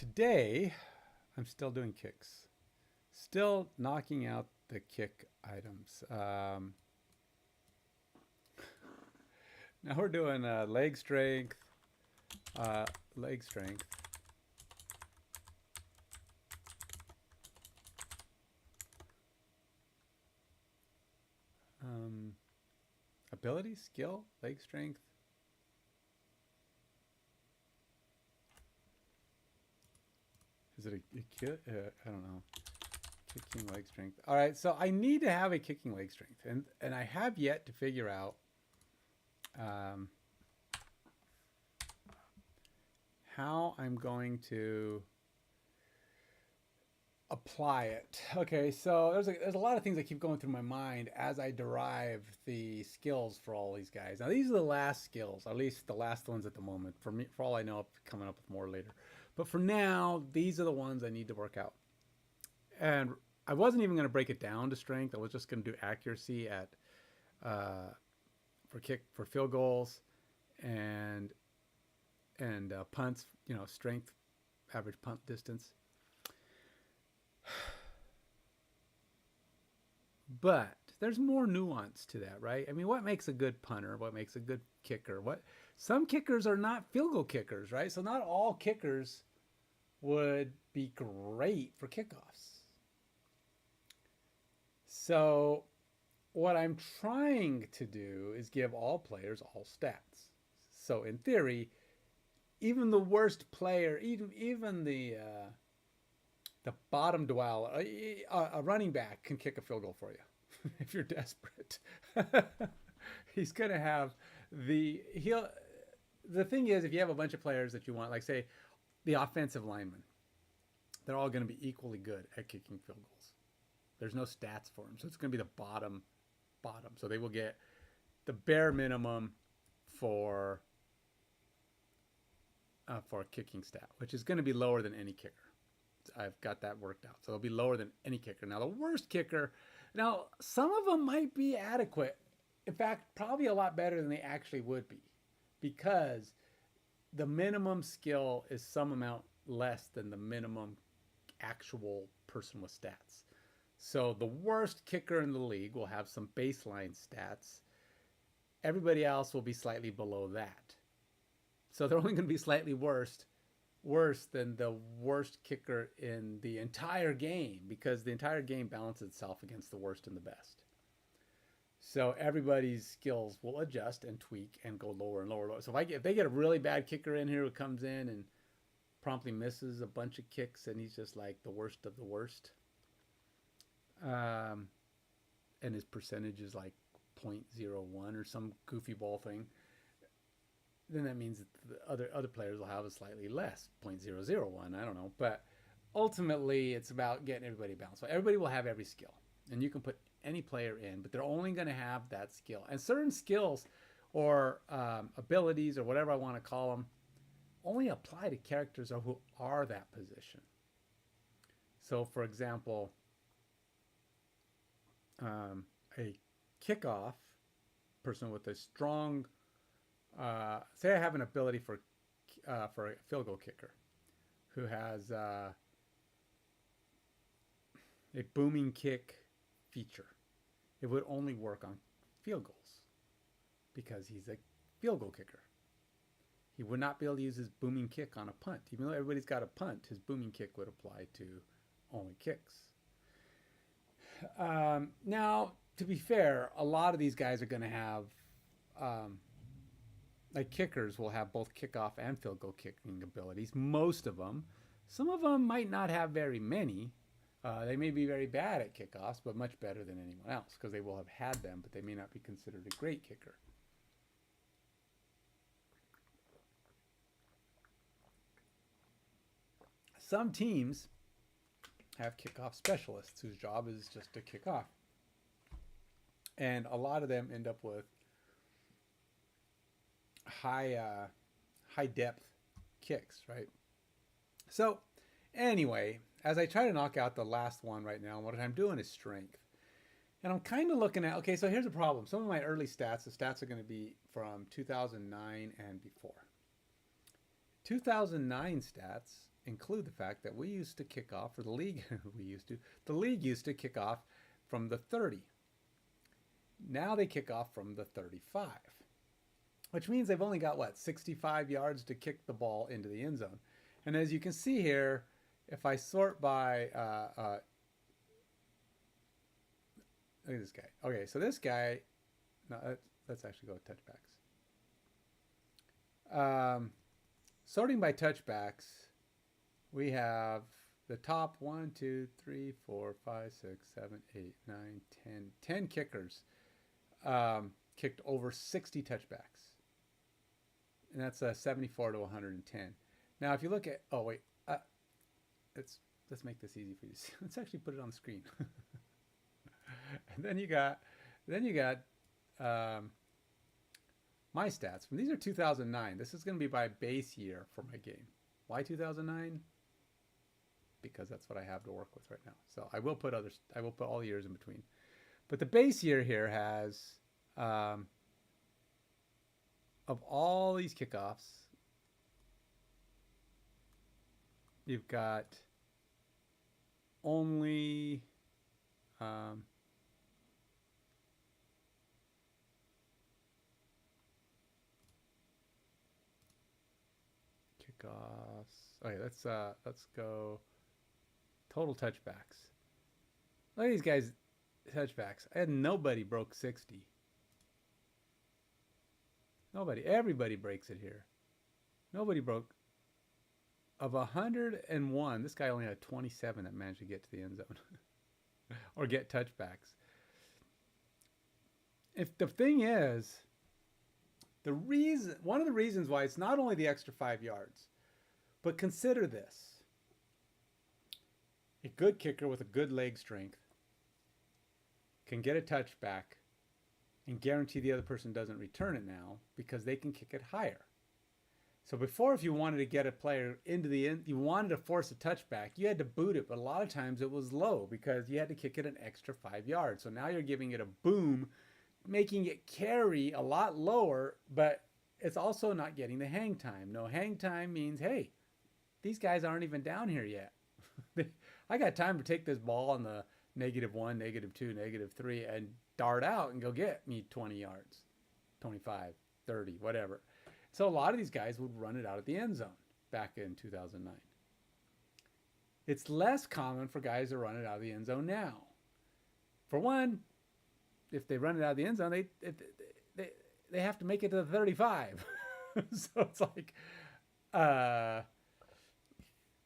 Today, I'm still doing kicks. Still knocking out the kick items. Now we're doing leg strength, leg strength. Ability, skill, leg strength. Is it a kick? I don't know. Kicking leg strength. All right, so I need to have a kicking leg strength, and I have yet to figure out how I'm going to apply it. Okay, so there's a lot of things that keep going through my mind as I derive the skills for all these guys. Now these are the last skills, at least the last ones at the moment. For me, for all I know, I'm coming up with more later. But for now, these are the ones I need to work out. And I wasn't even going to break it down to strength. I was just going to do accuracy at for field goals and punts. You know, strength, average punt distance. But there's more nuance to that, right? I mean, what makes a good punter? What makes a good kicker? What some kickers are not field goal kickers, right? So not all kickers would be great for kickoffs. So what I'm trying to do is give all players all stats. So in theory, even the worst player, even the bottom dwell, a running back can kick a field goal for you if you're desperate. He's gonna have he'll. The thing is, if you have a bunch of players that you want, like say the offensive linemen, they're all going to be equally good at kicking field goals. There's no stats for them, so it's going to be the bottom. So they will get the bare minimum for a kicking stat, which is going to be lower than any kicker. I've got that worked out. So it'll be lower than any kicker. Now, the worst kicker, now, some of them might be adequate. In fact, probably a lot better than they actually would be because the minimum skill is some amount less than the minimum actual person with stats. So the worst kicker in the league will have some baseline stats. Everybody else will be slightly below that. So they're only going to be slightly worse than the worst kicker in the entire game because the entire game balances itself against the worst and the best. So everybody's skills will adjust and tweak and go lower and lower and lower. So if they get a really bad kicker in here who comes in and promptly misses a bunch of kicks and he's just like the worst of the worst, and his percentage is like 0.01 or some goofy ball thing, then that means that the other players will have a slightly less 0.001. I don't know, but ultimately it's about getting everybody balanced. So everybody will have every skill, and you can put any player in, but they're only going to have that skill. And certain skills or abilities or whatever I want to call them only apply to characters who are that position. So, for example, a kickoff person with a strong, say I have an ability for a field goal kicker who has a booming kick feature. It would only work on field goals because he's a field goal kicker. He would not be able to use his booming kick on a punt. Even though everybody's got a punt, his booming kick would apply to only kicks. Now, to be fair, a lot of these guys are going to have, like kickers will have both kickoff and field goal kicking abilities. Most of them. Some of them might not have very many. They may be very bad at kickoffs, but much better than anyone else because they will have had them, but they may not be considered a great kicker. Some teams have kickoff specialists whose job is just to kick off. And a lot of them end up with high depth kicks, right? So anyway, as I try to knock out the last one right now, what I'm doing is strength. And I'm kind of looking at, okay, so here's the problem. Some of my early stats, the stats are going to be from 2009 and before. 2009 stats include the fact that we used to kick off, or the league, the league used to kick off from the 30. Now they kick off from the 35, which means they've only got, what, 65 yards to kick the ball into the end zone. And as you can see here, if I sort by, look at this guy. Okay, so this guy, no, let's actually go with touchbacks. Sorting by touchbacks, we have the top 1, 2, 3, 4, 5, 6, 7, 8, 9, 10 kickers kicked over 60 touchbacks. And that's 74 to 110. Now, if you look at, oh wait, let's make this easy for you. Let's actually put it on the screen. And then you got my stats. These are 2009. This is going to be by base year for my game. Why 2009? Because that's what I have to work with right now. So I will put all the years in between. But the base year here has, of all these kickoffs, you've got only kickoffs. Okay, let's go total touchbacks. Look at these guys touchbacks. I had nobody broke 60. Nobody. Everybody breaks it here. Nobody broke. Of 101, this guy only had 27 that managed to get to the end zone or get touchbacks. If the thing is, one of the reasons why it's not only the extra 5 yards, but consider this. A good kicker with a good leg strength can get a touchback and guarantee the other person doesn't return it now because they can kick it higher. So before, if you wanted to get a player into the end, you wanted to force a touchback, you had to boot it, but a lot of times it was low because you had to kick it an extra 5 yards. So now you're giving it a boom, making it carry a lot lower, but it's also not getting the hang time. No hang time means, hey, these guys aren't even down here yet. I got time to take this ball on the -1, -2, -3 and dart out and go get me 20 yards, 25, 30, whatever. So a lot of these guys would run it out at the end zone back in 2009. It's less common for guys to run it out of the end zone now. For one, if they run it out of the end zone, they have to make it to the 35. So it's like,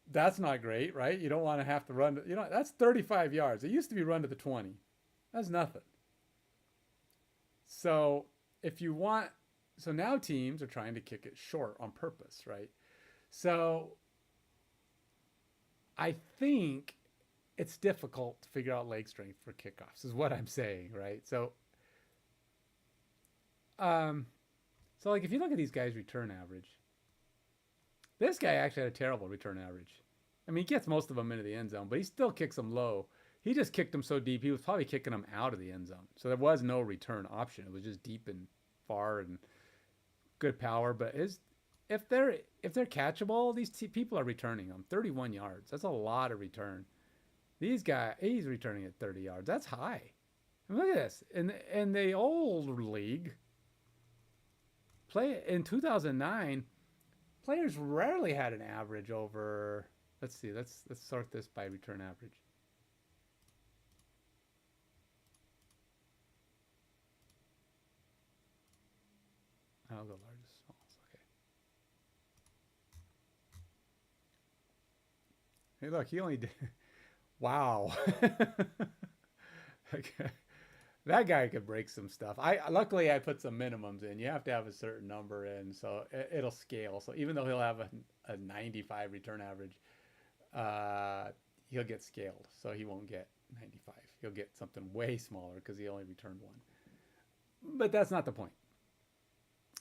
that's not great, right? You don't want to have to run, that's 35 yards. It used to be run to the 20. That's nothing. So if you want, so now teams are trying to kick it short on purpose, right? So I think it's difficult to figure out leg strength for kickoffs, is what I'm saying, right? So, like if you look at these guys' return average, this guy actually had a terrible return average. I mean, he gets most of them into the end zone, but he still kicks them low. He just kicked them so deep, he was probably kicking them out of the end zone. So there was no return option. It was just deep and far and good power. But if they're catchable, these people are returning them 31 yards. That's a lot of return. These guys, he's returning at 30 yards. That's high. And look at this. In the old league, in 2009, players rarely had an average over. Let's see. Let's sort this by return average. I'll go largest, smallest. Okay. Hey, look, he only did. Wow. Okay. That guy could break some stuff. Luckily I put some minimums in. You have to have a certain number in, so it'll scale. So even though he'll have a 95 return average, he'll get scaled. So he won't get 95. He'll get something way smaller because he only returned one. But that's not the point.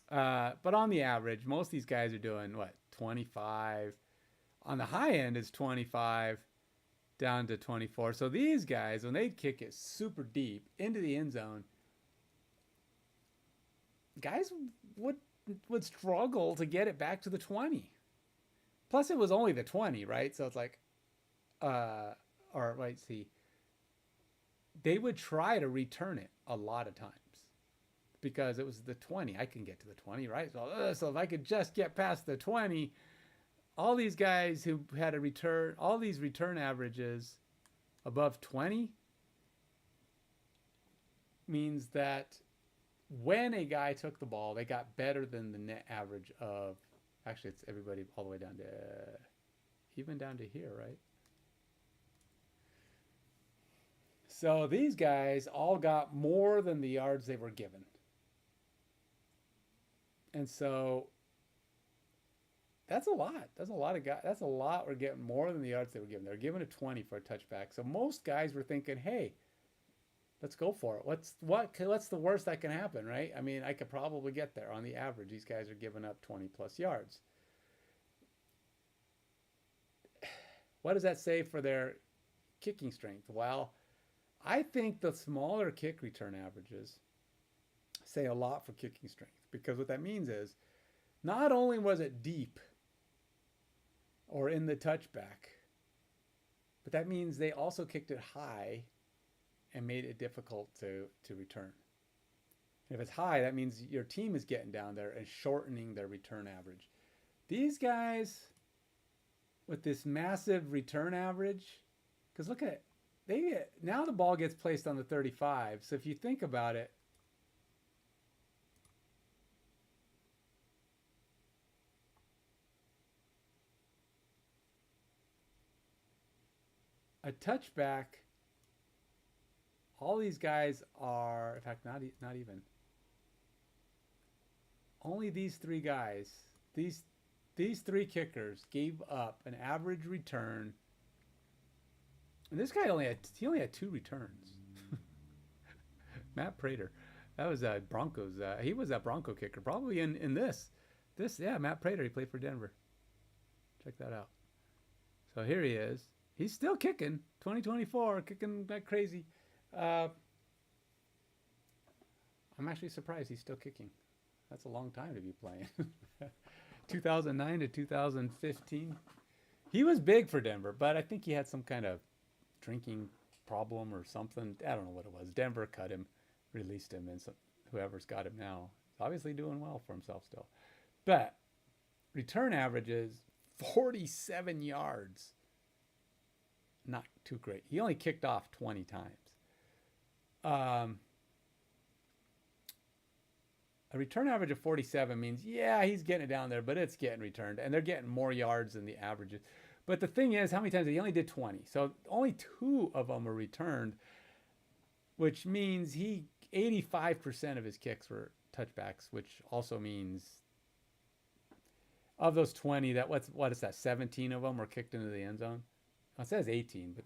But on the average, most of these guys are doing what, 25. On the high end is 25 down to 24. So these guys, when they kick it super deep into the end zone, guys would struggle to get it back to the 20. Plus, it was only the 20, right? So it's like, or wait, see, they would try to return it a lot of times because it was the 20. I can get to the 20, right? So if I could just get past the 20, all these guys who had a return, all these return averages above 20 means that when a guy took the ball, they got better than the net average of, actually it's everybody all the way down to, even down to here, right? So these guys all got more than the yards they were given. And so that's a lot. That's a lot of guys. That's a lot. We're getting more than the yards they were given. They're given a 20 for a touchback. So most guys were thinking, hey, let's go for it. What's the worst that can happen, right? I mean, I could probably get there. On the average, these guys are giving up 20 plus yards. What does that say for their kicking strength? Well, I think the smaller kick return averages say a lot for kicking strength, because what that means is not only was it deep or in the touchback, but that means they also kicked it high and made it difficult to return. And if it's high, that means your team is getting down there and shortening their return average. These guys with this massive return average, because look at it, now the ball gets placed on the 35. So if you think about it, a touchback, all these guys are, in fact, not even. Only these three guys, these three kickers gave up an average return. And this guy only had 2 returns. Matt Prater, that was Broncos. He was a Bronco kicker, probably in this. Yeah, Matt Prater. He played for Denver. Check that out. So here he is. He's still kicking. 2024, kicking like crazy. I'm actually surprised he's still kicking. That's a long time to be playing. 2009 to 2015. He was big for Denver, but I think he had some kind of drinking problem or something. I don't know what it was. Denver cut him, released him, and so whoever's got him now is obviously doing well for himself still. But return averages 47 yards. Not too great. He only kicked off 20 times. A return average of 47 means, yeah, he's getting it down there, but it's getting returned. And they're getting more yards than the averages. But the thing is, how many times? He only did 20. So only 2 of them were returned, which means 85% of his kicks were touchbacks, which also means of those 20, what is that? 17 of them were kicked into the end zone. Well, it says 18, but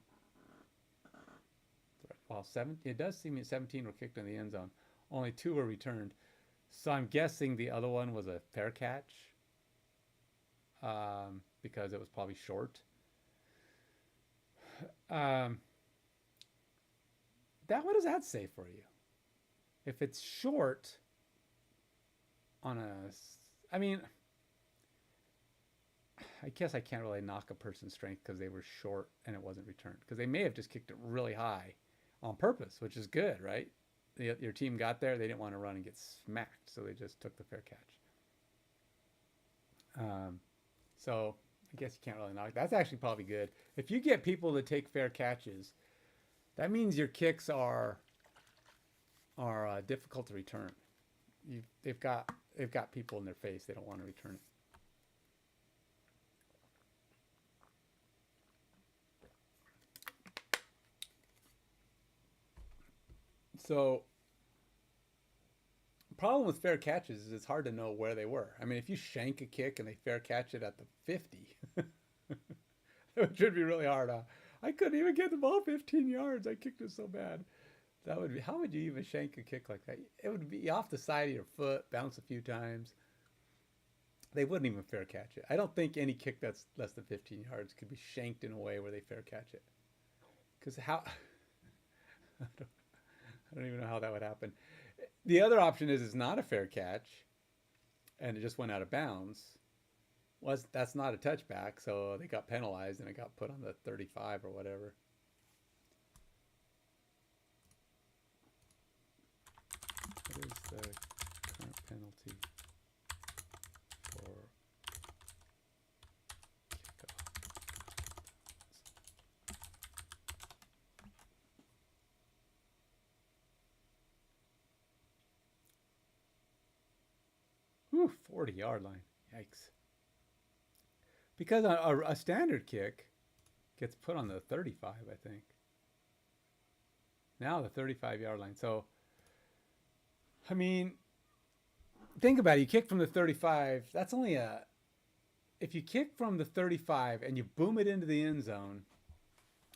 well, it does seem 17 were kicked in the end zone. Only 2 were returned. So I'm guessing the other one was a fair catch, because it was probably short. What does that say for you? If it's short I mean, I guess I can't really knock a person's strength because they were short and it wasn't returned, because they may have just kicked it really high on purpose, which is good, right? Your team got there, they didn't want to run and get smacked, so they just took the fair catch. So I guess you can't really knock. That's actually probably good. If you get people to take fair catches, that means your kicks are difficult to return. They've got people in their face. They don't want to return it. So the problem with fair catches is it's hard to know where they were. I mean, if you shank a kick and they fair catch it at the 50, it should be really hard. I couldn't even get the ball 15 yards. I kicked it so bad. How would you even shank a kick like that? It would be off the side of your foot, bounce a few times. They wouldn't even fair catch it. I don't think any kick that's less than 15 yards could be shanked in a way where they fair catch it. Because how... I don't even know how that would happen. The other option is it's not a fair catch and it just went out of bounds. was that's not a touchback, so they got penalized and it got put on the 35 or whatever. What is the current penalty for kickoff? Whew, 40-yard line. Yikes. Because a standard kick gets put on the 35, I think. Now the 35-yard line. So, I mean, think about it. You kick from the 35. That's only a... If you kick from the 35 and you boom it into the end zone,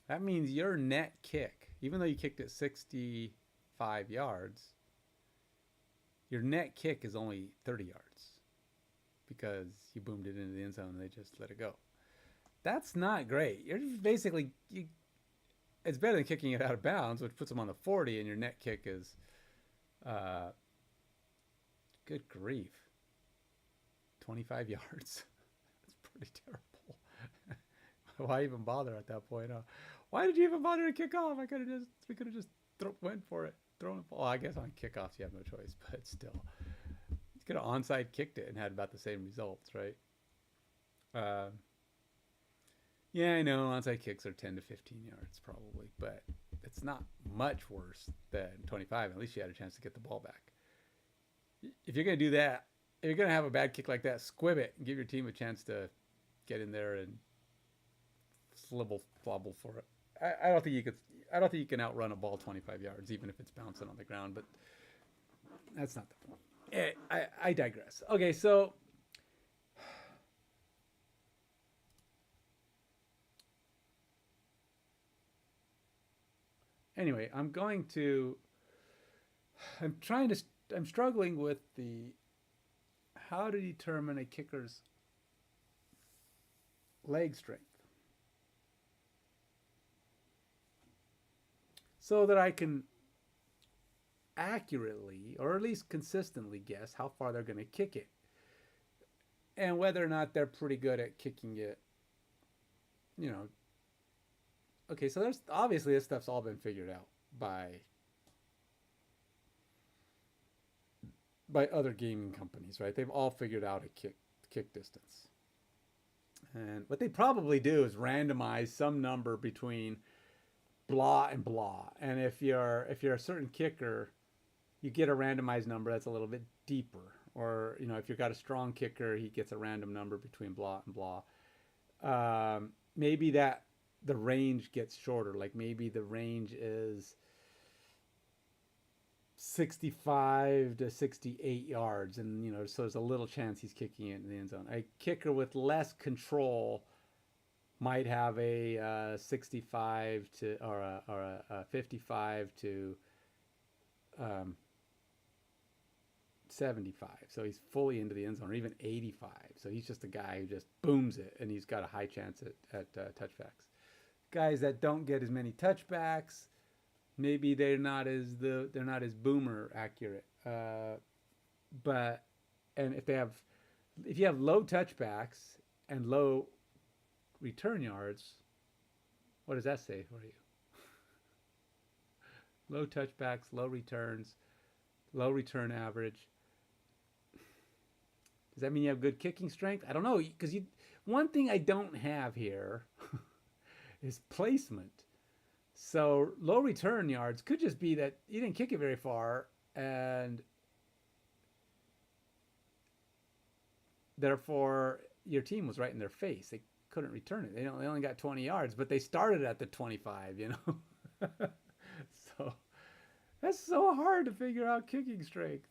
that means your net kick, even though you kicked it 65 yards, your net kick is only 30 yards because you boomed it into the end zone and they just let it go. That's not great. You're just basically... it's better than kicking it out of bounds, which puts them on the 40, and your net kick is... good grief. 25 yards. That's pretty terrible. Why even bother at that point? Why did you even bother to kick off? We could have just went for it. Thrown it. Well, I guess on kickoffs you have no choice, but still. You could have onside kicked it and had about the same results, right? Yeah, I know onside kicks are 10 to 15 yards probably, but it's not much worse than 25. At least you had a chance to get the ball back. If you're going to do that, if you're going to have a bad kick like that, squib it and give your team a chance to get in there and flobble for it. I don't think you can outrun a ball 25 yards, even if it's bouncing on the ground, but that's not the point. I digress. Okay, so anyway, I'm struggling with how to determine a kicker's leg strength so that I can accurately, or at least consistently, guess how far they're going to kick it and whether or not they're pretty good at kicking it, Okay, so there's obviously this stuff's all been figured out by other gaming companies, right? They've all figured out a kick distance. And what they probably do is randomize some number between blah and blah. And if you're a certain kicker, you get a randomized number that's a little bit deeper. Or, if you've got a strong kicker, he gets a random number between blah and blah. Maybe that the range gets shorter. Like maybe the range is 65 to 68 yards, and so there's a little chance he's kicking it in the end zone. A kicker with less control might have a 65 to or a 55 to 75, so he's fully into the end zone, or even 85, so he's just a guy who just booms it and he's got a high chance at touchbacks. Guys that don't get as many touchbacks, maybe they're not as boomer accurate. But if you have low touchbacks and low return yards, what does that say for you? Low touchbacks, low returns, low return average. Does that mean you have good kicking strength? I don't know, because one thing I don't have here is placement. So low return yards could just be that you didn't kick it very far, and therefore your team was right in their face. They couldn't return it. They only got 20 yards, but they started at the 25, So that's so hard to figure out kicking strength.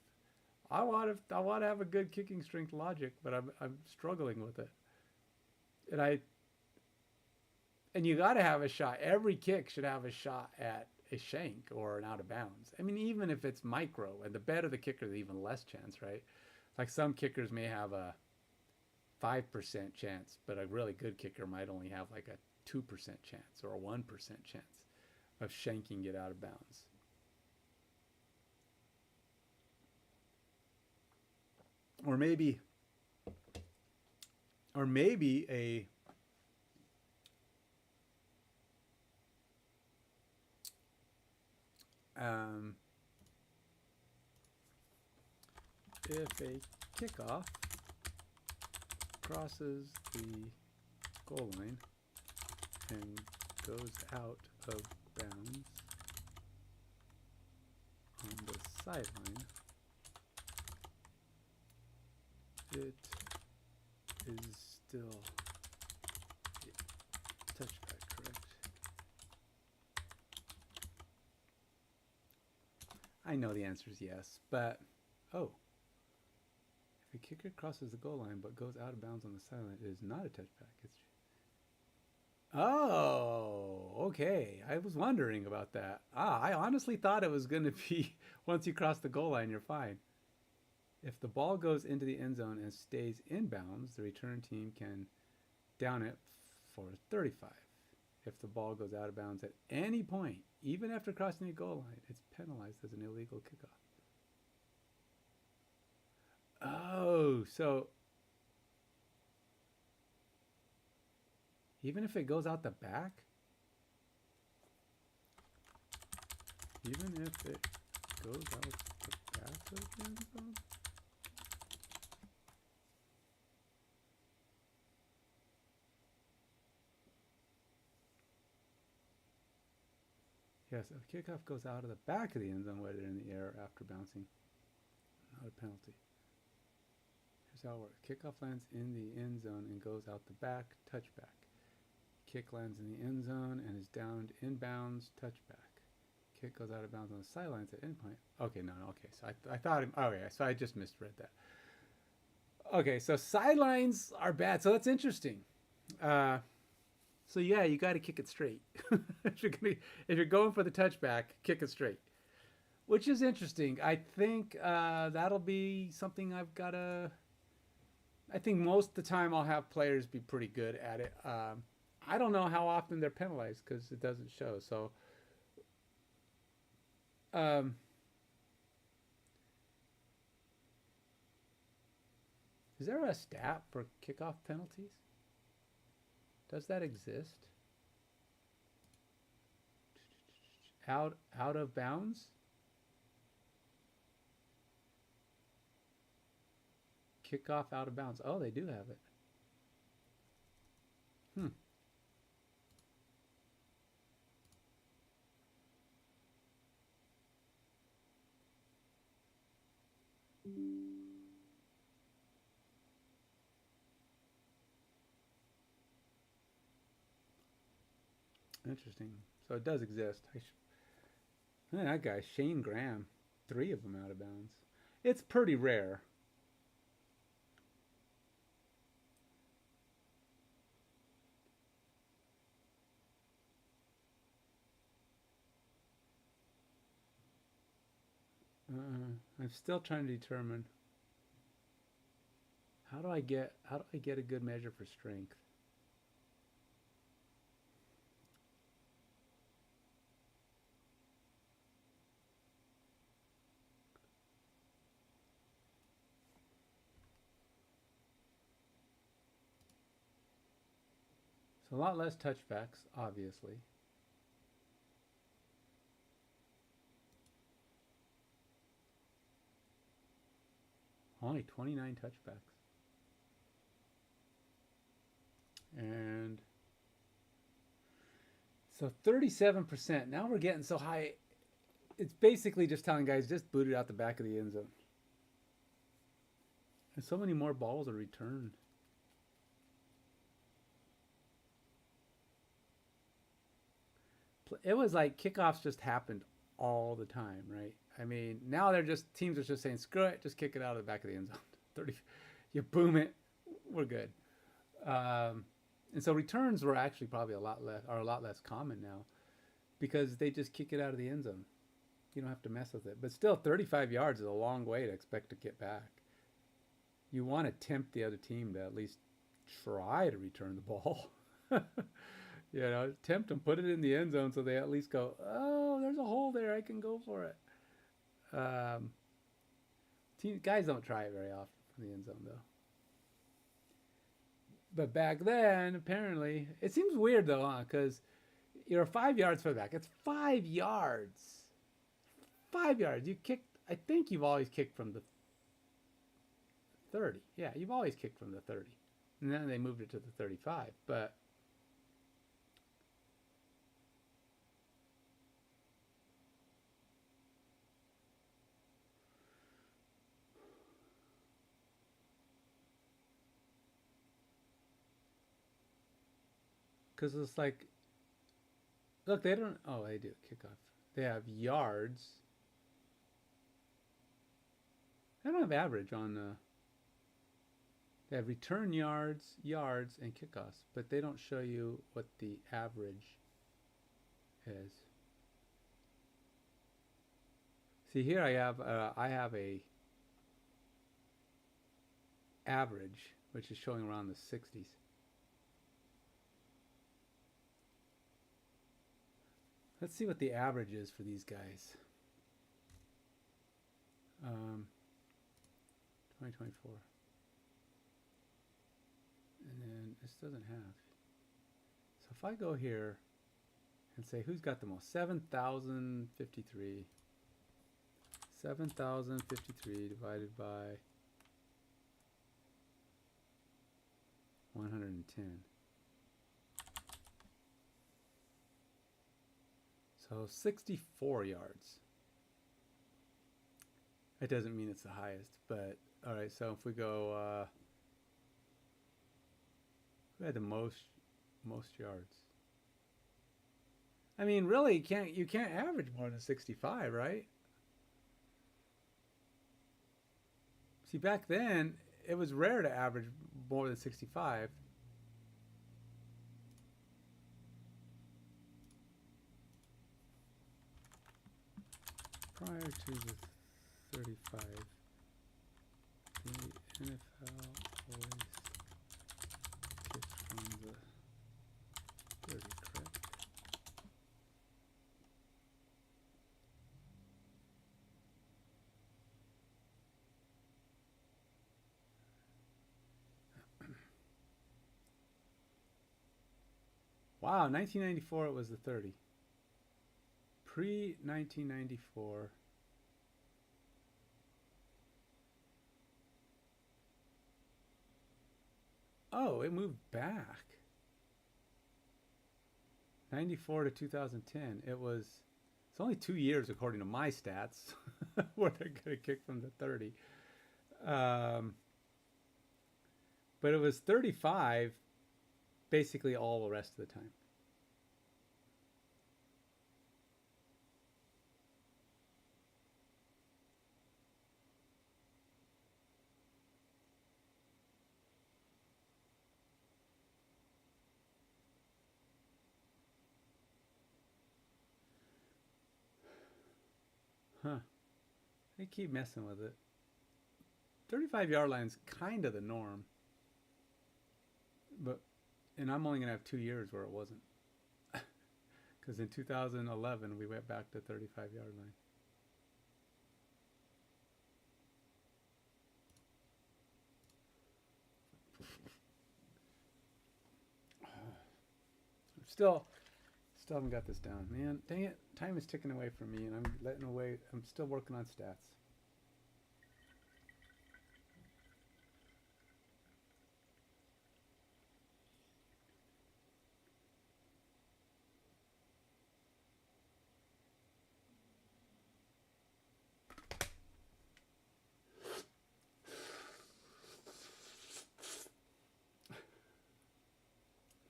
I want to have a good kicking strength logic, but I'm struggling with it. And you got to have a shot. Every kick should have a shot at a shank or an out of bounds. I mean, even if it's micro, and the better the kicker, the even less chance, right? Like some kickers may have a 5% chance, but a really good kicker might only have like a 2% chance or a 1% chance of shanking it out of bounds. Or maybe or maybe a if a kickoff crosses the goal line and goes out of bounds on the sideline, it is still a touchback, correct? I know the answer is yes, but oh. If a kicker crosses the goal line but goes out of bounds on the sideline, it is not a touchback. It's oh, okay. I was wondering about that. I honestly thought it was going to be once you cross the goal line, you're fine. If the ball goes into the end zone and stays in bounds, the return team can down it for 35. If the ball goes out of bounds at any point, even after crossing the goal line, it's penalized as an illegal kickoff. Oh, so even if it goes out the back? Even if it goes out the back of the end zone? Yes, if kickoff goes out of the back of the end zone, whether in the air or after bouncing, not a penalty. Here's how it works. Kickoff lands in the end zone and goes out the back, touchback. Kick lands in the end zone and is downed inbounds, touchback. Kick goes out of bounds on the sidelines at endpoint. Okay, no, okay. So I thought, okay, so I just misread that. Okay, so sidelines are bad. So that's interesting. So yeah, you got to kick it straight. if you're going for the touchback, kick it straight, which is interesting. I think that'll be something I've got to. I think most of the time I'll have players be pretty good at it. I don't know how often they're penalized because it doesn't show. So, is there a stat for kickoff penalties? Does that exist? Out of bounds? Kickoff out of bounds. Oh, they do have it. Interesting. So it does exist. That guy, Shane Graham, 3 of them out of bounds. It's pretty rare. I'm still trying to determine how do I get a good measure for strength. So a lot less touchbacks, obviously. Only 29 touchbacks. And so 37%. Now we're getting so high. It's basically just telling guys, just boot it out the back of the end zone. And so many more balls are returned. It was like kickoffs just happened all the time, right? I mean, now teams are just saying, screw it, just kick it out of the back of the end zone. 30, you boom it, we're good. And so returns were actually probably a lot less common now because they just kick it out of the end zone. You don't have to mess with it. But still, 35 yards is a long way to expect to get back. You want to tempt the other team to at least try to return the ball. You know, tempt them, put it in the end zone so they at least go, oh, there's a hole there, I can go for it. Guys don't try it very often from the end zone, though. But back then, apparently, it seems weird though, huh? Because you're 5 yards further back. It's 5 yards. 5 yards. You kicked. I think you've always kicked from the 30. Yeah, you've always kicked from the 30. And then they moved it to the 35. But because it's like, look, they don't. Oh, they do kickoff. They have yards. They don't have average on. They have return yards, and kickoffs, but they don't show you what the average is. See here, I have a average which is showing around the 60s. Let's see what the average is for these guys. 2024. And then this doesn't have. So if I go here and say who's got the most, 7,053. 7,053 divided by 110. So 64 yards. It doesn't mean it's the highest, but all right. So if we go, who had the most yards? I mean, really, you can't average more than 65, right? See, back then it was rare to average more than 65. Prior to the 35, the NFL always kicks from the 30, correct? Wow, 1994 it was the 30. Pre-1994. Oh, it moved back. 94 to 2010. It's only 2 years according to my stats where they're going to kick from the 30. But it was 35 basically all the rest of the time. Huh. They keep messing with it. 35-yard line's kind of the norm. And I'm only going to have 2 years where it wasn't. Because in 2011, we went back to 35-yard line. Still haven't got this down. Man, dang it. Time is ticking away from me, and I'm still working on stats.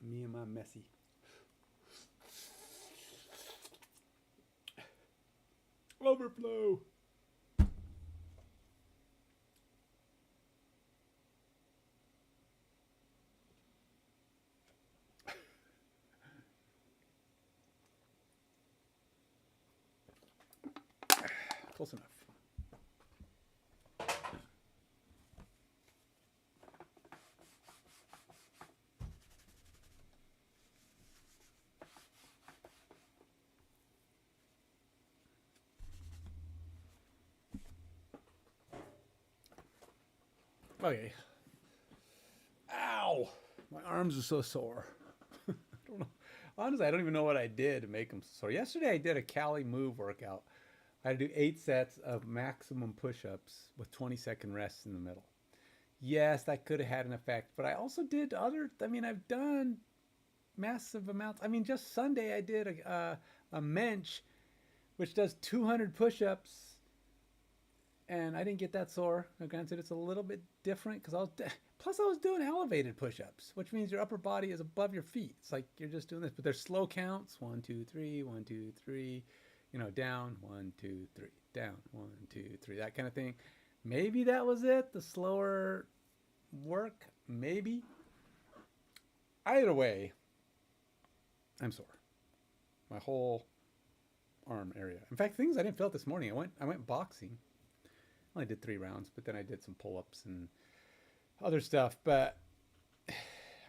Me and my messy. Overflow. Close enough. Okay. Ow! My arms are so sore. I don't know. Honestly, I don't even know what I did to make them sore. Yesterday, I did a Cali Move workout. I had to do 8 sets of maximum push-ups with 20-second rests in the middle. Yes, that could have had an effect, but I also did other. I mean, I've done massive amounts. I mean, just Sunday I did a mensch, which does 200 push-ups, and I didn't get that sore. Now, granted, it's a little bit different because I was doing elevated push-ups, which means your upper body is above your feet. It's like you're just doing this, but there's slow counts: 1, 2, 3, 1, 2, 3. You know, down 1, 2, 3, down 1, 2, 3, that kind of thing. Maybe that was it. The slower work, maybe. Either way, I'm sore. My whole arm area. In fact, things I didn't feel it this morning. I went boxing. I only did 3 rounds, but then I did some pull-ups and other stuff. But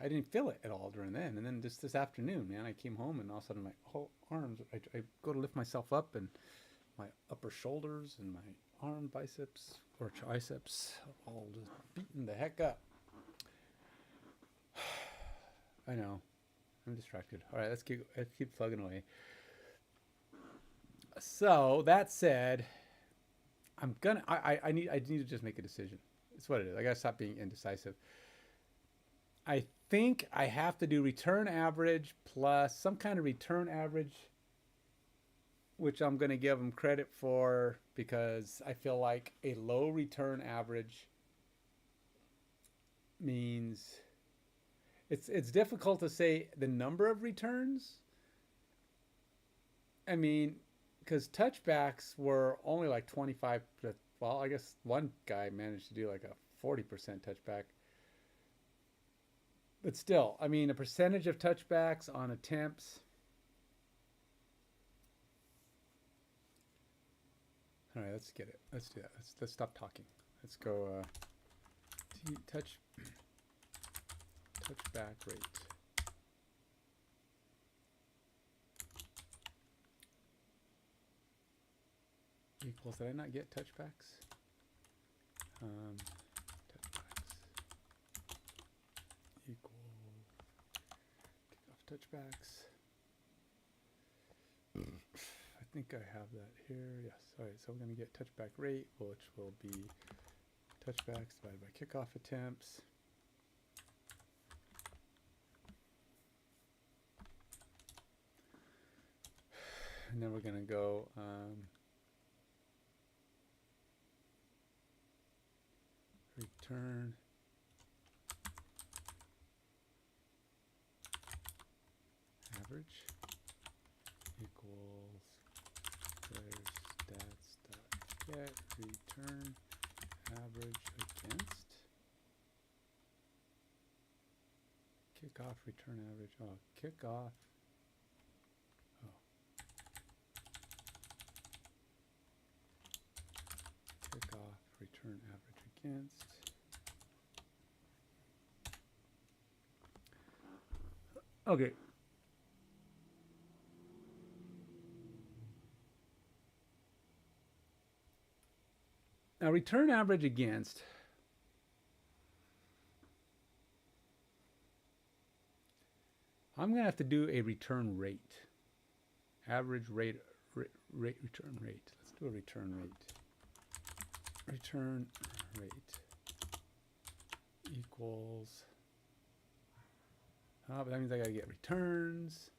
I didn't feel it at all during then. And then just this afternoon, man, I came home and all of a sudden my whole arms, I go to lift myself up and my upper shoulders and my arm biceps or triceps all just beating the heck up. I know. I'm distracted. All right, let's keep plugging away. So that said, I need to just make a decision. It's what it is. I gotta stop being indecisive. I think I have to do return average plus some kind of return average, which I'm going to give them credit for because I feel like a low return average means it's difficult to say the number of returns. I mean, because touchbacks were only like 25. Well, I guess one guy managed to do like a 40% touchback. But still, I mean, a percentage of touchbacks on attempts. All right, let's get it. Let's do that. Let's stop talking. Let's go touchback rate. Equals, did I not get touchbacks? Equal kickoff touchbacks. I think I have that here. Yes. All right. So we're going to get touchback rate, which will be touchbacks divided by kickoff attempts. And then we're going to go return average equals player stats dot get return average against kickoff return average. Oh, kickoff. Oh. Kickoff return average against. Okay. Now, return average against. I'm going to have to do a return rate. Average rate, return rate. Let's do a return rate. Return rate equals. Oh, but that means I got to get returns.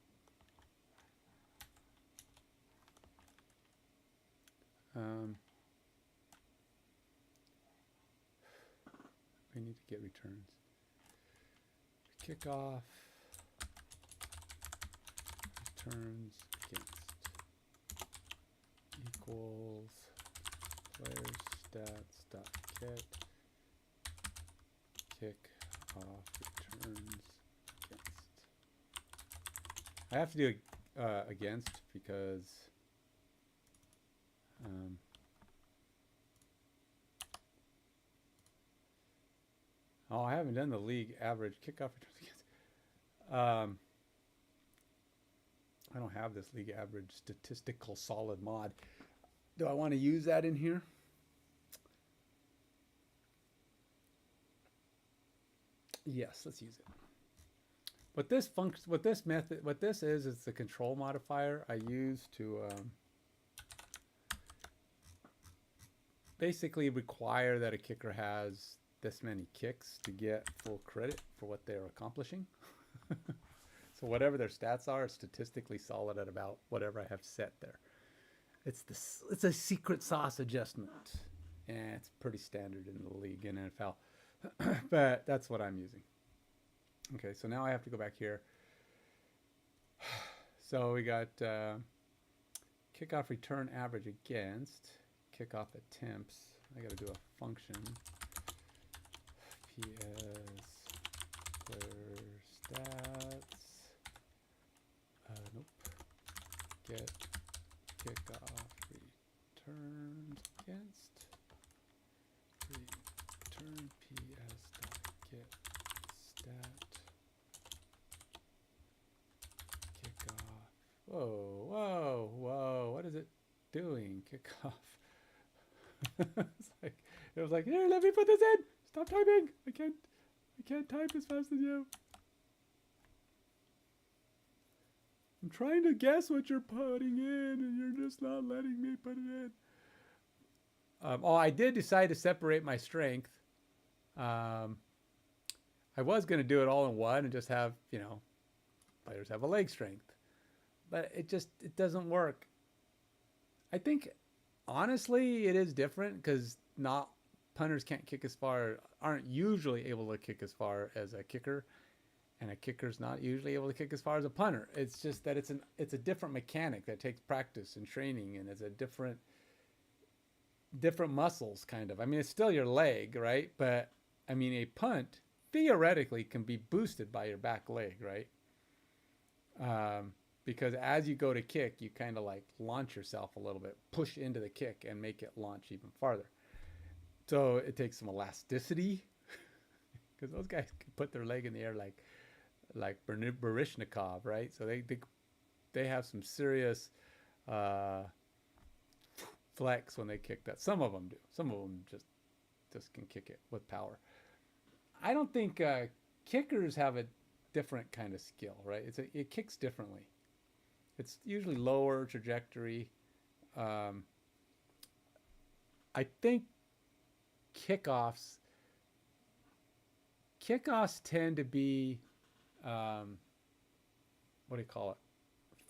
We need to get returns. Kickoff returns against equals player stats dot get kickoff returns against. I have to do against because oh, I haven't done the league average kickoff returns against. I don't have this league average statistical solid mod. Do I want to use that in here? Yes, let's use it. What this function, what this method, what this is the control modifier I use to basically require that a kicker has this many kicks to get full credit for what they're accomplishing. So whatever their stats are, it's statistically solid at about whatever I have set there. It's a secret sauce adjustment, and it's pretty standard in the league in NFL. But that's what I'm using. Okay, so now I have to go back here. So we got kickoff return average against kickoff attempts. I got to do a function. PS player stats. Nope. Get kickoff returns against return PS dot get stat kickoff. Whoa, whoa, whoa! What is it doing? Kickoff. It was like, here, let me put this in. Stop typing. I can't type as fast as you. I'm trying to guess what you're putting in, and you're just not letting me put it in. Oh, I did decide to separate my strength. I was going to do it all in one and just have, players have a leg strength. But it doesn't work. I think, honestly, it is different because not punters can't kick as far, aren't usually able to kick as far as a kicker, and a kicker's not usually able to kick as far as a punter. It's just that it's a different mechanic that takes practice and training, and it's a different muscles kind of. I mean, it's still your leg, right? But I mean, a punt theoretically can be boosted by your back leg, right? Because as you go to kick, you kind of like launch yourself a little bit, push into the kick and make it launch even farther. So it takes some elasticity because those guys can put their leg in the air like Barishnikov, right? So they have some serious flex when they kick that. Some of them do. Some of them just can kick it with power. I don't think kickers have a different kind of skill, right? It kicks differently. It's usually lower trajectory. I think kickoffs tend to be what do you call it?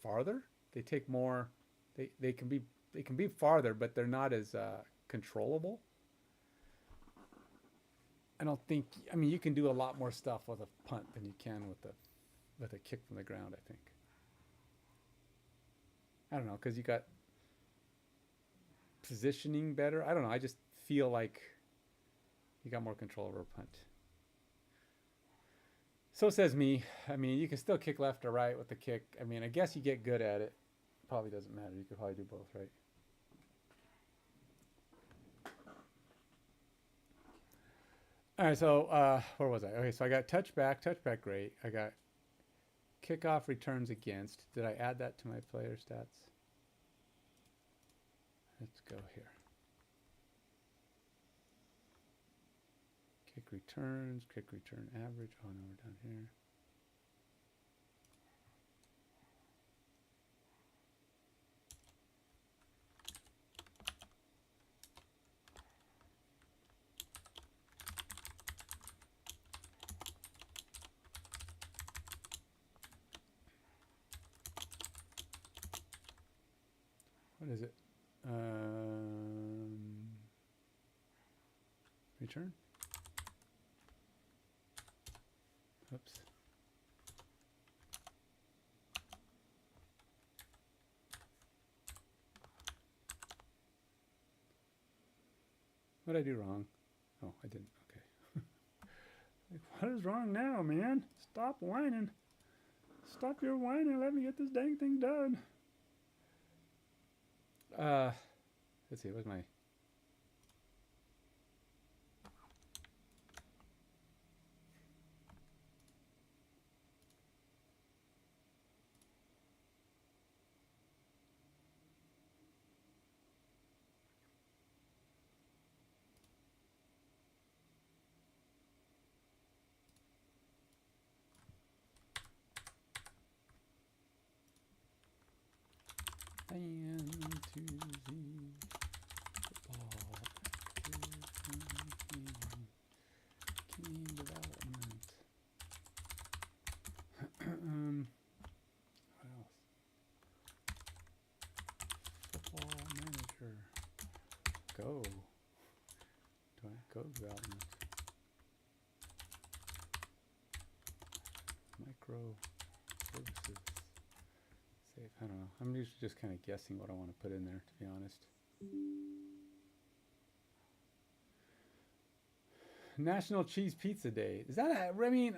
Farther. They take more. They can be farther, but they're not as controllable. I don't think. I mean, you can do a lot more stuff with a punt than you can with a kick from the ground, I think. I don't know, because you got positioning better. I don't know. I just feel like you got more control over a punt. So says me. I mean, you can still kick left or right with the kick. I mean, I guess you get good at it. Probably doesn't matter. You could probably do both, right? All right, so where was I? Okay, so I got touchback great. I got kickoff returns against. Did I add that to my player stats? Let's go here. Kick returns, kick return average. Oh, no, we're down here. What is it? Return? Oops. What did I do wrong? Oh, I didn't. Okay. Like, what is wrong now, man? Stop whining. Stop your whining. Let me get this dang thing done. Let's see. What's my... Fantasy football game development. What else? Football manager. Go. Do I go development? Micro services. Save. I don't know. I'm usually just kind of guessing what I want to put in there, to be honest. National Cheese Pizza Day. Is that I mean,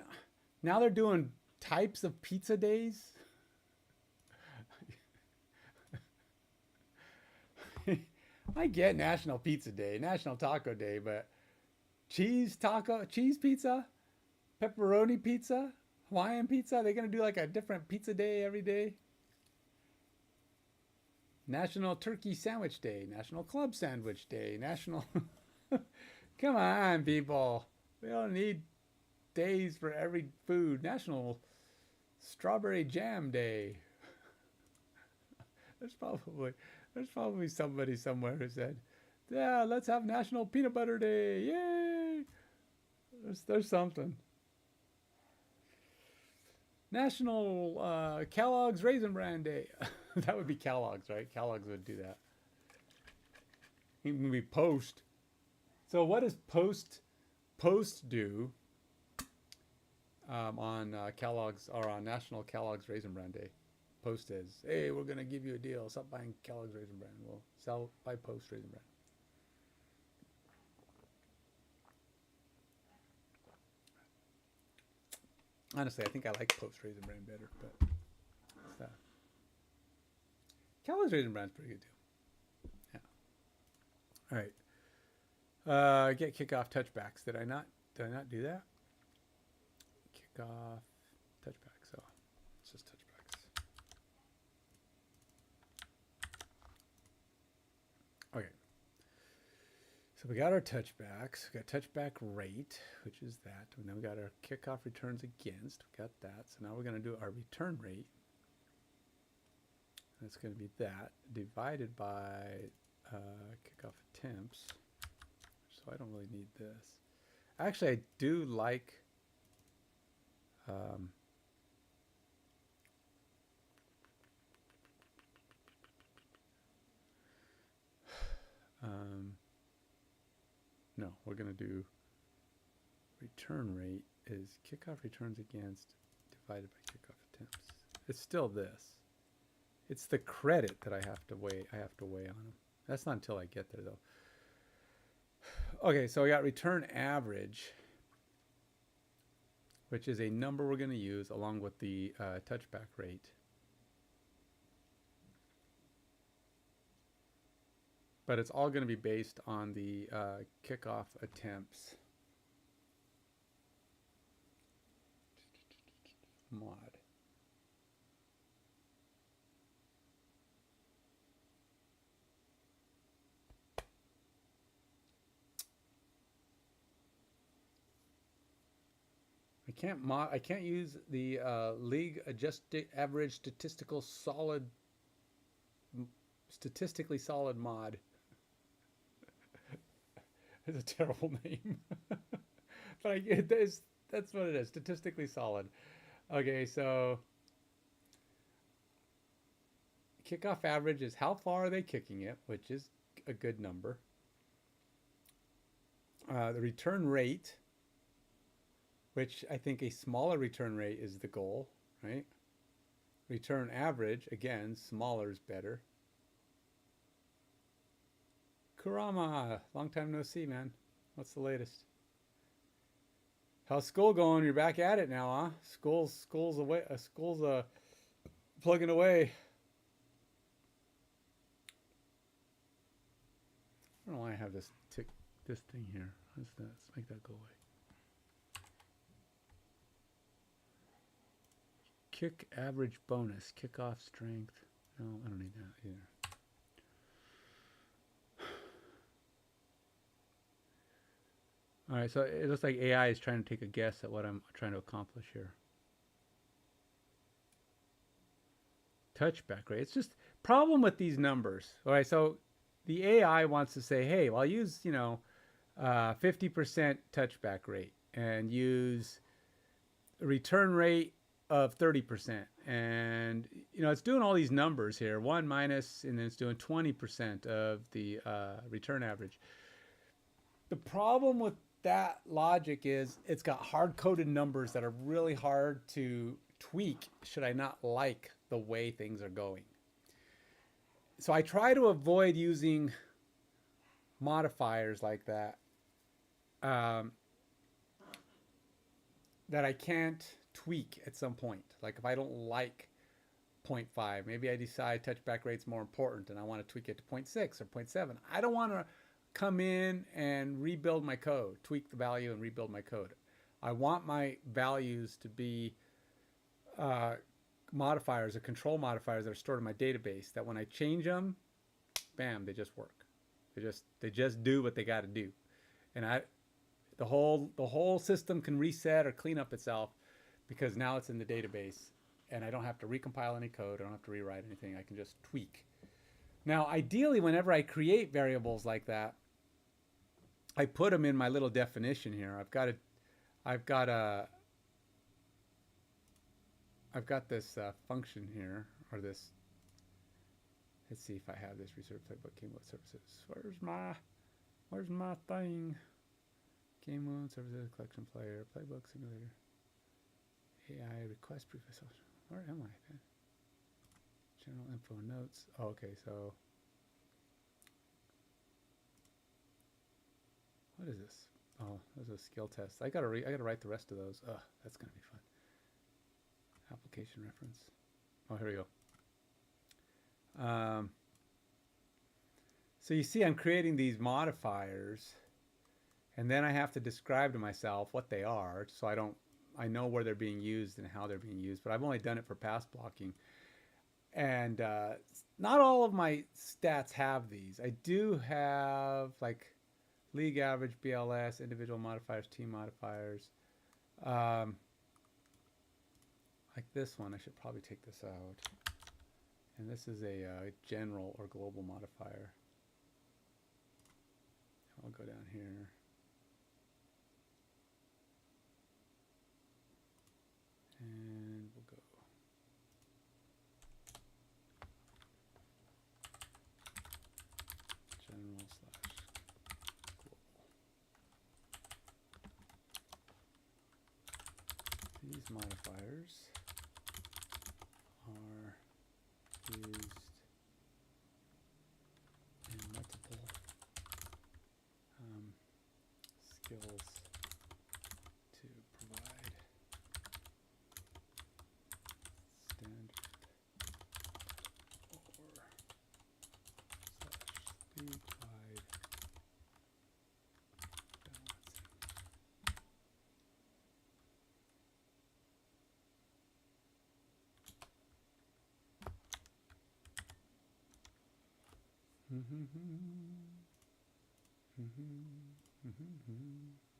now they're doing types of pizza days? I get National Pizza Day, National Taco Day, but cheese pizza, pepperoni pizza, Hawaiian pizza, they're going to do like a different pizza day every day? National Turkey Sandwich Day, National Club Sandwich Day, National... Come on, people. We don't need days for every food. National Strawberry Jam Day. There's probably somebody somewhere who said, yeah, let's have National Peanut Butter Day. Yay! There's something. National Kellogg's Raisin Bran Day. That would be Kellogg's, right? Kellogg's would do that. It would be Post. So what does Post do on Kellogg's or on National Kellogg's Raisin Bran Day? Post says, hey, we're going to give you a deal. Stop buying Kellogg's Raisin Bran. We'll sell by Post Raisin Bran. Honestly, I think I like Post Raisin Bran better, but Kellogg's Raisin Bran is pretty good too. Yeah. All right. Get kickoff touchbacks. Did I not do that? Kickoff touchback. So it's just touchbacks. Okay. So we got our touchbacks. We got touchback rate, which is that. And then we got our kickoff returns against. We got that. So now we're going to do our return rate. That's going to be that divided by kickoff attempts. So I don't really need this. Actually, I do like no, we're going to do return rate is kickoff returns against divided by kickoff attempts. It's still this. It's the credit that I have to weigh on them. That's not until I get there though. Okay, so we got return average, which is a number we're going to use along with the touchback rate. But it's all going to be based on the kickoff attempts mod. I can't use the league adjusted average statistically solid mod. It's a terrible name. But that's what it is, statistically solid. Okay, so kickoff average is how far are they kicking it, which is a good number. The return rate, which I think a smaller return rate is the goal, right? Return average, again, smaller is better. Kurama, long time no see, man. What's the latest? How's school going? You're back at it now, huh? School's away. School's plugging away. I don't know why I have this thing here. Let's make that go away. Kick average bonus, kickoff strength. No, I don't need that either. All right, so it looks like AI is trying to take a guess at what I'm trying to accomplish here. Touchback rate. It's just problem with these numbers. All right, so the AI wants to say, hey, well, I'll use 50% touchback rate and use a return rate of 30%, and it's doing all these numbers here, 1 minus, and then it's doing 20% of the return average. The problem with that logic is it's got hard-coded numbers that are really hard to tweak should I not like the way things are going. So I try to avoid using modifiers like that that I can't tweak at some point. Like if I don't like 0.5, maybe I decide touchback rate's more important and I want to tweak it to 0.6 or 0.7. I don't want to come in and rebuild my code, tweak the value and rebuild my code. I want my values to be modifiers or control modifiers that are stored in my database, that when I change them, bam, they just work. They just do what they got to do. And the whole system can reset or clean up itself because now it's in the database and I don't have to recompile any code. I don't have to rewrite anything. I can just tweak. Now, ideally, whenever I create variables like that, I put them in my little definition here. I've got this function here, or this. Let's see if I have this research playbook game mode services. Where's my thing? Game mode services, collection player, playbook simulator, AI request proof. Where am I then? General info notes. Oh, okay, so what is this? Oh, there's a skill test. I gotta write the rest of those. Ugh, that's gonna be fun. Application reference. Oh, here we go. So you see, I'm creating these modifiers, and then I have to describe to myself what they are, so I know where they're being used and how they're being used. But I've only done it for pass blocking, and not all of my stats have these. I do have like league average, BLS, individual modifiers, team modifiers. Like this one, I should probably take this out. And this is a general or global modifier. I'll go down here. And we'll go. General / global. These modifiers are used in multiple skills to provide standard or / league-wide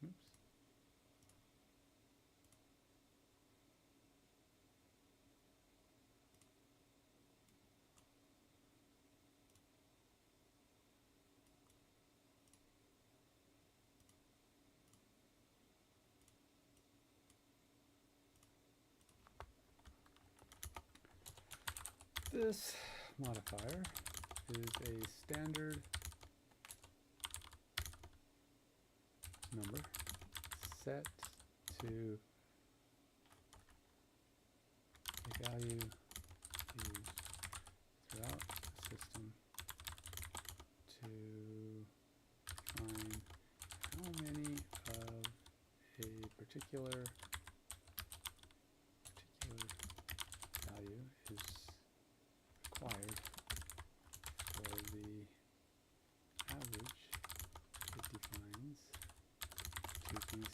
Oops. This modifier is a standard number set to a value used throughout the system to find how many of a particular value is required for the average it defines to be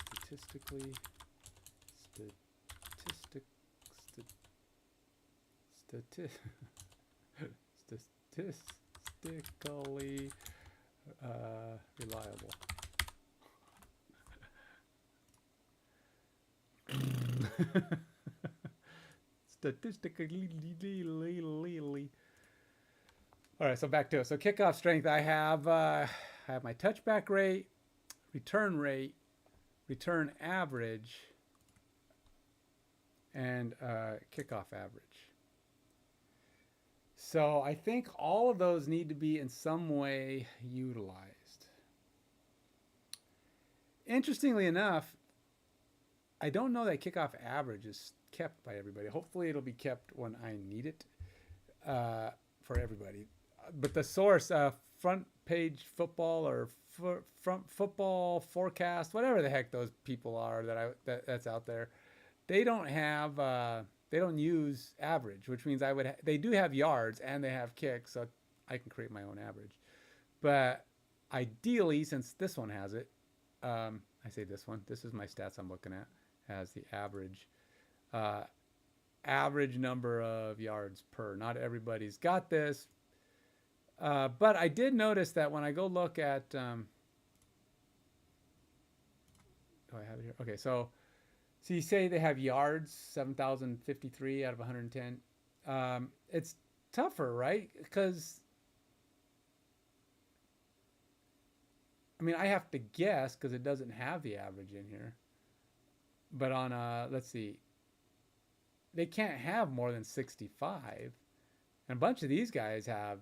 statistically reliable. Statistically. All right, so back to it. So kickoff strength, I have my touchback rate, return average, and kickoff average. So I think all of those need to be in some way utilized. Interestingly enough, I don't know that kickoff average is kept by everybody. Hopefully it'll be kept when I need it for everybody. But the source, front page football or front football forecast, whatever the heck those people are that's out there, they don't have they don't use average, which means they do have yards and they have kicks, so I can create my own average. But ideally, since this one has it, I say this one. This is my stats I'm looking at. Has the average number of yards per. Not everybody's got this. But I did notice that when I go look at, do I have it here? Okay, so you say they have yards, 7,053 out of 110. It's tougher, right? Because, I mean, I have to guess because it doesn't have the average in here. But on, let's see, they can't have more than 65. And a bunch of these guys have,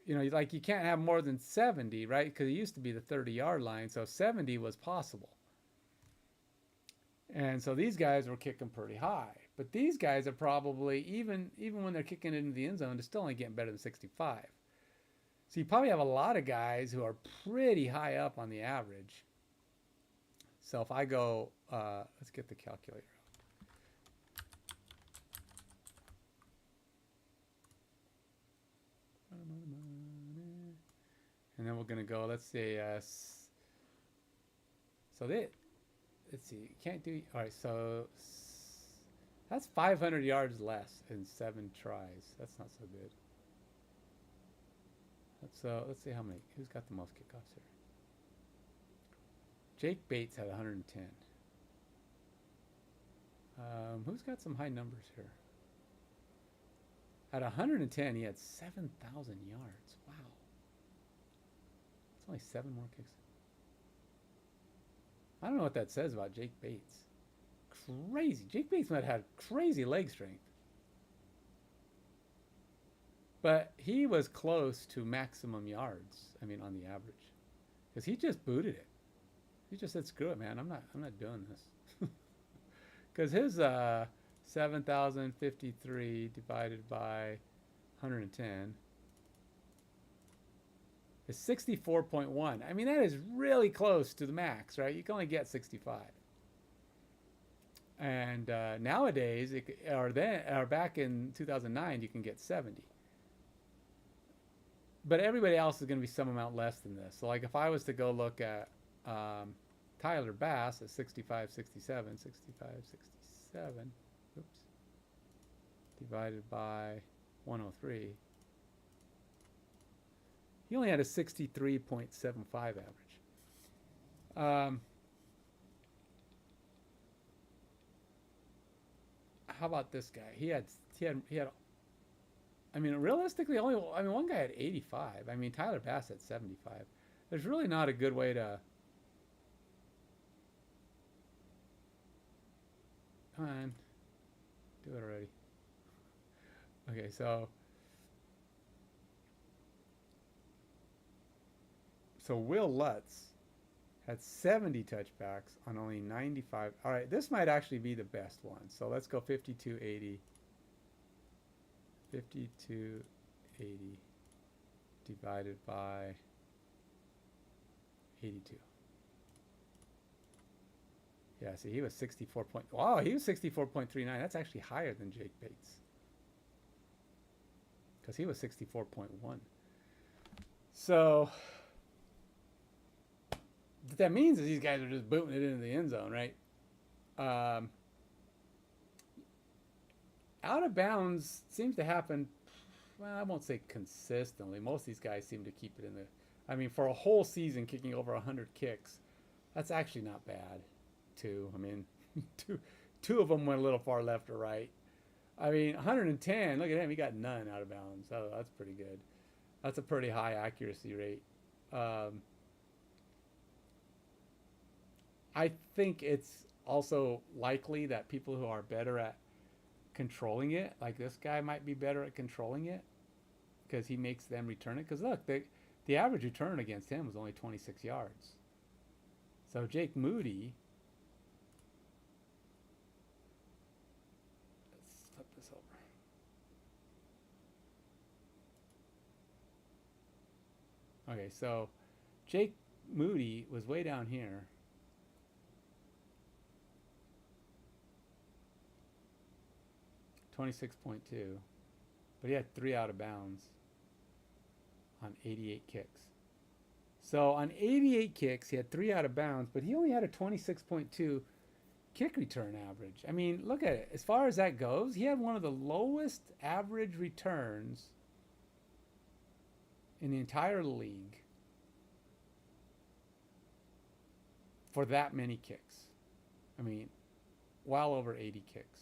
you know, like you can't have more than 70, right? Because it used to be the 30-yard line, so 70 was possible. And so these guys were kicking pretty high. But these guys are probably, even when they're kicking it into the end zone, they're still only getting better than 65. So you probably have a lot of guys who are pretty high up on the average. So if I go, let's get the calculator. And then we're going to go, let's say, so let's see, can't do, all right, so that's 500 yards less in 7 tries. That's not so good. Let's see how many, who's got the most kickoffs here? Jake Bates had 110. Who's got some high numbers here? At 110, he had 7,000 yards. Wow. It's only 7 more kicks. I don't know what that says about Jake Bates. Crazy. Jake Bates might have had crazy leg strength. But he was close to maximum yards, I mean, on the average. Because he just booted it. He just said, screw it, man. I'm not doing this. Because his 7,053 divided by 110 is 64.1. I mean, that is really close to the max, right? You can only get 65. And nowadays, or back in 2009, you can get 70. But everybody else is going to be some amount less than this. So like if I was to go look at Tyler Bass at 65, 67, oops, divided by 103, he only had a 63.75 average. How about this guy? He had. I mean, realistically, one guy had 85. I mean, Tyler Bass had 75. There's really not a good way to. Come on, do it already. Okay, so Will Lutz had 70 touchbacks on only 95. All right, this might actually be the best one. So let's go 5280. 5280 divided by 82. Yeah, see, he was 64 point. Wow, he was 64.39. That's actually higher than Jake Bates. Because he was 64.1. So what that means is these guys are just booting it into the end zone, right? Out of bounds seems to happen, well, I won't say consistently. Most of these guys seem to keep it in the, I mean, for a whole season kicking over 100 kicks, that's actually not bad, too. I mean, two of them went a little far left or right. I mean, 110, look at him, he got none out of bounds. Oh, that's pretty good. That's a pretty high accuracy rate. Um, I think it's also likely that people who are better at controlling it, like this guy might be better at controlling it because he makes them return it. Because look, the average return against him was only 26 yards. So Jake Moody, let's flip this over. Okay, so Jake Moody was way down here. .26, but he had 3 out of bounds on 88 kicks. So on 88 kicks, he had 3 out of bounds, but he only had a 26.2 kick return average. I mean, look at it. As far as that goes, he had one of the lowest average returns in the entire league for that many kicks. I mean, well over 80 kicks.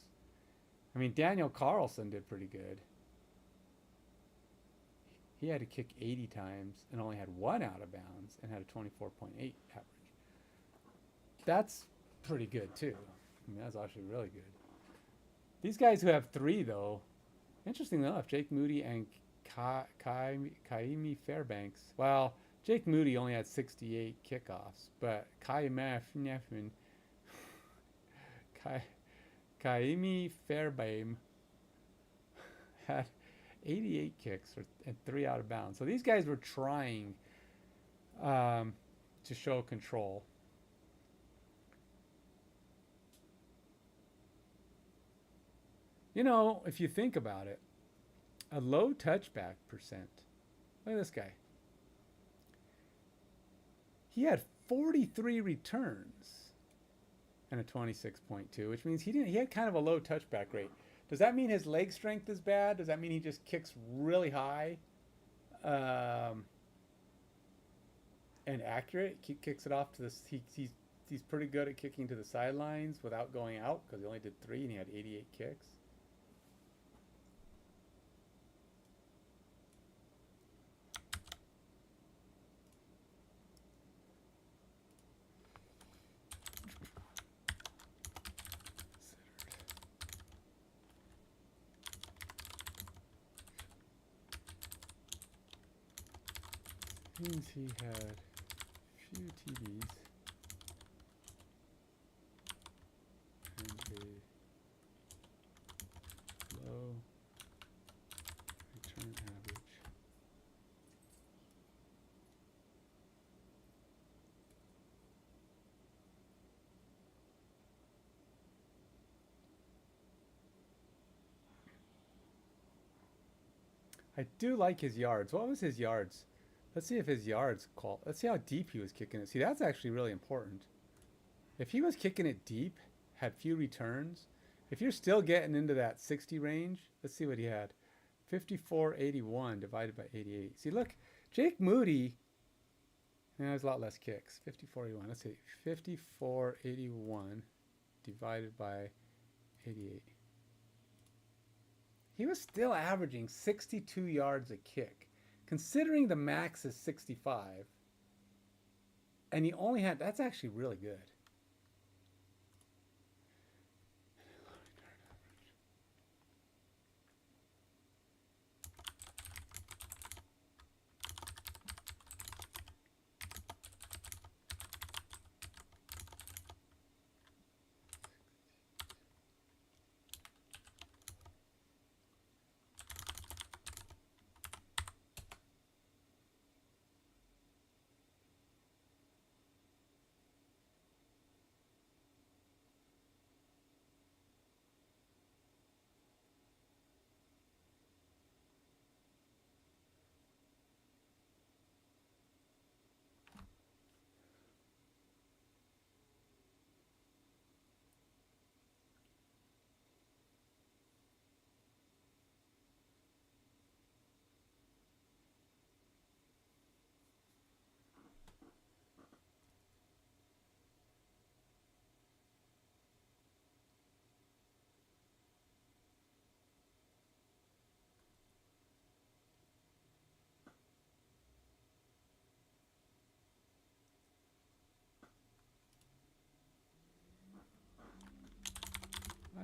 I mean, Daniel Carlson did pretty good. He had to kick 80 times and only had 1 out of bounds and had a 24.8 average. That's pretty good too. I mean, that's actually really good. These guys who have 3 though, interestingly enough, Jake Moody and Kaimi Fairbanks. Well, Jake Moody only had 68 kickoffs, but Kaimi Fairbaim had 88 kicks and 3 out of bounds. So these guys were trying to show control. You know, if you think about it, a low touchback percent. Look at this guy. He had 43 returns and a 26.2, which means he had kind of a low touchback rate. Does that mean his leg strength is bad? Does that mean he just kicks really high and accurate? He kicks it off to the he's pretty good at kicking to the sidelines without going out because he only did 3 and he had 88 kicks. Means he had few TDs and a low return average. I do like his yards. What was his yards? Let's see if his yards call. Let's see how deep he was kicking it. See, that's actually really important. If he was kicking it deep, had few returns, if you're still getting into that 60 range, let's see what he had. 54.81 divided by 88. See, look, Jake Moody, there's a lot less kicks. 54.81. Let's see, 54.81 divided by 88. He was still averaging 62 yards a kick. Considering the max is 65, and he only had, that's actually really good.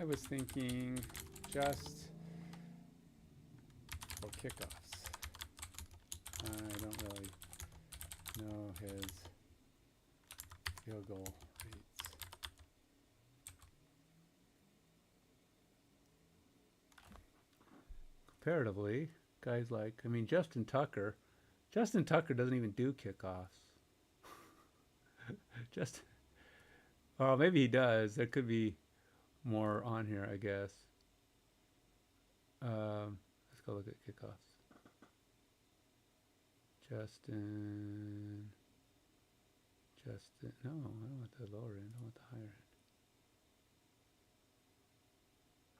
I was thinking just for kickoffs. I don't really know his field goal rates. Comparatively, guys like, I mean, Justin Tucker doesn't even do kickoffs. Just, or maybe he does. There could be more on here, I guess. Let's go look at kickoffs. Justin, no, I don't want the lower end, I want the higher end.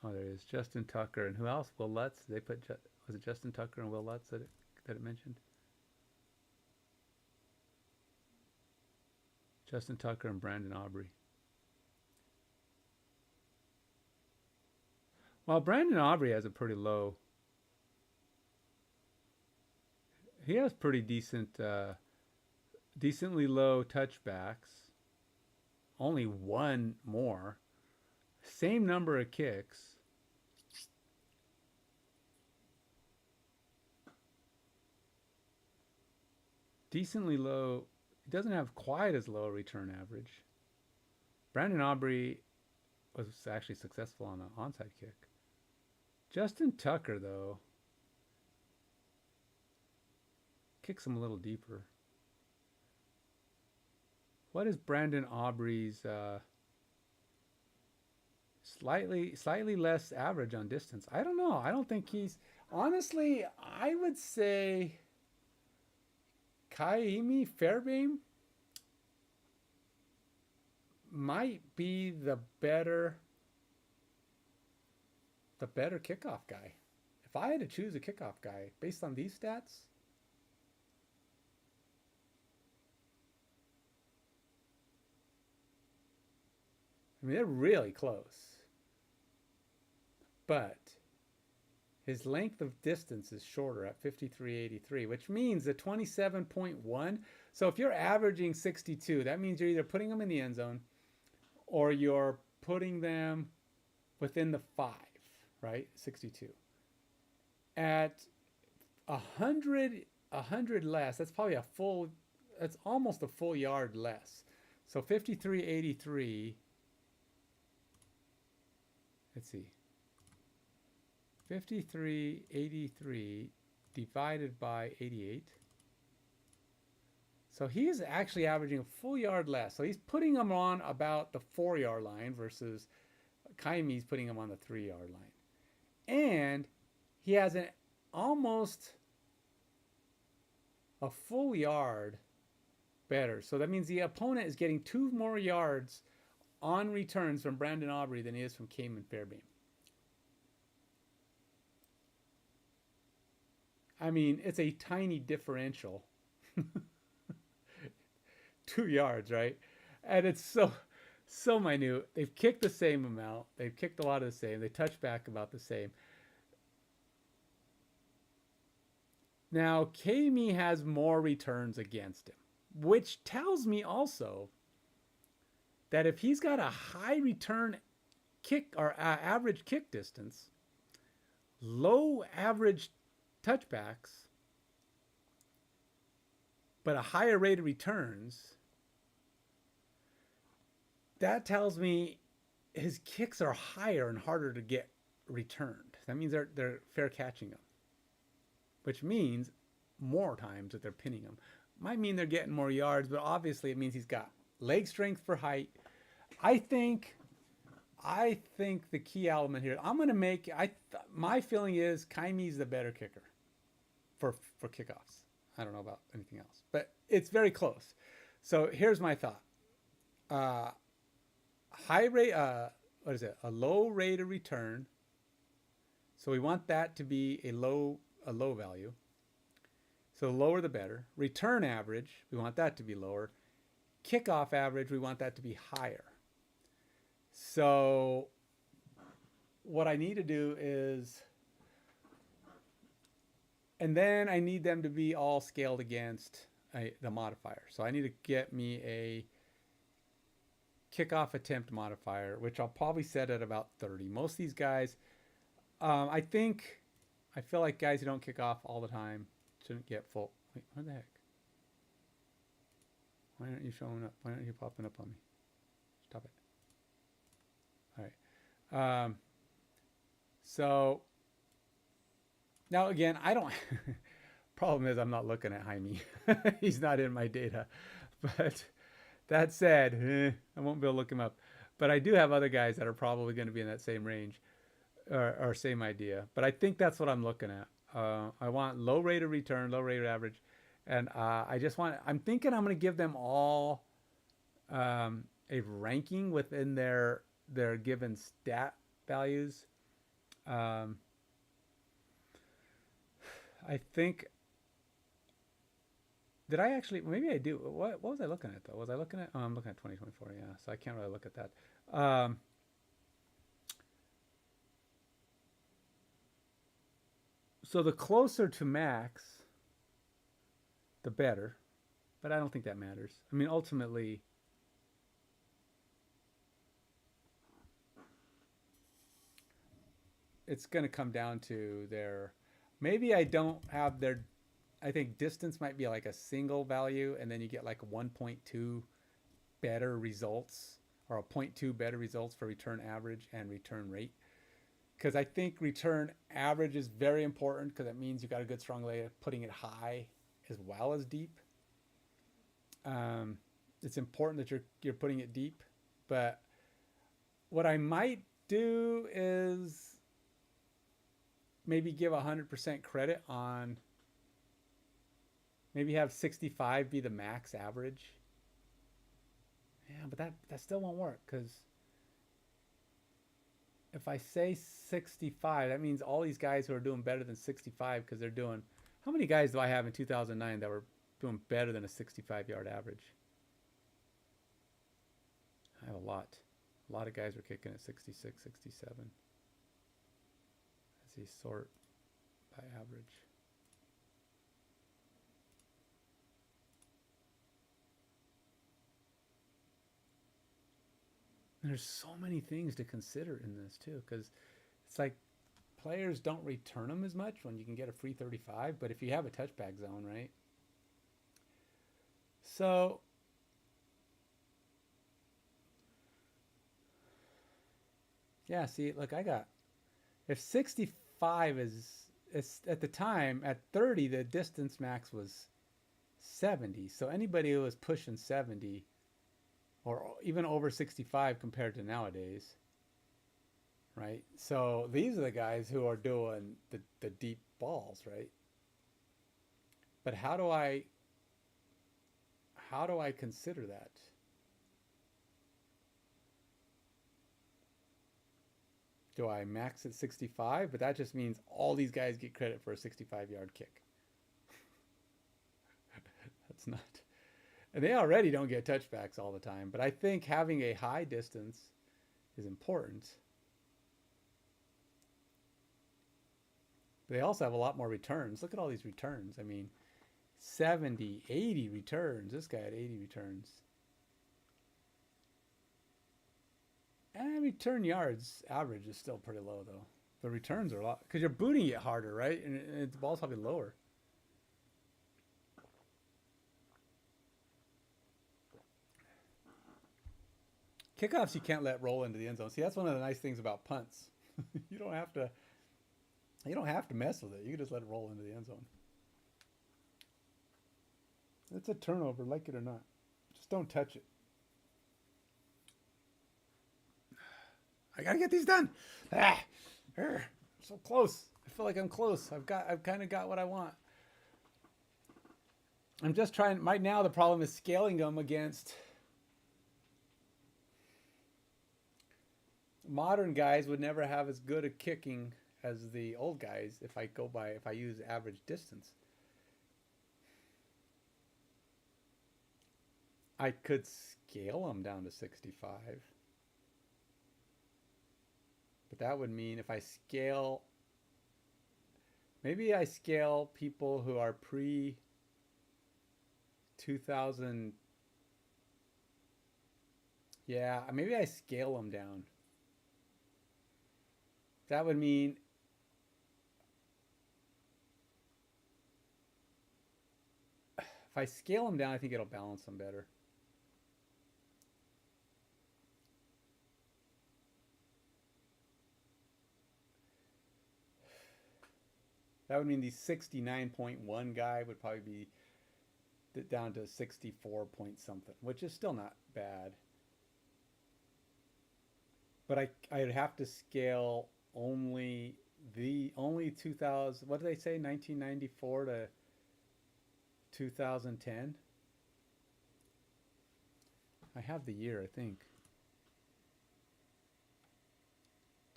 Oh, there it is, Justin Tucker, and who else? Will Lutz, they put, was it Justin Tucker and Will Lutz that it mentioned? Justin Tucker and Brandon Aubrey. Well, Brandon Aubrey has a pretty low, he has pretty decent, decently low touchbacks. Only one more. Same number of kicks. Decently low. He doesn't have quite as low a return average. Brandon Aubrey was actually successful on an onside kick. Justin Tucker, though, kicks him a little deeper. What is Brandon Aubrey's slightly less average on distance? I don't know. I don't think he's, honestly, I would say Kaimi Fairbairn might be the better kickoff guy. If I had to choose a kickoff guy based on these stats, I mean, they're really close. But his length of distance is shorter at 53.83, which means the 27.1. So if you're averaging 62, that means you're either putting them in the end zone or you're putting them within the 5, right? 62. At 100 less, that's probably that's almost a full yard less. So 53.83. Let's see. 53.83 divided by 88. So he's actually averaging a full yard less. So he's putting them on about the 4-yard line versus Kaimi's putting him on the 3-yard line. And he has an almost a full yard better. So that means the opponent is getting 2 more yards on returns from Brandon Aubrey than he is from Kaimi Fairbairn. I mean, it's a tiny differential. 2 yards, right? And it's so minute. They've kicked the same amount. They've kicked a lot of the same. They touch back about the same. Now, Kaimi has more returns against him, which tells me also that if he's got a high return kick or average kick distance, low average touchbacks, but a higher rate of returns, that tells me his kicks are higher and harder to get returned. That means they're fair catching them, which means more times that they're pinning them. Might mean they're getting more yards, but obviously it means he's got leg strength for height. I think the key element here, I'm going to make, my feeling is Kaimi's the better kicker for kickoffs. I don't know about anything else, but it's very close. So here's my thought. High rate, what is it? A low rate of return. So we want that to be a low value. So the lower the better. Return average, we want that to be lower. Kickoff average, we want that to be higher. So what I need to do is, and then I need them to be all scaled against the modifier. So I need to get me a kickoff attempt modifier, which I'll probably set at about 30. Most of these guys, I feel like guys who don't kick off all the time shouldn't get full. Wait, what the heck? Why aren't you showing up? Why aren't you popping up on me? Stop it. All right. So now again, I don't. Problem is, I'm not looking at Jaime. He's not in my data. But that said, I won't be able to look him up. But I do have other guys that are probably going to be in that same range or same idea. But I think that's what I'm looking at. I want low rate of return, low rate of average. And I'm thinking I'm going to give them all a ranking within their given stat values. I think, did I actually, maybe I do. What was I looking at though? Was I looking at, I'm looking at 2024, yeah. So I can't really look at that. So the closer to max, the better, but I don't think that matters. I mean, ultimately, it's going to come down to maybe I don't have I think distance might be like a single value, and then you get like 1.2 better results, or a 0.2 better results for return average and return rate. Because I think return average is very important, because it means you've got a good strong lay of putting it high as well as deep. It's important that you're putting it deep, but what I might do is maybe give 100% credit on, maybe have 65 be the max average. Yeah, but that still won't work, because if I say 65, that means all these guys who are doing better than 65, because they're doing, how many guys do I have in 2009 that were doing better than a 65-yard average? I have a lot. A lot of guys were kicking at 66, 67. Let's see, sort by average. And there's so many things to consider in this too, because it's like players don't return them as much when you can get a free 35, but if you have a touchback zone, right? So yeah, see, look, if 65 is at the time, at 30, the distance max was 70. So anybody who was pushing 70 or even over 65 compared to nowadays, right? So these are the guys who are doing the deep balls, right? But how do I consider that? Do I max at 65? But that just means all these guys get credit for a 65-yard kick. That's not. And they already don't get touchbacks all the time. But I think having a high distance is important. But they also have a lot more returns. Look at all these returns. I mean, 70, 80 returns. This guy had 80 returns. And return yards average is still pretty low, though. The returns are a lot, because you're booting it harder, right? And the ball's probably lower. Kickoffs you can't let roll into the end zone. See, that's one of the nice things about punts. You don't have to mess with it. You can just let it roll into the end zone. It's a turnover, like it or not. Just don't touch it. I gotta get these done. So close. I feel like I'm close. I've kind of got what I want. I'm just trying. Right now, the problem is scaling them against modern guys. Would never have as good a kicking as the old guys if I use average distance. I could scale them down to 65. But that would mean if I scale, maybe I scale people who are pre 2000, Yeah, maybe I scale them down. That would mean if I scale them down, I think it'll balance them better. That would mean the 69.1 guy would probably be down to 64 point something, which is still not bad. But I'd have to scale only 2000, what did they say, 1994 to 2010. I have the year, I think.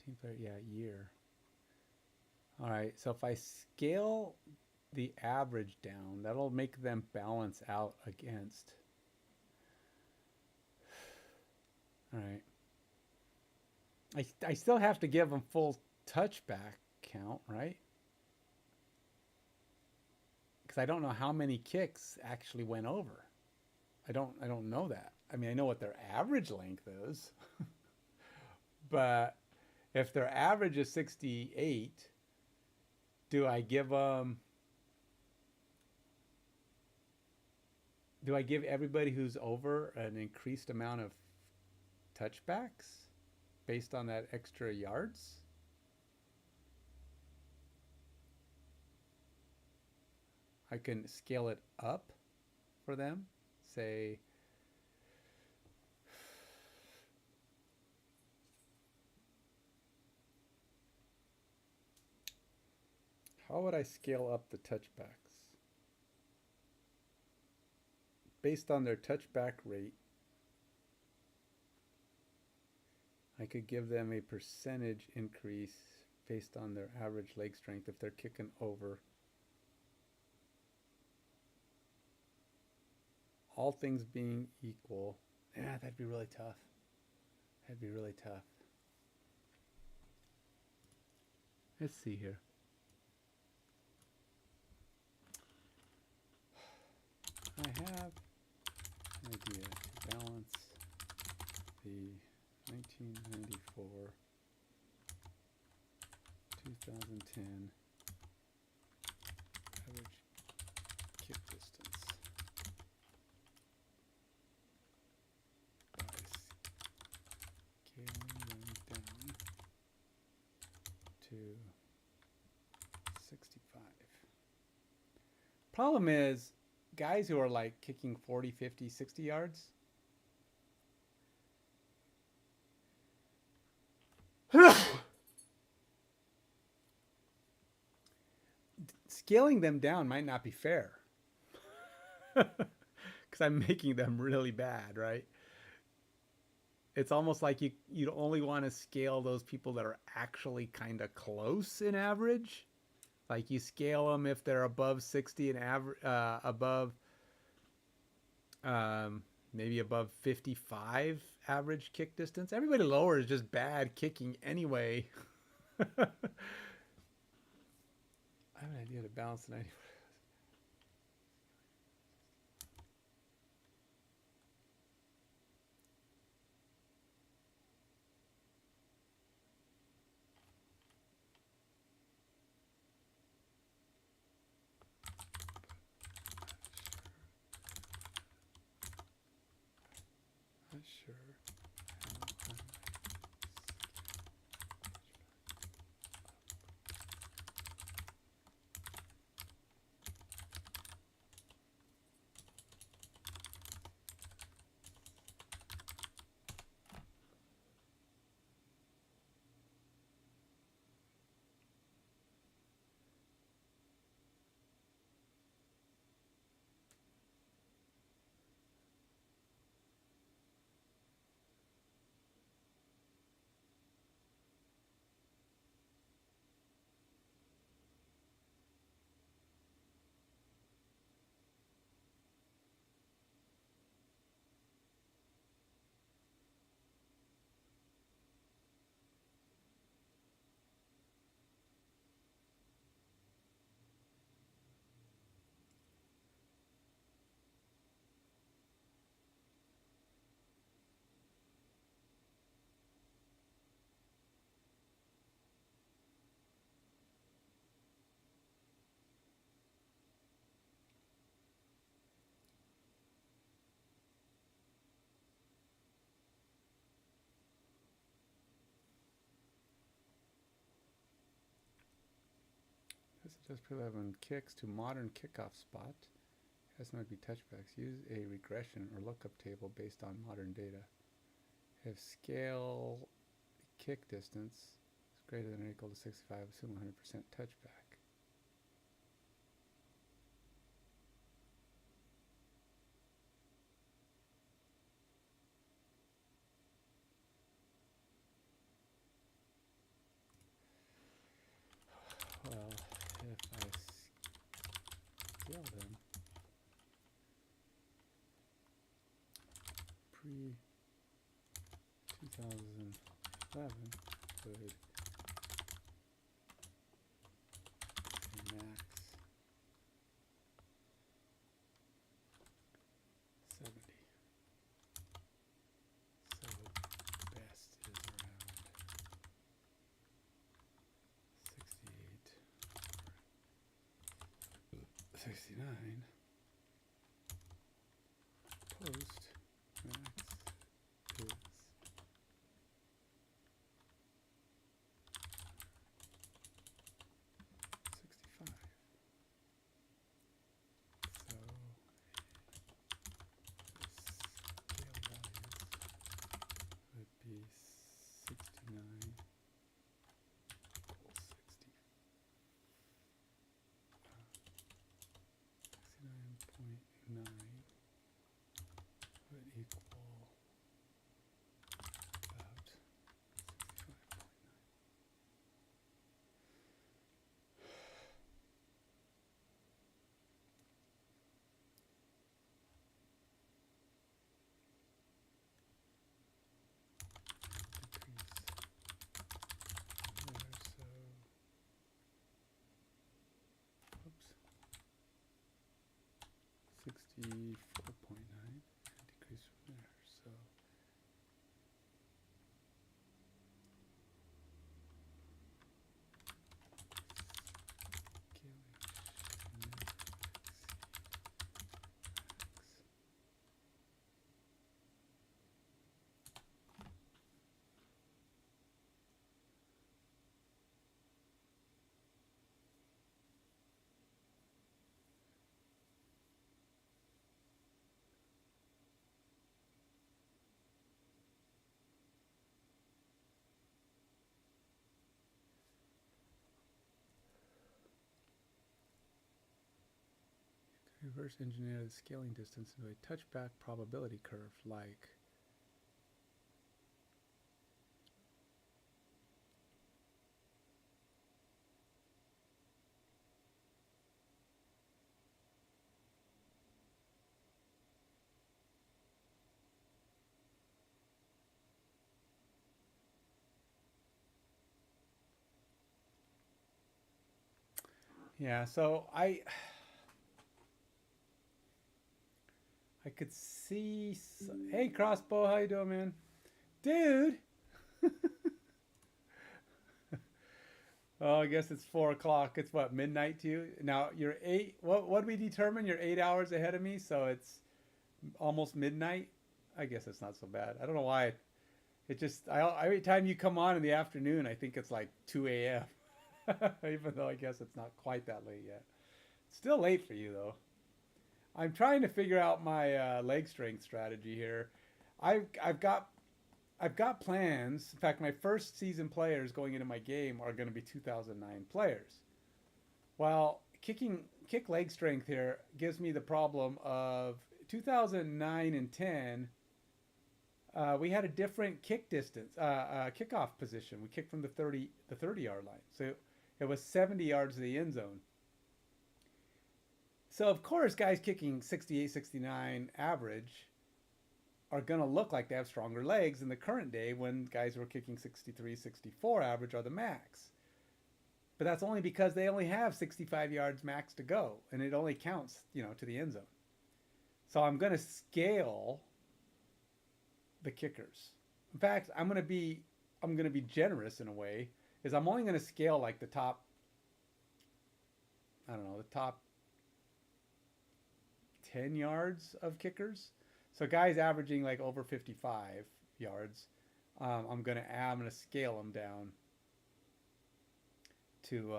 Team player, yeah, year. All right, so if I scale the average down, that'll make them balance out against. All right. I still have to give them full touchback count, right? Because I don't know how many kicks actually went over. I don't know that. I mean, I know what their average length is, but if their average is 68, do I give everybody who's over an increased amount of touchbacks based on that extra yards? I can scale it up for them. Say, how would I scale up the touchbacks? Based on their touchback rate, I could give them a percentage increase based on their average leg strength if they're kicking over. All things being equal. Yeah, that'd be really tough. That'd be really tough. Let's see here. I have an idea to balance the 1994 2010 average kick distance by scaling them down to 65. Problem is, guys who are like kicking 40, 50, 60 yards, scaling them down might not be fair because I'm making them really bad, right? It's almost like you only want to scale those people that are actually kind of close in average. Like you scale them if they're above 60 and average, above maybe above 55 average kick distance. Everybody lower is just bad kicking anyway. I have an idea to balance the 90. Not sure. Just pre-11 kicks to modern kickoff spot. Has not be touchbacks. Use a regression or lookup table based on modern data. If scale kick distance is greater than or equal to 65, assume 100% touchback. Well, if I scale them pre 2011 would max 70. So best is around 68 or 69. Post max is 65. So scale values would be 69 equals 60. 69.9 would equal about 65.9. Decrease from there, so oops, 64.9 and decrease from there. So scaling should never reverse engineer the scaling distance into a touchback probability curve like so I could see hey Crossbow, how you doing, man? Dude. Oh, I guess it's 4 o'clock. It's what, midnight to you? Now you're 8. What do we determine? You're 8 hours ahead of me, so it's almost midnight. I guess it's not so bad. I don't know why. It just every time you come on in the afternoon, I think it's like 2 a.m. Even though I guess it's not quite that late yet. It's still late for you though. I'm trying to figure out my leg strength strategy here. I've got plans. In fact, my first season players going into my game are going to be 2009 players. Well, kick leg strength here gives me the problem of 2009 and 10. We had a different kick distance, kickoff position. We kicked from the 30-yard line, so it was 70 yards to the end zone. So of course, guys kicking 68, 69 average are going to look like they have stronger legs in the current day when guys who are kicking 63, 64 average are the max. But that's only because they only have 65 yards max to go, and it only counts, to the end zone. So I'm going to scale the kickers. In fact, I'm going to be generous in a way, is I'm only going to scale like the top, the top 10 yards of kickers. So guys averaging like over 55 yards, I'm gonna scale them down to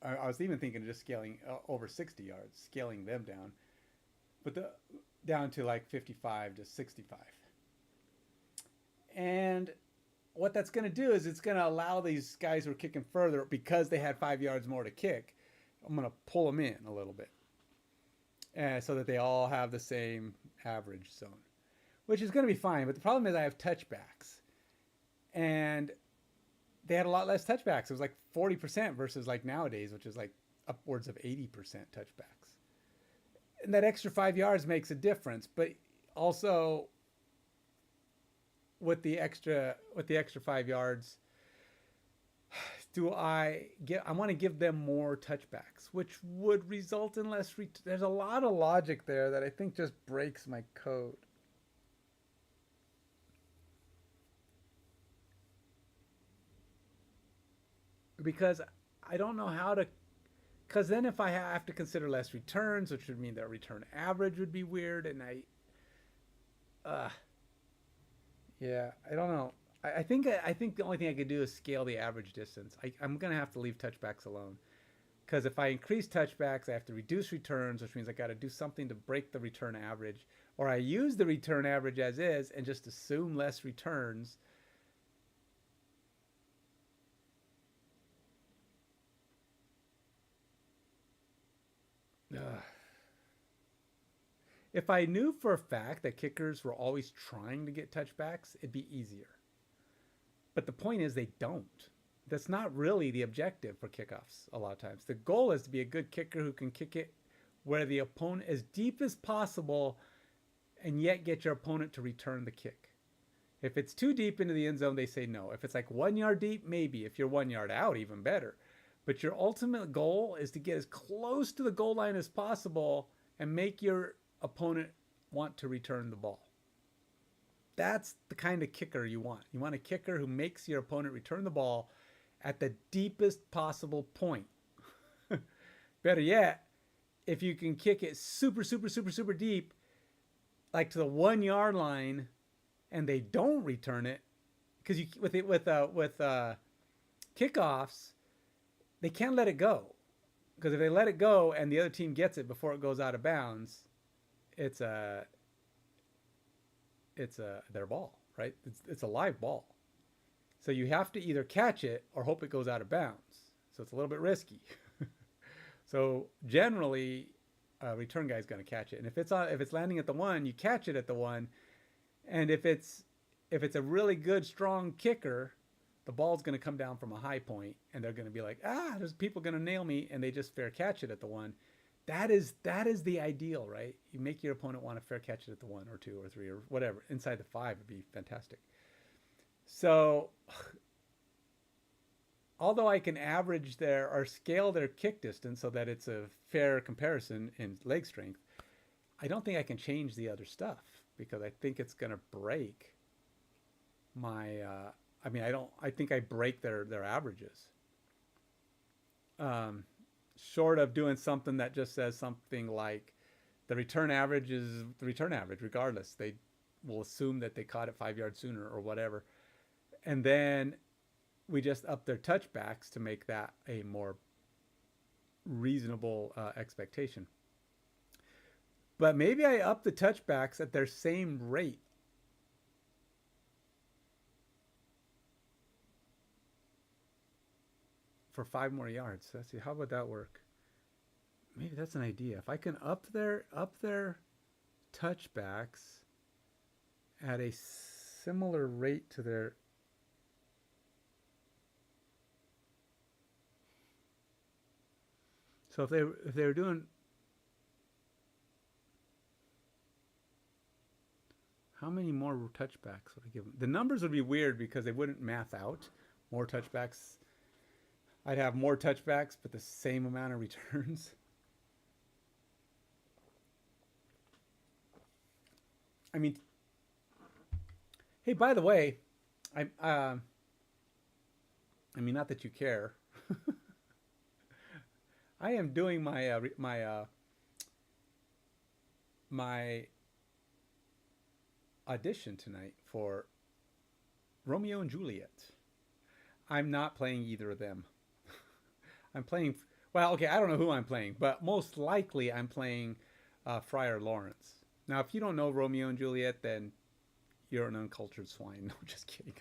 I was even thinking of just scaling over 60 yards, scaling them down, but down to like 55 to 65. And what that's going to do is it's going to allow these guys who are kicking further, because they had 5 yards more to kick, I'm going to pull them in a little bit, and so that they all have the same average zone, which is going to be fine. But the problem is I have touchbacks, and they had a lot less touchbacks. It was like 40% versus like nowadays, which is like upwards of 80% touchbacks. And that extra 5 yards makes a difference, but also with the extra 5 yards, I want to give them more touchbacks, which would result in less. There's a lot of logic there that I think just breaks my code. Because I don't know how to. Because then if I have to consider less returns, which would mean that return average would be weird, and yeah, I don't know. I think the only thing I could do is scale the average distance. I'm gonna have to leave touchbacks alone, because if I increase touchbacks, I have to reduce returns, which means I got to do something to break the return average, or I use the return average as is and just assume less returns. Ugh. If I knew for a fact that kickers were always trying to get touchbacks, it'd be easier. But the point is they don't. That's not really the objective for kickoffs a lot of times. The goal is to be a good kicker who can kick it where the opponent as deep as possible and yet get your opponent to return the kick. If it's too deep into the end zone, they say no. If it's like 1 yard deep, maybe. If you're 1 yard out, even better. But your ultimate goal is to get as close to the goal line as possible and make your opponent want to return the ball. That's the kind of kicker you want. You want a kicker who makes your opponent return the ball at the deepest possible point. Better yet, if you can kick it super, super, super, super deep, like to the 1 yard line, and they don't return it, because with kickoffs, they can't let it go, because if they let it go and the other team gets it before it goes out of bounds, it's their ball, right? It's a live ball, so you have to either catch it or hope it goes out of bounds. So it's a little bit risky. So generally, a return guy is going to catch it, and if it's landing at the 1, you catch it at the 1, and if it's a really good strong kicker, the ball's going to come down from a high point, and they're going to be like, there's people going to nail me, and they just fair catch it at the 1. That is the ideal, right? You make your opponent want to fair catch it at the 1 or 2 or 3 or whatever. Inside the 5 would be fantastic. So, although I can average or scale their kick distance so that it's a fair comparison in leg strength, I don't think I can change the other stuff, because I think it's going to break my. I think I break their averages. Short of doing something that just says something like the return average is the return average regardless. They will assume that they caught it 5 yards sooner or whatever. And then we just up their touchbacks to make that a more reasonable expectation. But maybe I up the touchbacks at their same rate. For 5 more yards. Let's see, how would that work? Maybe that's an idea. If I can up their touchbacks at a similar rate to their. So if they were doing, how many more touchbacks would I give them? The numbers would be weird because they wouldn't math out more touchbacks. I'd have more touchbacks, but the same amount of returns. I mean, hey, by the way, I mean, not that you care. I am doing my audition tonight for Romeo and Juliet. I'm not playing either of them. I'm playing. Well, okay, I don't know who I'm playing, but most likely I'm playing Friar Lawrence. Now, if you don't know Romeo and Juliet, then you're an uncultured swine. No, just kidding.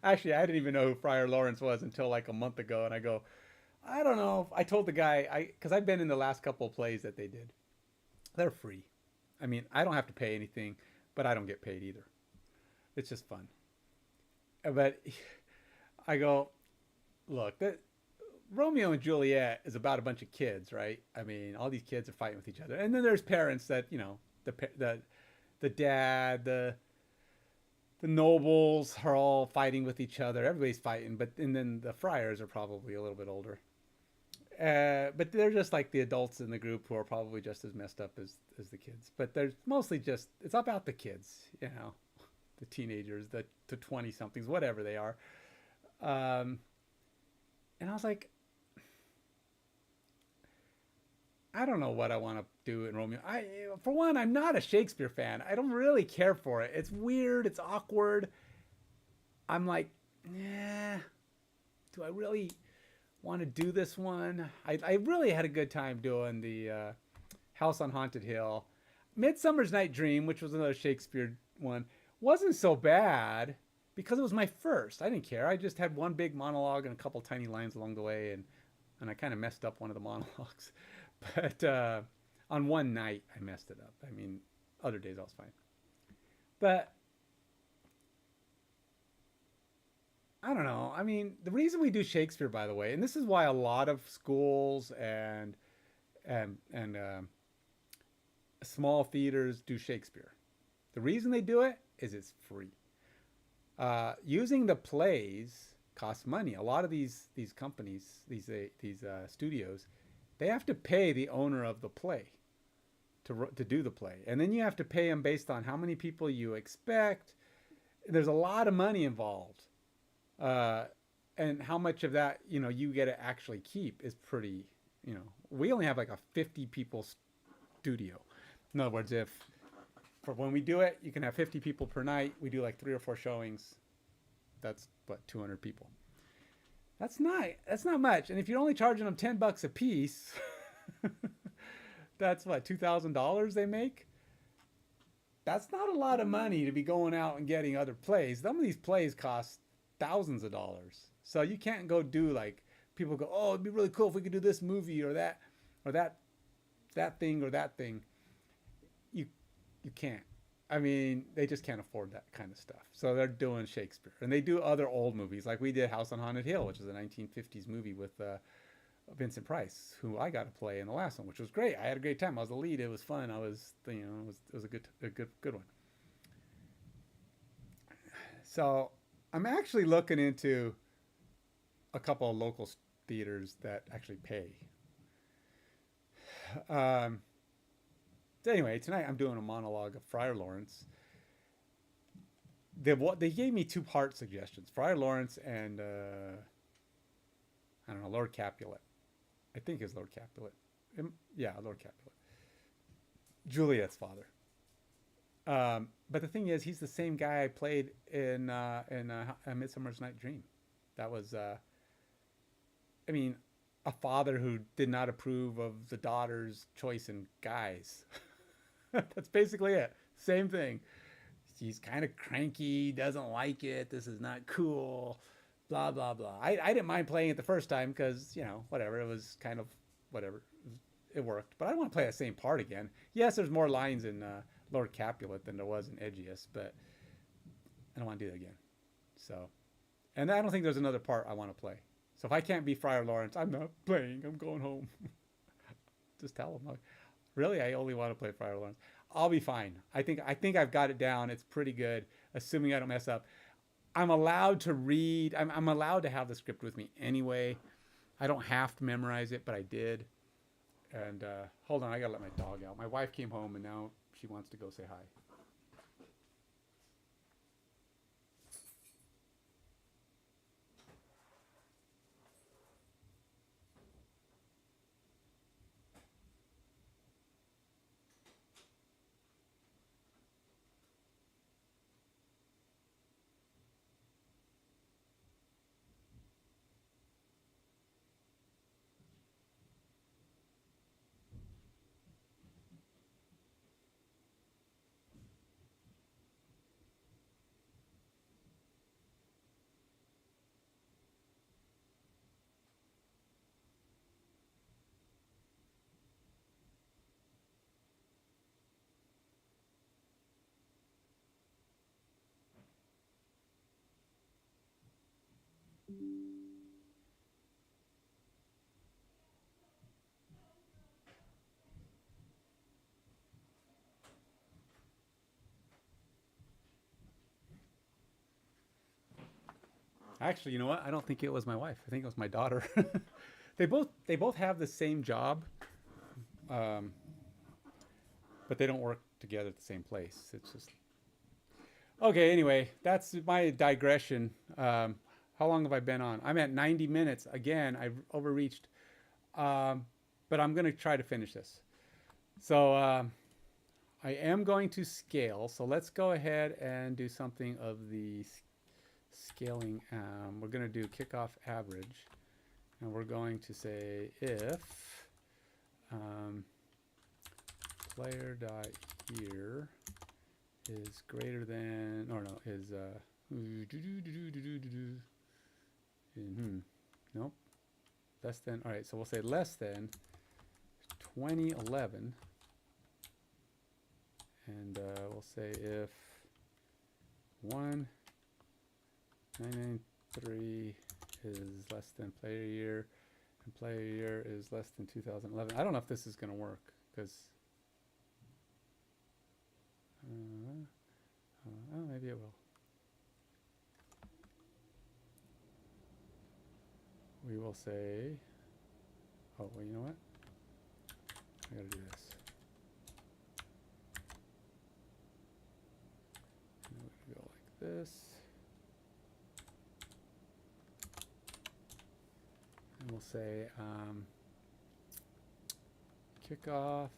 Actually, I didn't even know who Friar Lawrence was until like a month ago, and I go, I don't know. I told the guy, because I've been in the last couple of plays that they did. They're free. I mean, I don't have to pay anything, but I don't get paid either. It's just fun. But I go, look, that Romeo and Juliet is about a bunch of kids, right? I mean, all these kids are fighting with each other, and then there's parents that the dad, the nobles are all fighting with each other. Everybody's fighting, but and then the friars are probably a little bit older. But they're just like the adults in the group who are probably just as messed up as the kids. But there's mostly just it's about the kids, the teenagers, the 20 somethings, whatever they are. Um, and I was like, I don't know what I want to do in Romeo. For one, I'm not a Shakespeare fan. I don't really care for it. It's weird. It's awkward. I'm like, yeah, do I really want to do this one? I really had a good time doing the House on Haunted Hill. Midsummer's Night Dream, which was another Shakespeare one, wasn't so bad because it was my first. I didn't care. I just had one big monologue and a couple tiny lines along the way, and I kind of messed up one of the monologues. But on one night, I messed it up. I mean, other days I was fine. But I don't know. I mean, the reason we do Shakespeare, by the way, and this is why a lot of schools and small theaters do Shakespeare. The reason they do it is it's free. Using the plays costs money. A lot of these companies, these studios, they have to pay the owner of the play to do the play, and then you have to pay them based on how many people you expect. There's a lot of money involved, and how much of that you get to actually keep is pretty. We only have like a 50 people studio. In other words, if for when we do it, you can have 50 people per night. We do like 3 or 4 showings. That's what 200 people. That's not much. And if you're only charging them $10 a piece, that's what $2,000 they make. That's not a lot of money to be going out and getting other plays. Some of these plays cost thousands of dollars. So you can't go do like people go, oh, it'd be really cool if we could do this movie or that thing or that thing. You can't. I mean, they just can't afford that kind of stuff. So they're doing Shakespeare. And they do other old movies. Like we did House on Haunted Hill, which is a 1950s movie with Vincent Price, who I got to play in the last one, which was great. I had a great time. I was the lead. It was fun. It was a good one. So I'm actually looking into a couple of local theaters that actually pay. Anyway, tonight I'm doing a monologue of Friar Lawrence. They gave me 2-part suggestions: Friar Lawrence and I don't know, Lord Capulet. I think it's Lord Capulet. Yeah, Lord Capulet. Juliet's father. But the thing is, he's the same guy I played in A Midsummer's Night Dream. That was, I mean, a father who did not approve of the daughter's choice in guys. That's basically it. Same thing. He's kind of cranky, doesn't like it. This is not cool. Blah, blah, blah. I didn't mind playing it the first time because, whatever. It was kind of whatever. It worked. But I don't want to play that same part again. Yes, there's more lines in Lord Capulet than there was in Edgius, but I don't want to do that again. So, and I don't think there's another part I want to play. So if I can't be Friar Lawrence, I'm not playing. I'm going home. Just tell them. Really, I only want to play Friar Lawrence. I'll be fine. I think I've got it down. It's pretty good, assuming I don't mess up. I'm allowed to read. I'm allowed to have the script with me anyway. I don't have to memorize it, but I did. And hold on, I gotta let my dog out. My wife came home and now she wants to go say hi. Actually, you know what? I don't think it was my wife. I think it was my daughter. They both have the same job, but they don't work together at the same place. It's just okay. Anyway, that's my digression. How long have I been on? I'm at 90 minutes. Again, I've overreached, but I'm going to try to finish this. So I am going to scale. So let's go ahead and do something of the scaling. We're going to do kickoff average. And we're going to say if player.here is greater than, or no, is, nope, less than, all right, so we'll say less than 2011. And we'll say if 1993 is less than player year and player year is less than 2011. I don't know if this is going to work because oh, maybe it will. We will say, oh, well, you know what? I gotta do this. And we're gonna go like this. And we'll say kick off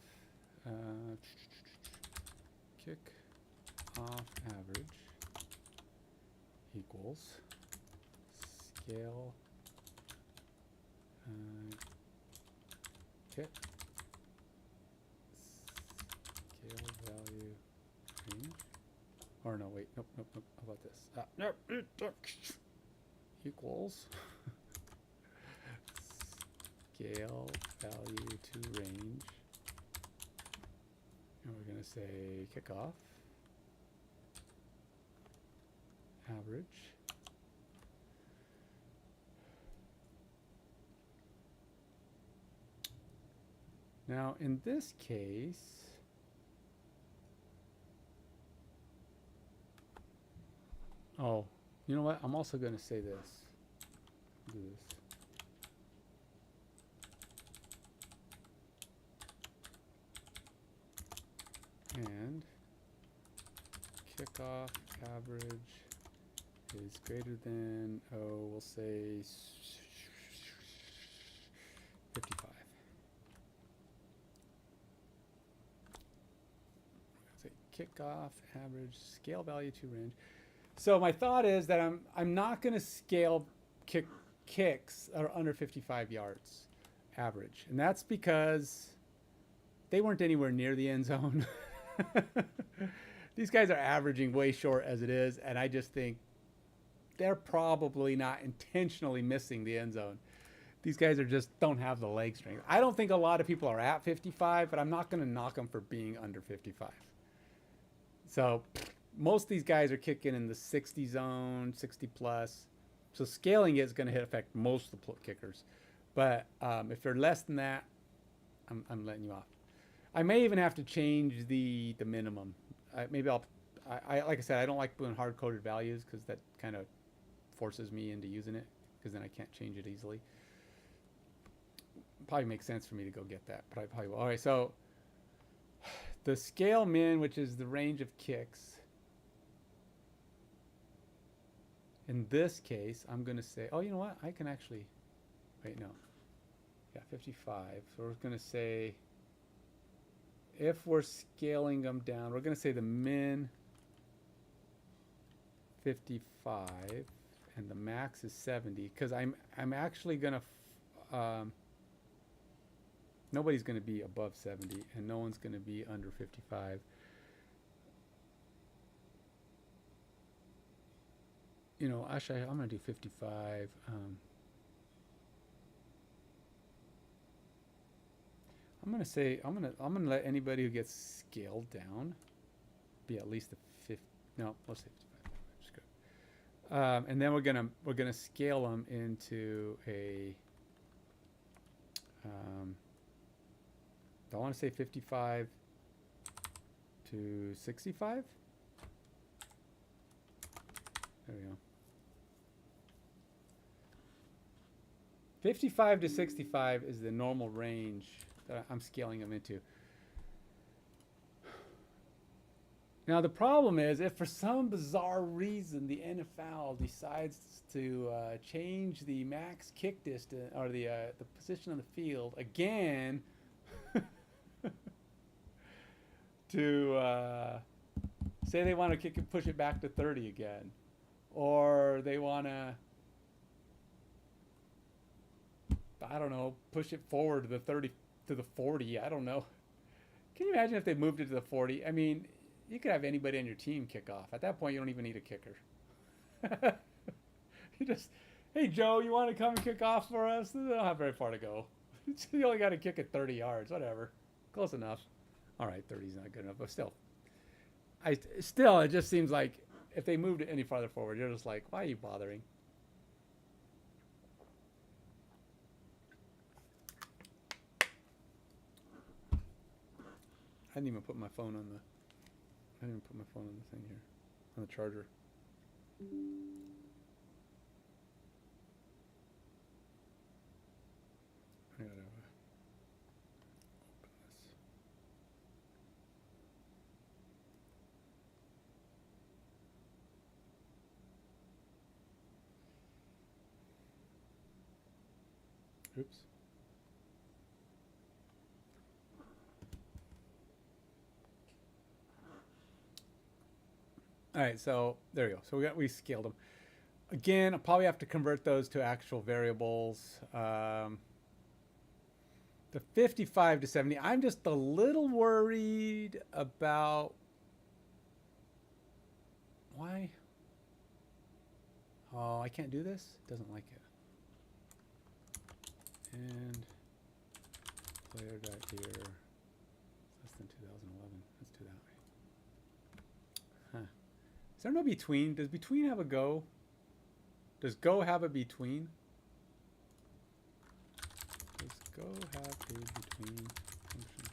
average equals scale kit scale value range. Or no, wait, nope. How about this? Nope. Equals scale value to range, and we're going to say kickoff average now in this case oh, you know what, I'm also going to say this, do this. And kickoff average is greater than, oh, we'll say 55. Say kickoff average scale value to range. So my thought is that I'm not going to scale kicks that are under 55 yards average, and that's because they weren't anywhere near the end zone. These guys are averaging way short as it is, and I just think they're probably not intentionally missing the end zone. These guys are just don't have the leg strength. I don't think a lot of people are at 55, but I'm not going to knock them for being under 55. So most of these guys are kicking in the 60 zone, 60 plus. So scaling is going to affect most of the kickers. But if they're less than that, I'm letting you off. I may even have to change the minimum. Maybe I like I said, I don't like doing hard-coded values because that kind of forces me into using it because then I can't change it easily. Probably makes sense for me to go get that, but I probably will. All right, so the scale min, which is the range of kicks. In this case, I'm going to say, oh, you know what? I can actually, wait, no. Yeah, 55. So we're going to say, if we're scaling them down, we're going to say the min 55 and the max is 70 because I'm actually going to nobody's going to be above 70 and no one's going to be under 55. You know, actually I'm going to do 55. I'm gonna say I'm gonna let anybody who gets scaled down be at least a 50. No, let's say 55. Just good. And then we're gonna scale them into a. I want to say 55 to 65. There we go. 55 to 65 is the normal range that I'm scaling them into. Now the problem is, if for some bizarre reason the NFL decides to change the max kick distance or the position on the field again to say they want to kick it, push it back to 30 again, or they want to, I don't know, push it forward to the 30 to the 40. I don't know. Can you imagine if they moved it to the 40? I mean, you could have anybody on your team kick off. At that point, you don't even need a kicker. You just, hey, Joe, you want to come and kick off for us? They don't have very far to go. You only got to kick it 30 yards, whatever. Close enough. All right, 30 is not good enough, but still. It just seems like if they moved it any farther forward, you're just like, why are you bothering? I didn't even put my phone on the thing here, on the charger. I gotta open this. Oops. All right, so there you go. So we scaled them. Again, I'll probably have to convert those to actual variables. The 55 to 70, I'm just a little worried about why. Oh, I can't do this? It doesn't like it. And player dot here, less than 2011. Let's do that way. Huh. Is there no between? Does between have a go? Does go have a between? Does go have a between function?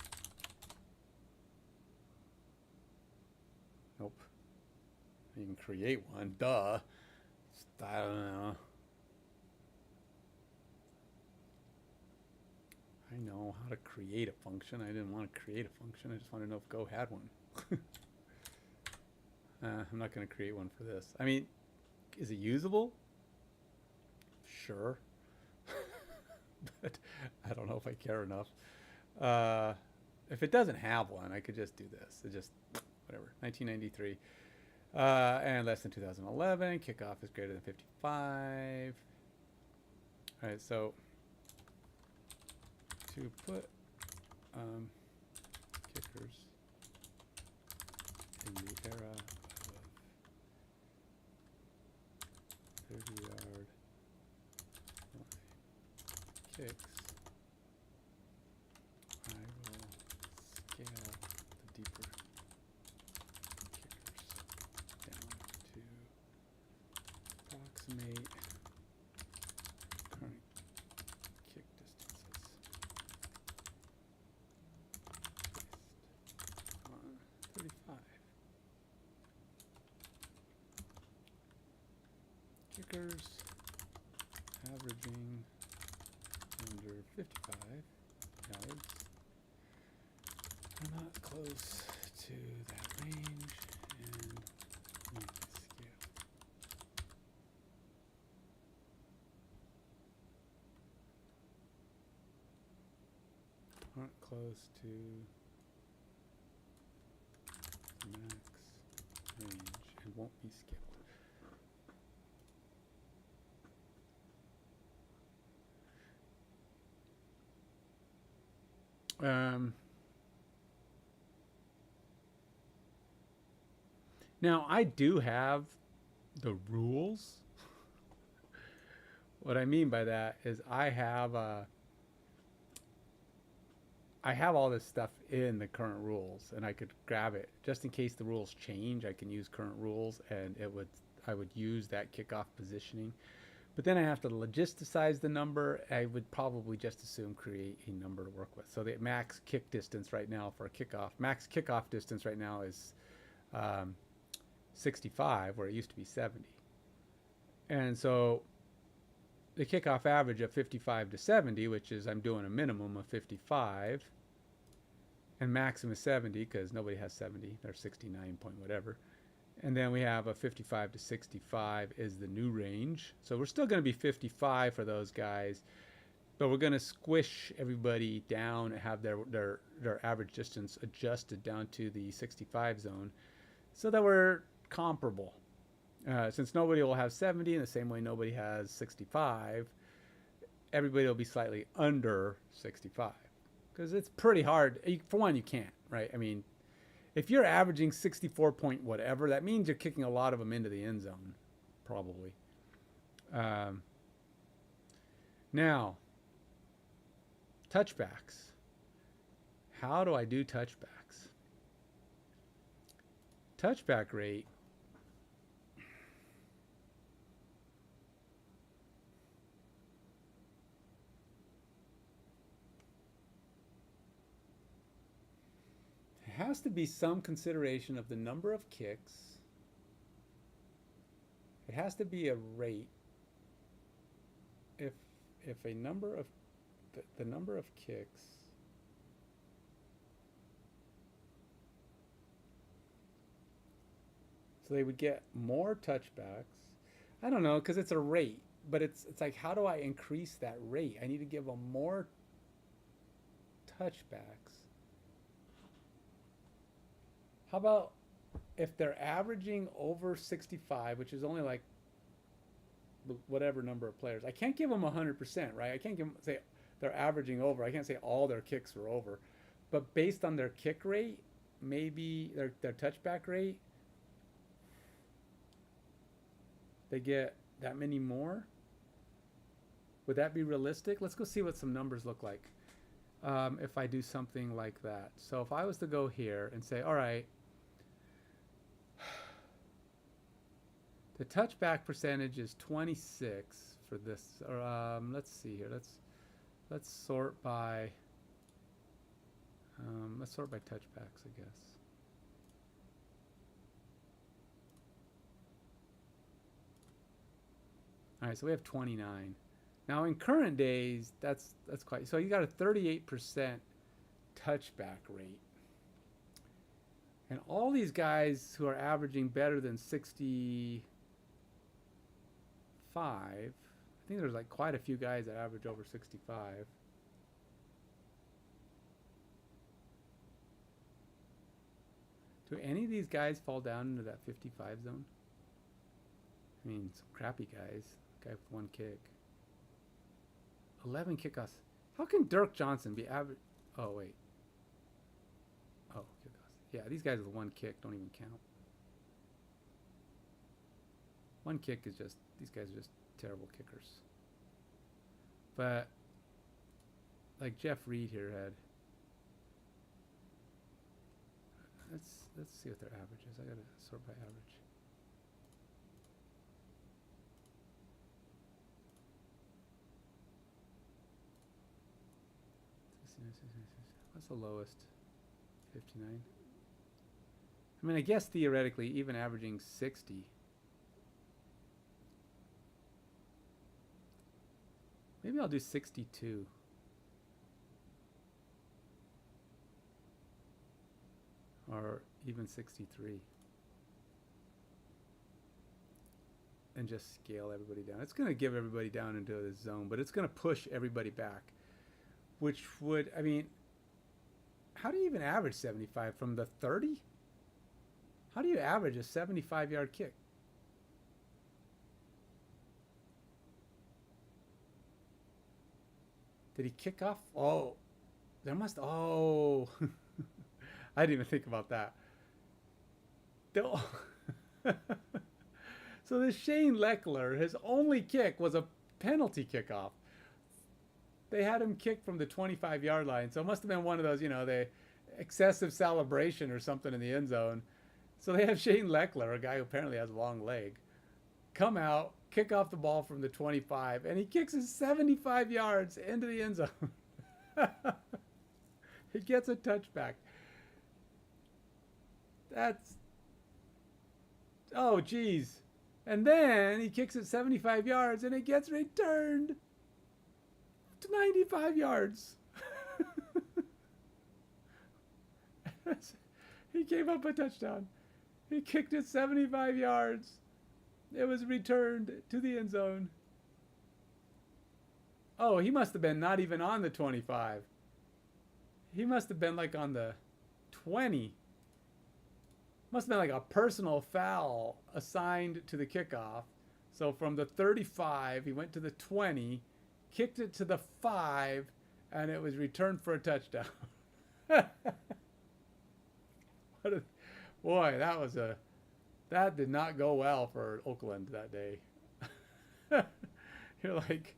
Nope. You can create one. Duh. I don't know. I know how to create a function. I didn't want to create a function. I just want to know if Go had one. I'm not going to create one for this. I mean, is it usable? Sure. But I don't know if I care enough. If it doesn't have one, I could just do this. It just, whatever, 1993. And less than 2011. Kickoff is greater than 55. All right, so to put kickers in the era of 30-yard kicks, I will scale the deeper kickers down to approximate current kick distances based on 35. Kickers averaging under 55 yards are not close to that range and might be scaled. Aren't close to max range and won't be scaled. Now I do have the rules. What I mean by that is I have all this stuff in the current rules, and I could grab it just in case the rules change. I can use current rules, and I would use that kickoff positioning. But then I have to logisticize the number. I would probably just assume create a number to work with. So the max kick distance right now for a kickoff, max kickoff distance right now is 65, where it used to be 70. And so the kickoff average of 55 to 70, which is I'm doing a minimum of 55, and maximum is 70 because nobody has 70. They're 69 point whatever. And then we have a 55 to 65 is the new range. So we're still going to be 55 for those guys, but we're going to squish everybody down and have their average distance adjusted down to the 65 zone so that we're comparable. Since nobody will have 70 in the same way nobody has 65, everybody will be slightly under 65 because it's pretty hard. For one, you can't, right? I mean, if you're averaging 64 point whatever, that means you're kicking a lot of them into the end zone, probably. Now, touchbacks. How do I do touchbacks? Touchback rate. Has to be some consideration of the number of kicks. It has to be a rate. If a number of the number of kicks so they would get more touchbacks. I don't know because it's a rate, but it's like how do I increase that rate? I need to give them more touchbacks. How about if they're averaging over 65, which is only like whatever number of players. I can't give them 100%, right? I can't say they're averaging over. I can't say all their kicks were over. But based on their kick rate, maybe their touchback rate, they get that many more. Would that be realistic? Let's go see what some numbers look like if I do something like that. So if I was to go here and say, all right, the touchback percentage is 26 for this. Or let's see here. Let's sort by touchbacks, I guess. All right, so we have 29. Now in current days, that's quite. So you got a 38% touchback rate. And all these guys who are averaging better than 65, I think there's like quite a few guys that average over 65. Do any of these guys fall down into that 55 zone? I mean, some crappy guys. Guy with one kick. 11 kickoffs. How can Dirk Johnson be average? Oh, wait. Oh, kickoffs. Yeah, these guys with one kick don't even count. One kick is just, these guys are just terrible kickers. But, like Jeff Reed here had, let's see what their average is. I gotta sort by average. What's the lowest? 59. I mean, I guess theoretically, even averaging 60. Maybe I'll do 62. Or even 63. And just scale everybody down. It's going to give everybody down into this zone, but it's going to push everybody back. Which would, I mean, how do you even average 75 from the 30? How do you average a 75-yard kick? Did he kick off? Oh, there must, oh. I didn't even think about that. So this Shane Leckler, his only kick was a penalty kickoff. They had him kick from the 25-yard line. So it must have been one of those, you know, the excessive celebration or something in the end zone. So they have Shane Leckler, a guy who apparently has a long leg, come out, kick off the ball from the 25, and he kicks it 75 yards into the end zone. He gets a touchback. That's, oh, geez. And then he kicks it 75 yards and it gets returned to 95 yards. He gave up a touchdown. He kicked it 75 yards. It was returned to the end zone. Oh, he must have been not even on the 25. He must have been like on the 20. Must have been like a personal foul assigned to the kickoff. So from the 35, he went to the 20, kicked it to the 5, and it was returned for a touchdown. Boy, that did not go well for Oakland that day. You're like,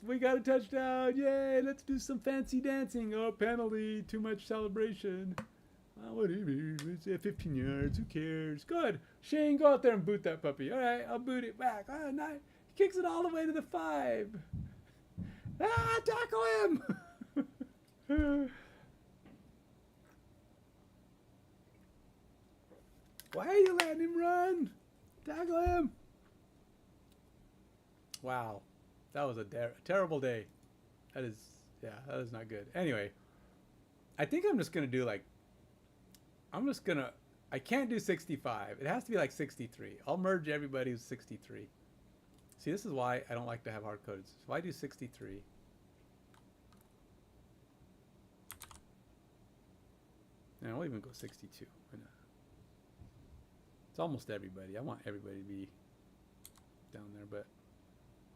we got a touchdown, yay, let's do some fancy dancing. Oh, penalty, too much celebration. Whatever, it's 15 yards, who cares? Good, Shane, go out there and boot that puppy. All right, I'll boot it back. Oh, nice. He kicks it all the way to the 5. Tackle him. Why are you letting him run? Tackle him. Wow. That was a terrible day. That is not good. Anyway, I think I'm just going to do like, I can't do 65. It has to be like 63. I'll merge everybody who's 63. See, this is why I don't like to have hard coded. So I do 63. And I'll even go 62. It's almost everybody. I want everybody to be down there, but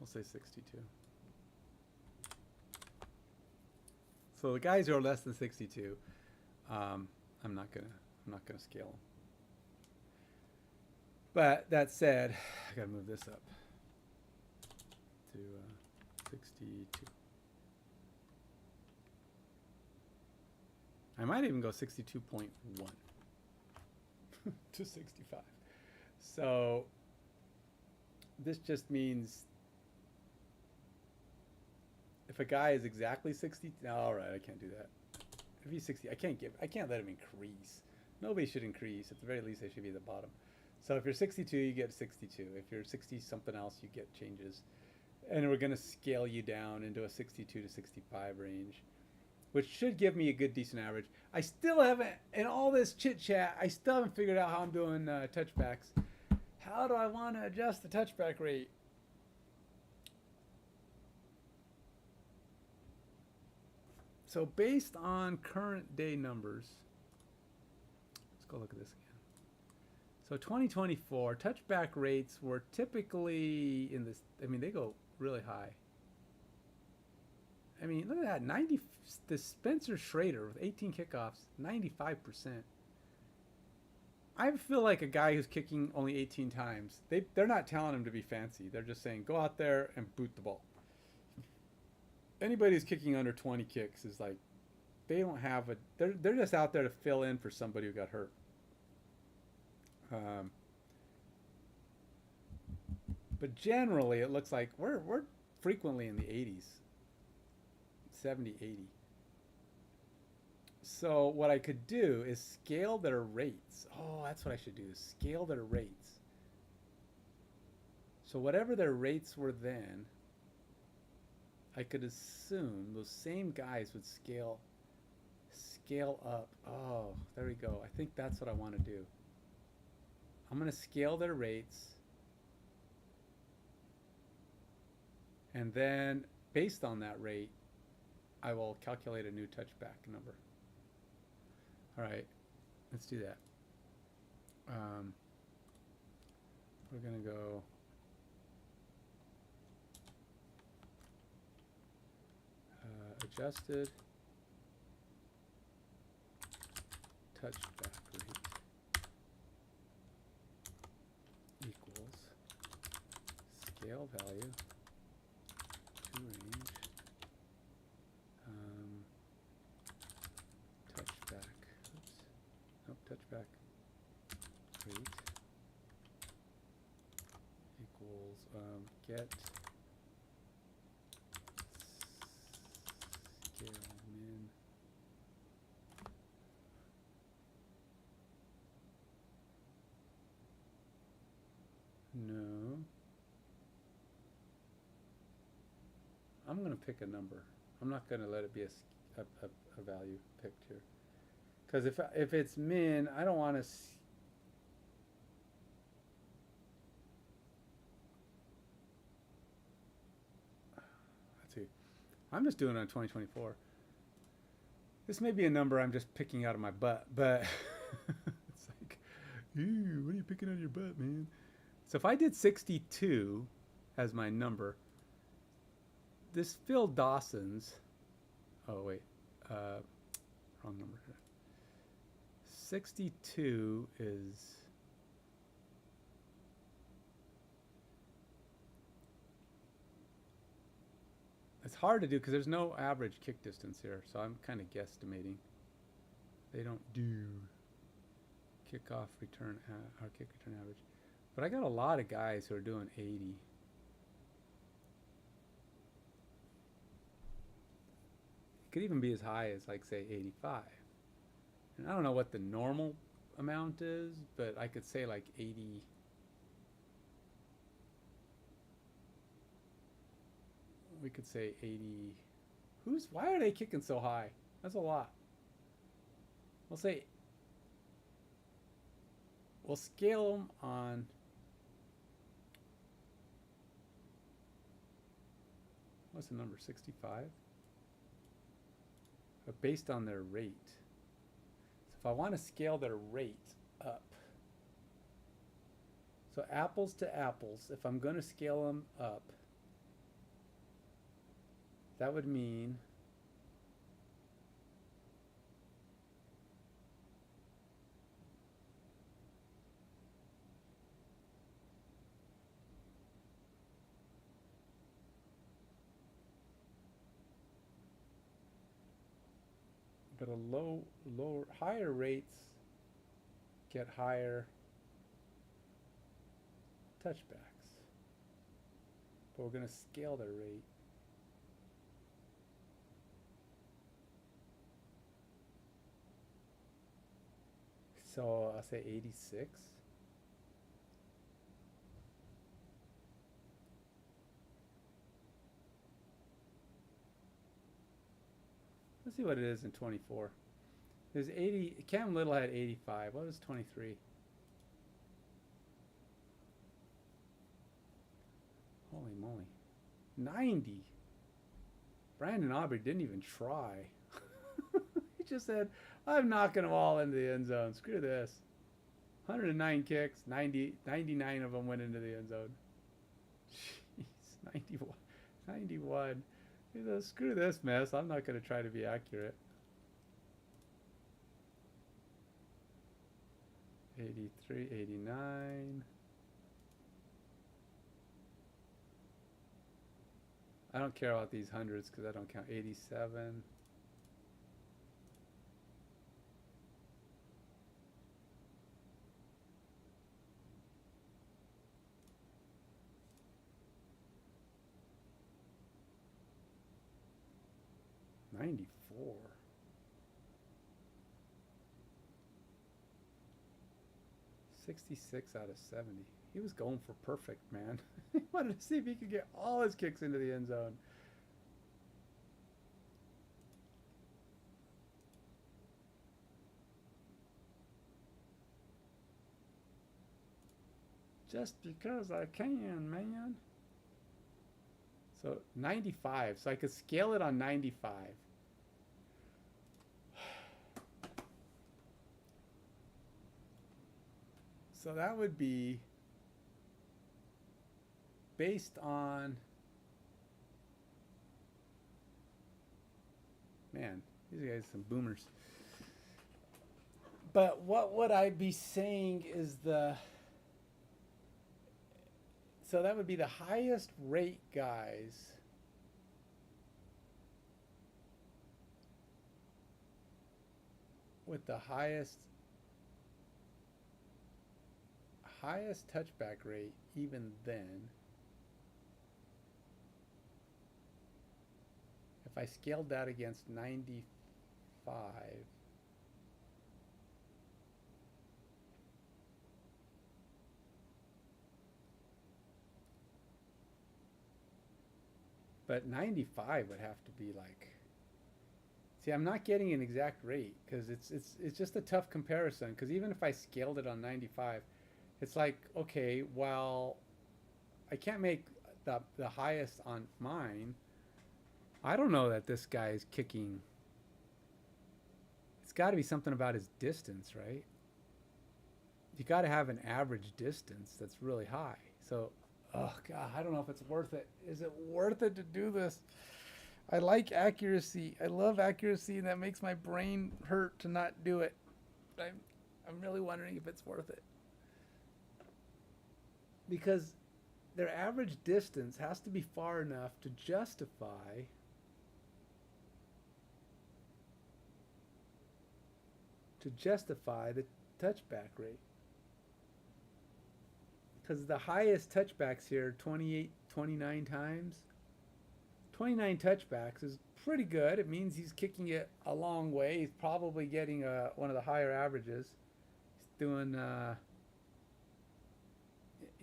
I'll say 62. So the guys who are less than 62, I'm not gonna scale them. But that said, I gotta move this up to 62. I might even go 62.1 to 65. So this just means if a guy is exactly 60, all right, I can't do that. If he's 60, I can't let him increase. Nobody should increase. At the very least, they should be at the bottom. So if you're 62, you get 62. If you're 60 something else, you get changes. And we're going to scale you down into a 62 to 65 range, which should give me a good, decent average. I still haven't, in all this chit chat, I still haven't figured out how I'm doing touchbacks. How do I want to adjust the touchback rate? So based on current day numbers, let's go look at this again. So 2024 touchback rates were typically in this, I mean, they go really high. I mean, look at that, 90, the Spencer Schrader with 18 kickoffs, 95%. I feel like a guy who's kicking only 18 times, they're not telling him to be fancy. They're just saying, go out there and boot the ball. Anybody who's kicking under 20 kicks is like, they don't have a, they're just out there to fill in for somebody who got hurt. But generally, it looks like we're frequently in the 80s. 70, 80. So what I could do is scale their rates. Oh, that's what I should do, is scale their rates. So whatever their rates were then, I could assume those same guys would scale up. Oh, there we go. I think that's what I want to do. I'm going to scale their rates. And then based on that rate, I will calculate a new touchback number. All right, let's do that. We're going to go adjusted touchback rate equals scale value to range touchback, touchback rate equals get scale min I'm going to pick a number. I'm not going to let it be a value picked here. Because if it's min, I don't want to... Let's see. I'm just doing it on 2024. This may be a number I'm just picking out of my butt, but it's like, ew, what are you picking out of your butt, man? So if I did 62 as my number, this Phil Dawson's, oh wait, wrong number here. 62 is, it's hard to do because there's no average kick distance here, so I'm kind of guesstimating. They don't do kickoff return or kick return average, but I got a lot of guys who are doing 80. Could even be as high as, like, say 85. And I don't know what the normal amount is, but I could say like 80. We could say 80. Why are they kicking so high? That's a lot. We'll say, we'll scale them on, what's the number, 65? But based on their rate. So if I want to scale their rate up, so apples to apples, if I'm going to scale them up, that would mean but higher rates get higher touchbacks. But we're going to scale their rate. So I'll say 86. Let's see what it is in 24. There's 80. Cam Little had 85. What was 23? Holy moly. 90. Brandon Aubrey didn't even try. He just said, I'm knocking them all into the end zone. Screw this. 109 kicks. 99 of them went into the end zone. Jeez. 91. 91. He says, screw this mess. I'm not going to try to be accurate. 83, 89. I don't care about these hundreds because I don't count. 87. $94. 66 out of 70. He was going for perfect, man. He wanted to see if he could get all his kicks into the end zone. Just because I can, man. So 95. So I could scale it on 95. So that would be based on, man, these guys are some boomers. But what would I be saying is so that would be the highest rate guys with the highest touchback rate even then. If I scaled that against 95, But 95 would have to be like. See, I'm not getting an exact rate because it's just a tough comparison. Because even if I scaled it on 95, it's like, okay, well, I can't make the highest on mine. I don't know that this guy is kicking. It's got to be something about his distance, right? You got to have an average distance that's really high. So, oh God, I don't know if it's worth it. Is it worth it to do this? I like accuracy. I love accuracy, and that makes my brain hurt to not do it. I'm really wondering if it's worth it. Because their average distance has to be far enough to justify the touchback rate. Because the highest touchbacks here, 28, 29 times. 29 touchbacks is pretty good. It means he's kicking it a long way. He's probably getting one of the higher averages. He's doing,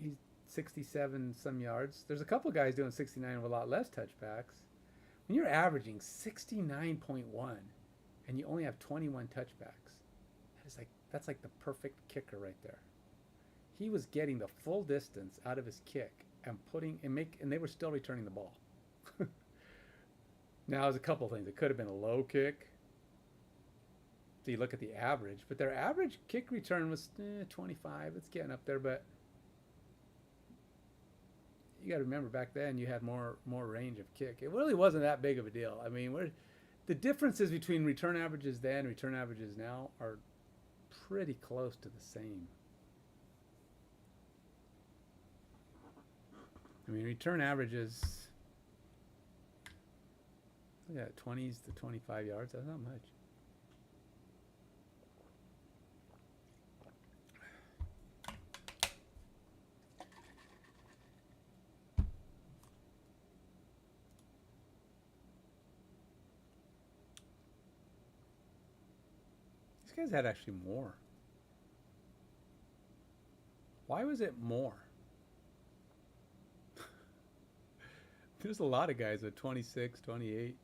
he's 67 some yards. There's a couple guys doing 69 with a lot less touchbacks. When you're averaging 69.1 and you only have 21 touchbacks, that's like the perfect kicker right there. He was getting the full distance out of his kick and they were still returning the ball. Now, there's a couple things. It could have been a low kick. So you look at the average, but their average kick return was 25. It's getting up there, but you got to remember back then you had more range of kick. It really wasn't that big of a deal. I mean, the differences between return averages then and return averages now are pretty close to the same. I mean, return averages, look at 20s to 25 yards. That's not much. These guys had actually more. Why was it more? There's a lot of guys with 26, 28,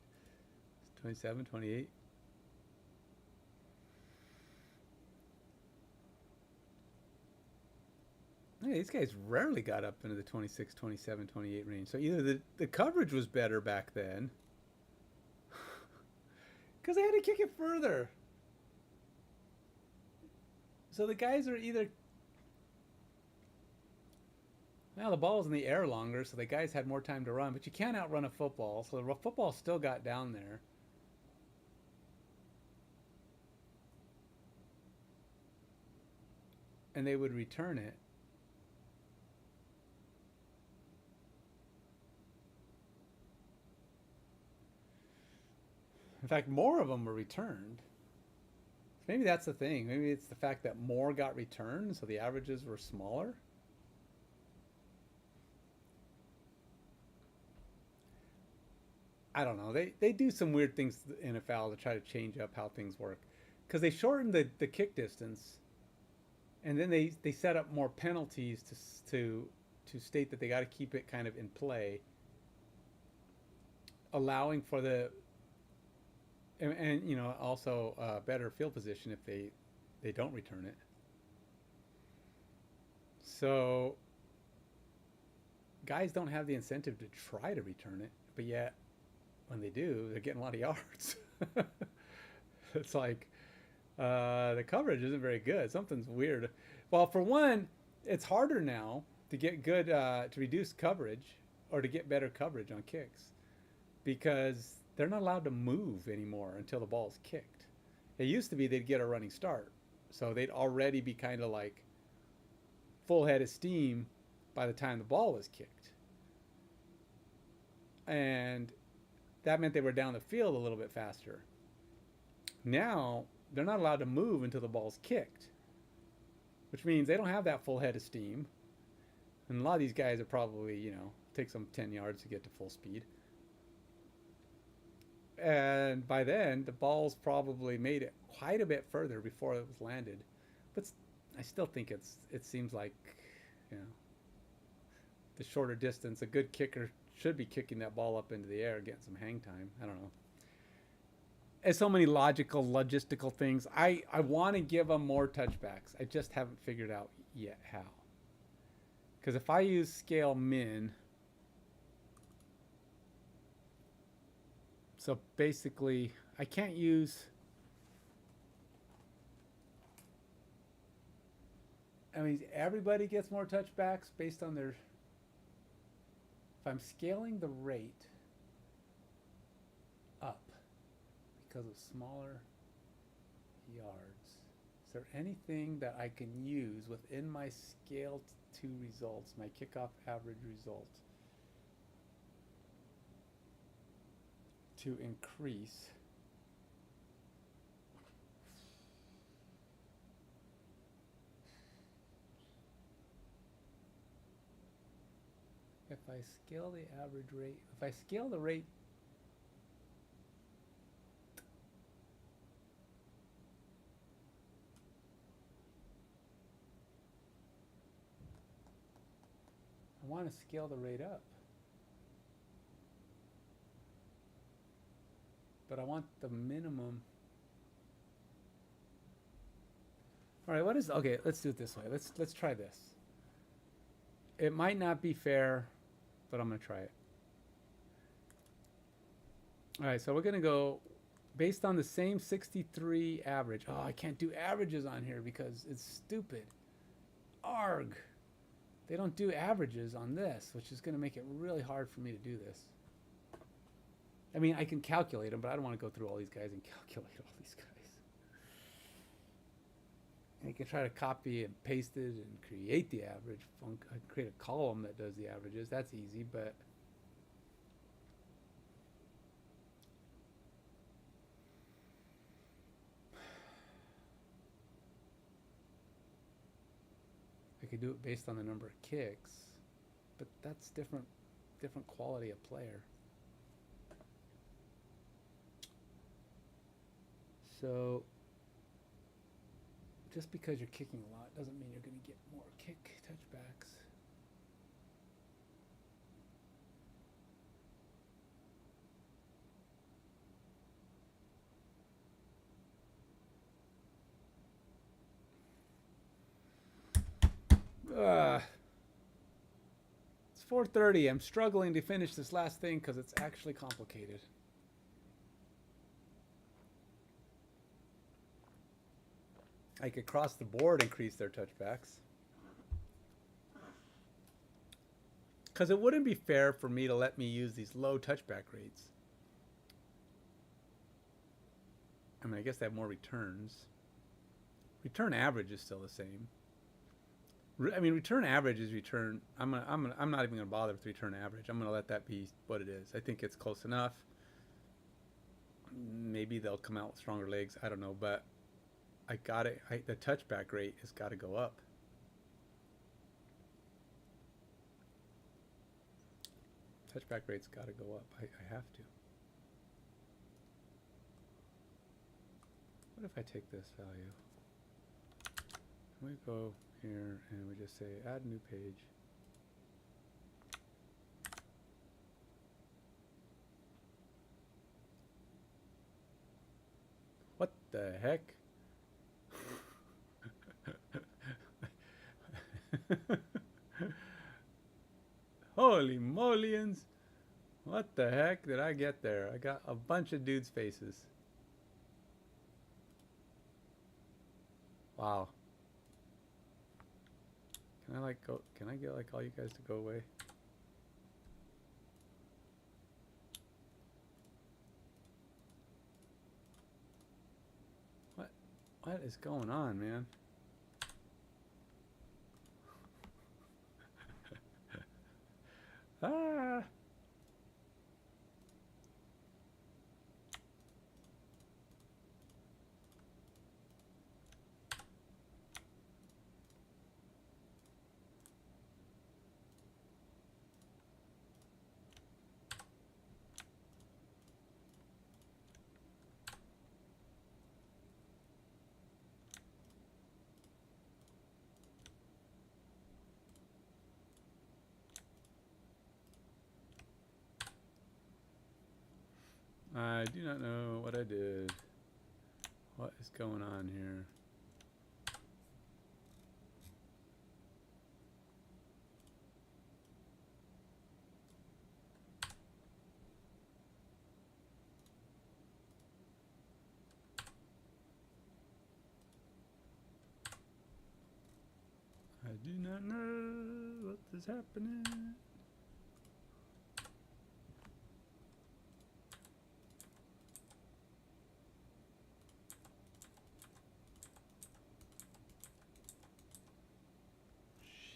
27, 28. Hey, these guys rarely got up into the 26, 27, 28 range. So either the coverage was better back then, because they had to kick it further. So the guys are either... Well, the ball's in the air longer, so the guys had more time to run, but you can't outrun a football, so the football still got down there. And they would return it. In fact, more of them were returned. Maybe that's the thing. Maybe it's the fact that more got returned, so the averages were smaller. I don't know. They do some weird things in the NFL to try to change up how things work. Because they shortened the kick distance, and then they set up more penalties to state that they got to keep it kind of in play, allowing for and you know, also better field position if they don't return it. So guys don't have the incentive to try to return it, but yet when they do, they're getting a lot of yards. It's like the coverage isn't very good. Something's weird. Well, for one, it's harder now to get good, to reduce coverage or to get better coverage on kicks, because they're not allowed to move anymore until the ball's kicked. It used to be they'd get a running start, so they'd already be kind of like full head of steam by the time the ball was kicked. And that meant they were down the field a little bit faster. Now, they're not allowed to move until the ball's kicked, which means they don't have that full head of steam. And a lot of these guys are probably, you know, takes them 10 yards to get to full speed. And by then, the ball's probably made it quite a bit further before it was landed. But I still think it seems like, you know, the shorter distance, a good kicker should be kicking that ball up into the air, getting some hang time. I don't know. There's so many logistical things. I want to give them more touchbacks. I just haven't figured out yet how. Because if I use scale min, so basically I can't use, I mean, everybody gets more touchbacks based on their, if I'm scaling the rate up because of smaller yards, is there anything that I can use within my scale to results, my kickoff average result, to increase if I scale the average rate, if I scale the rate I want to scale the rate up, but I want the minimum. All right, what is, okay, let's do it this way. Let's try this. It might not be fair, but I'm going to try it. All right, so we're going to go based on the same 63 average. Oh, I can't do averages on here because it's stupid. Arg. They don't do averages on this, which is going to make it really hard for me to do this. I mean, I can calculate them, but I don't want to go through all these guys and calculate all these guys. And you can try to copy and paste it and create the average. I create a column that does the averages. That's easy, but I could do it based on the number of kicks, but that's different quality of player. So just because you're kicking a lot doesn't mean you're going to get more kick touchbacks. It's 4:30. I'm struggling to finish this last thing because it's actually complicated. I could cross the board increase their touchbacks. Because it wouldn't be fair for me to let me use these low touchback rates. I mean, I guess they have more returns. Return average is still the same. I mean, return average is return. I'm not even gonna bother with return average. I'm gonna let that be what it is. I think it's close enough. Maybe they'll come out with stronger legs. I don't know, but I got it. The touchback rate has got to go up. Touchback rate's got to go up. I have to. What if I take this value? We go here and we just say add new page. What the heck? Holy molians. What the heck did I get there? I got a bunch of dudes' faces. Wow. Can I like go, can I get like all you guys to go away? What is going on, man? Ah. I do not know what I did. What is going on here? I do not know what is happening.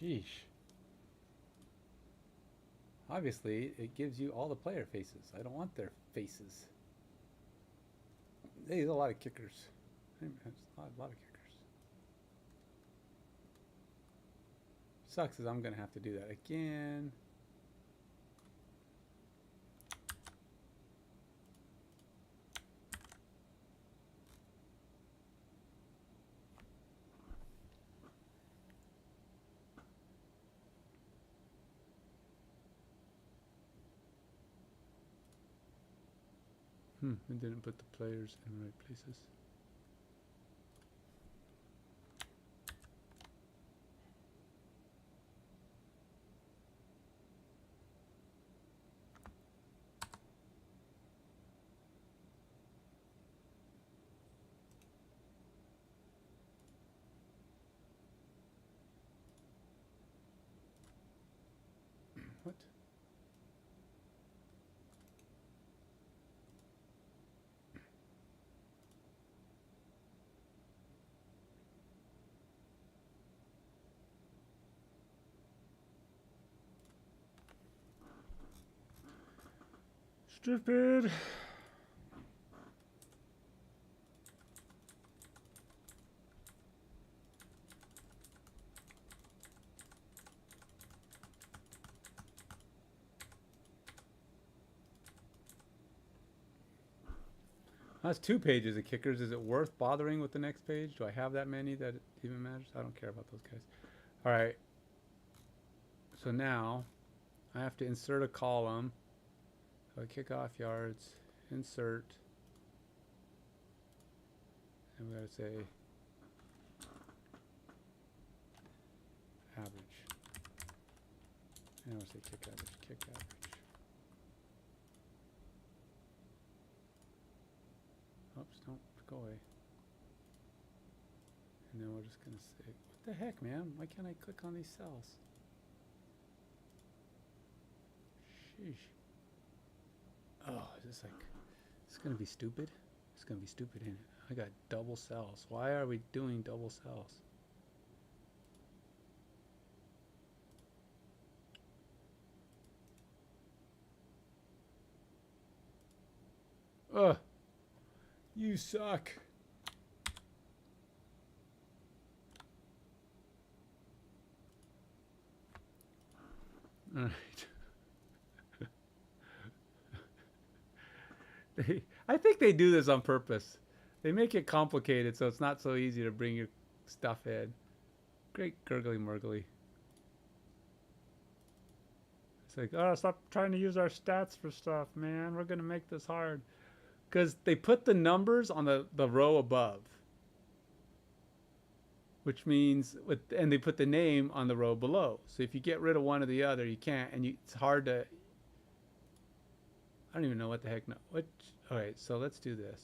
Sheesh. Obviously, it gives you all the player faces. I don't want their faces. There's a lot of kickers. A lot of kickers. Sucks is I'm gonna have to do that again. It didn't put the players in the right places. What? Stupid. That's 2 pages of kickers. Is it worth bothering with the next page? Do I have that many that it even matters? I don't care about those guys. All right. So now I have to insert a column. So I kick off yards, insert, and we gotta say average. And I'll say kick average, kick average. Oops, don't go away. And then we're just gonna say, what the heck, man? Why can't I click on these cells? Sheesh. Oh, is this like, it's gonna be stupid? It's gonna be stupid, ain't it? I got double cells. Why are we doing double cells? Ugh. You suck. All right. I think they do this on purpose. They make it complicated so it's not so easy to bring your stuff in. Great gurgly murgly. It's like, oh, stop trying to use our stats for stuff, man. We're going to make this hard. Because they put the numbers on the row above. Which means, and they put the name on the row below. So if you get rid of one or the other, you can't. And it's hard to... I don't even know what the heck. No. What? All right, so let's do this.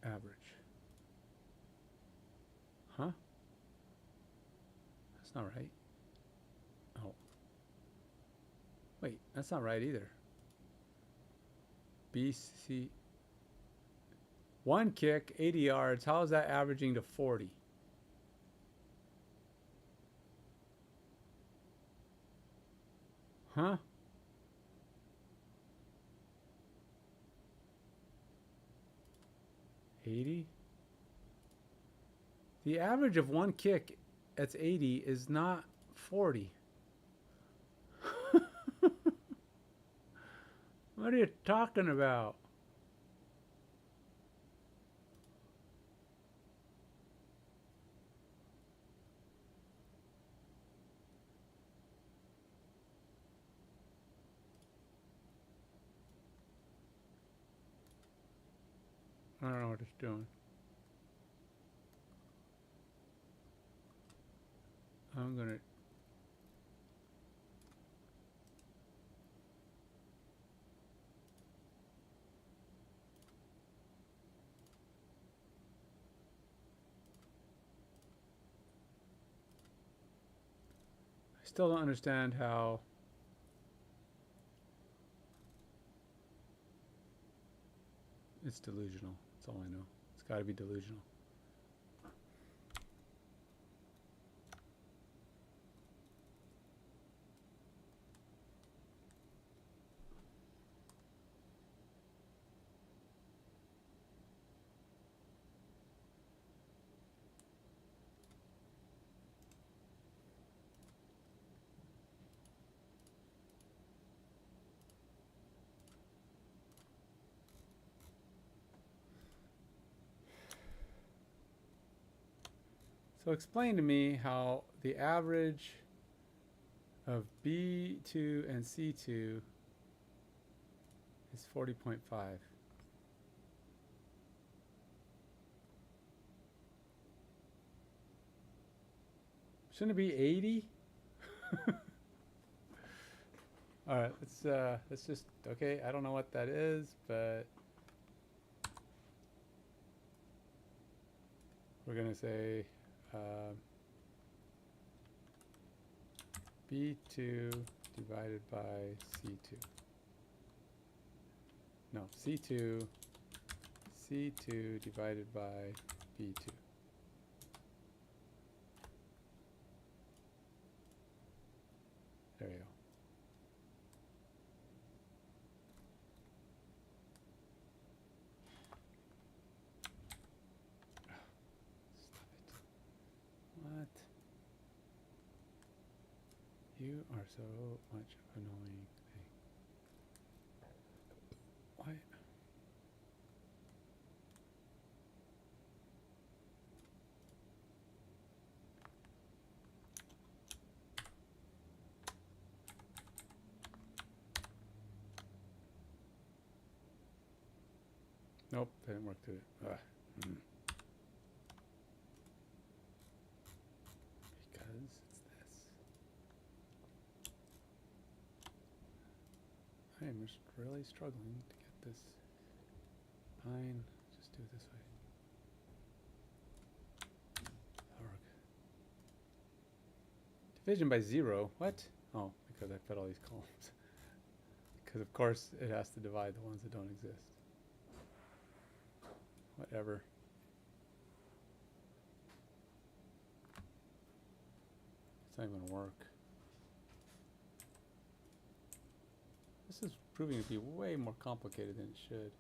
Average. Huh? That's not right. Oh. Wait, that's not right either. BC. One kick, 80 yards. How is that averaging to 40? Huh? $80? The average of one kick that's 80 is not 40. What are you talking about? I don't know what it's doing. I'm gonna. I still don't understand how. It's delusional. That's all I know. It's got to be delusional. So explain to me how the average of B2 and C2 is 40.5. Shouldn't it be 80? All right, let's just, okay, I don't know what that is, but we're gonna say B2 divided by C2. No, C2 divided by B2. There you go. What? You are so much annoying thing. Why? Nope, that didn't work through it. Because it's this. I am just really struggling to get this. Fine, just do it this way. Org. Division by 0. What? Oh, because I fed all these columns. Because of course it has to divide the ones that don't exist. Whatever. It's not even going to work. This is proving to be way more complicated than it should.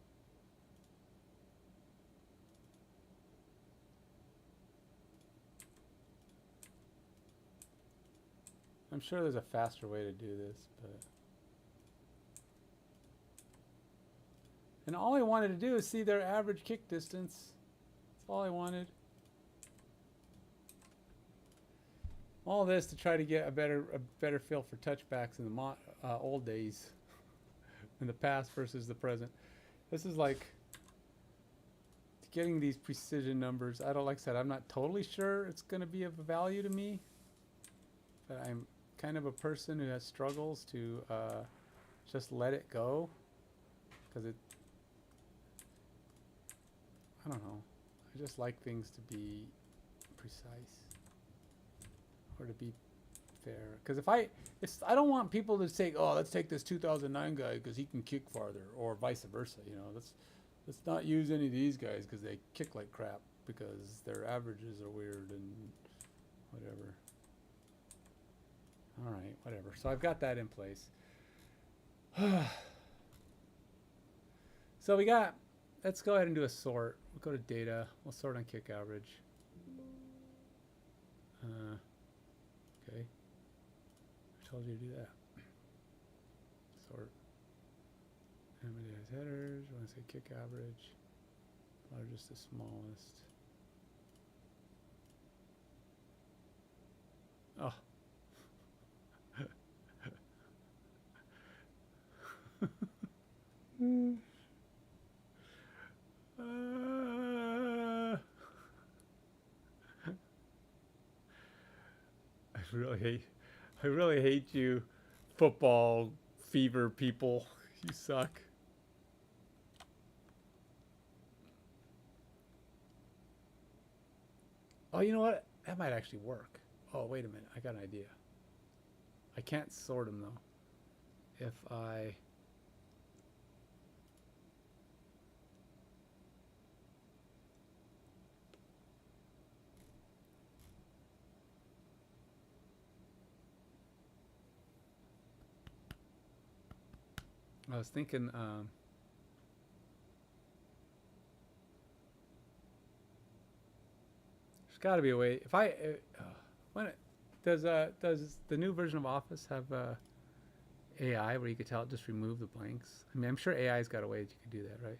I'm sure there's a faster way to do this, but... And all I wanted to do is see their average kick distance. That's all I wanted. All this to try to get a better feel for touchbacks in the old days, in the past versus the present. This is like getting these precision numbers. I don't, like I said, I'm not totally sure it's going to be of value to me, but I'm kind of a person who has struggles to just let it go, because it, I don't know, I just like things to be precise or to be fair. Because if I don't want people to say, oh, let's take this 2009 guy because he can kick farther, or vice versa. You know, let's not use any of these guys because they kick like crap because their averages are weird and whatever. All right, whatever. So I've got that in place. So we got, let's go ahead and do a sort. We'll go to data. We'll sort on kick average. Okay. I told you to do that. Sort. How many has headers? I want to say kick average. Largest to smallest. Oh. I really hate you, football fever people. You suck. Oh, you know what? That might actually work. Oh, wait a minute. I got an idea. I can't sort them though. If I was thinking, there's got to be a way. If I, when it, does the new version of Office have AI where you could tell it just remove the blanks? I mean, I'm sure AI's got a way that you could do that, right?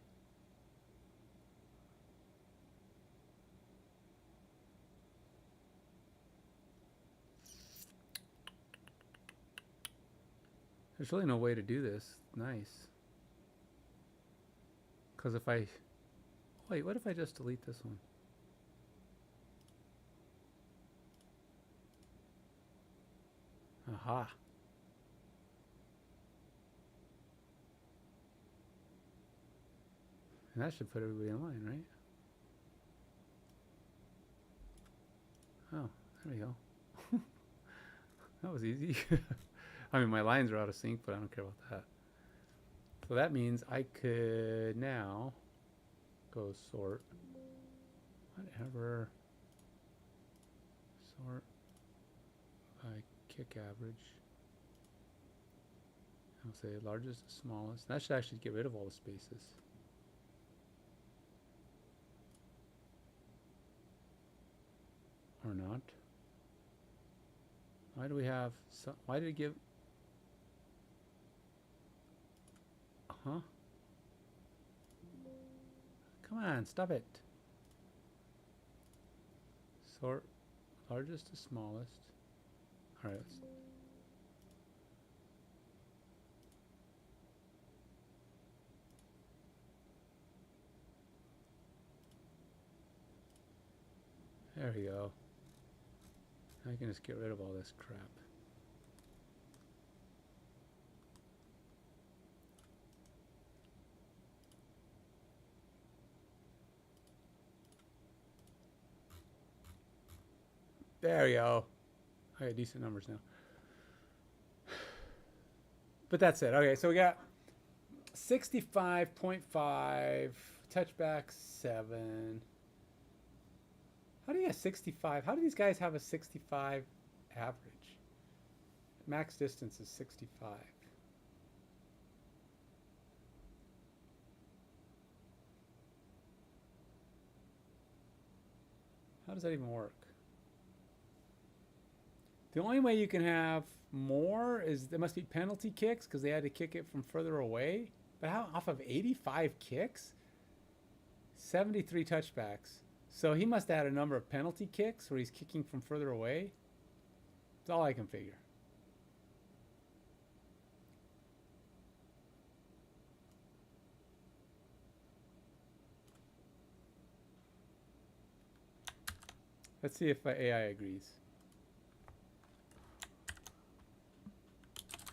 There's really no way to do this. Nice. Because if I, wait, what if I just delete this one? Aha. And that should put everybody in line, right? Oh, there we go. That was easy. I mean, my lines are out of sync, but I don't care about that. So that means I could now go sort, whatever, sort by kick average. I'll say largest to smallest. That should actually get rid of all the spaces. Or not. Why do we have, why did it give, huh? Come on, stop it. Sort largest to smallest. All right. There we go. I can just get rid of all this crap. There we go. I got decent numbers now. But that's it. Okay, so we got 65.5, touchback 7. How do you get 65? How do these guys have a 65 average? Max distance is 65. How does that even work? The only way you can have more is there must be penalty kicks because they had to kick it from further away. But how off of 85 kicks? 73 touchbacks. So he must have had a number of penalty kicks where he's kicking from further away. That's all I can figure. Let's see if AI agrees.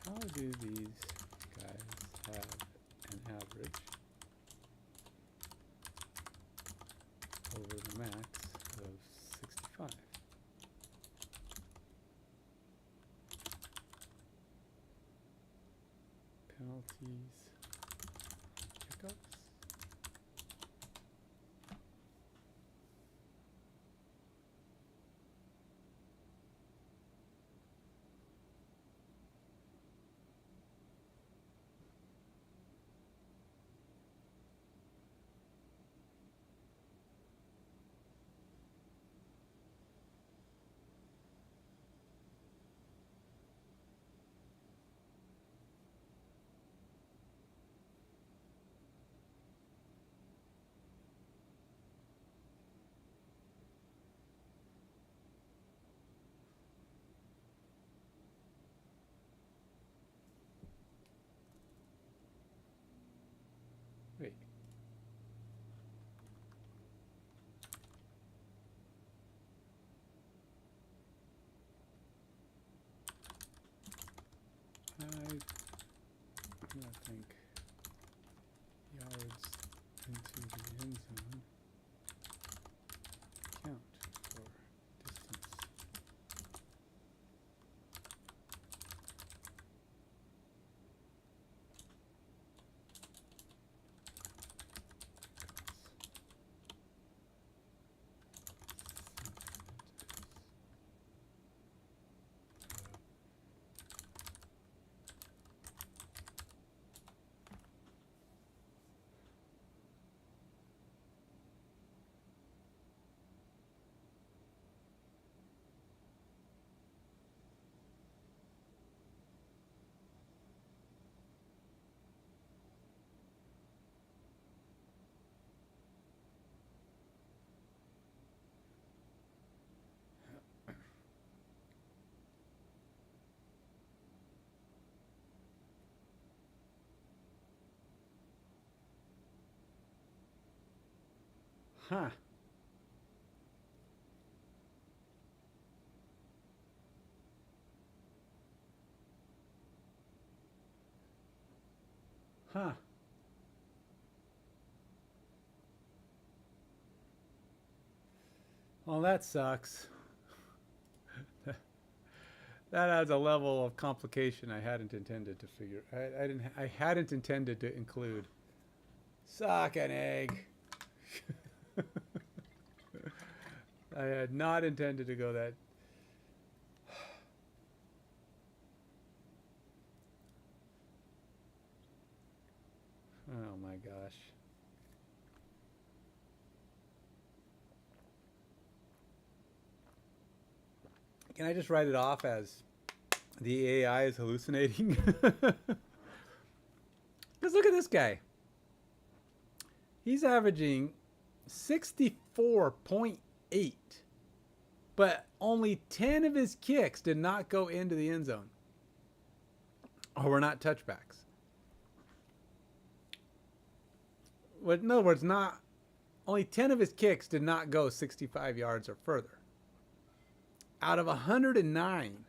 How do these guys have an average over the max of 65? Penalties, kickoffs. Huh. Huh. Well, that sucks. That adds a level of complication I hadn't intended to figure. I hadn't intended to include. Suck an egg. I had not intended to go that. Oh my gosh. Can I just write it off as the AI is hallucinating? Because look at this guy. He's averaging 64.8, but only 10 of his kicks did not go into the end zone or were not touchbacks. In other words, not only 10 of his kicks did not go 65 yards or further. Out of 109.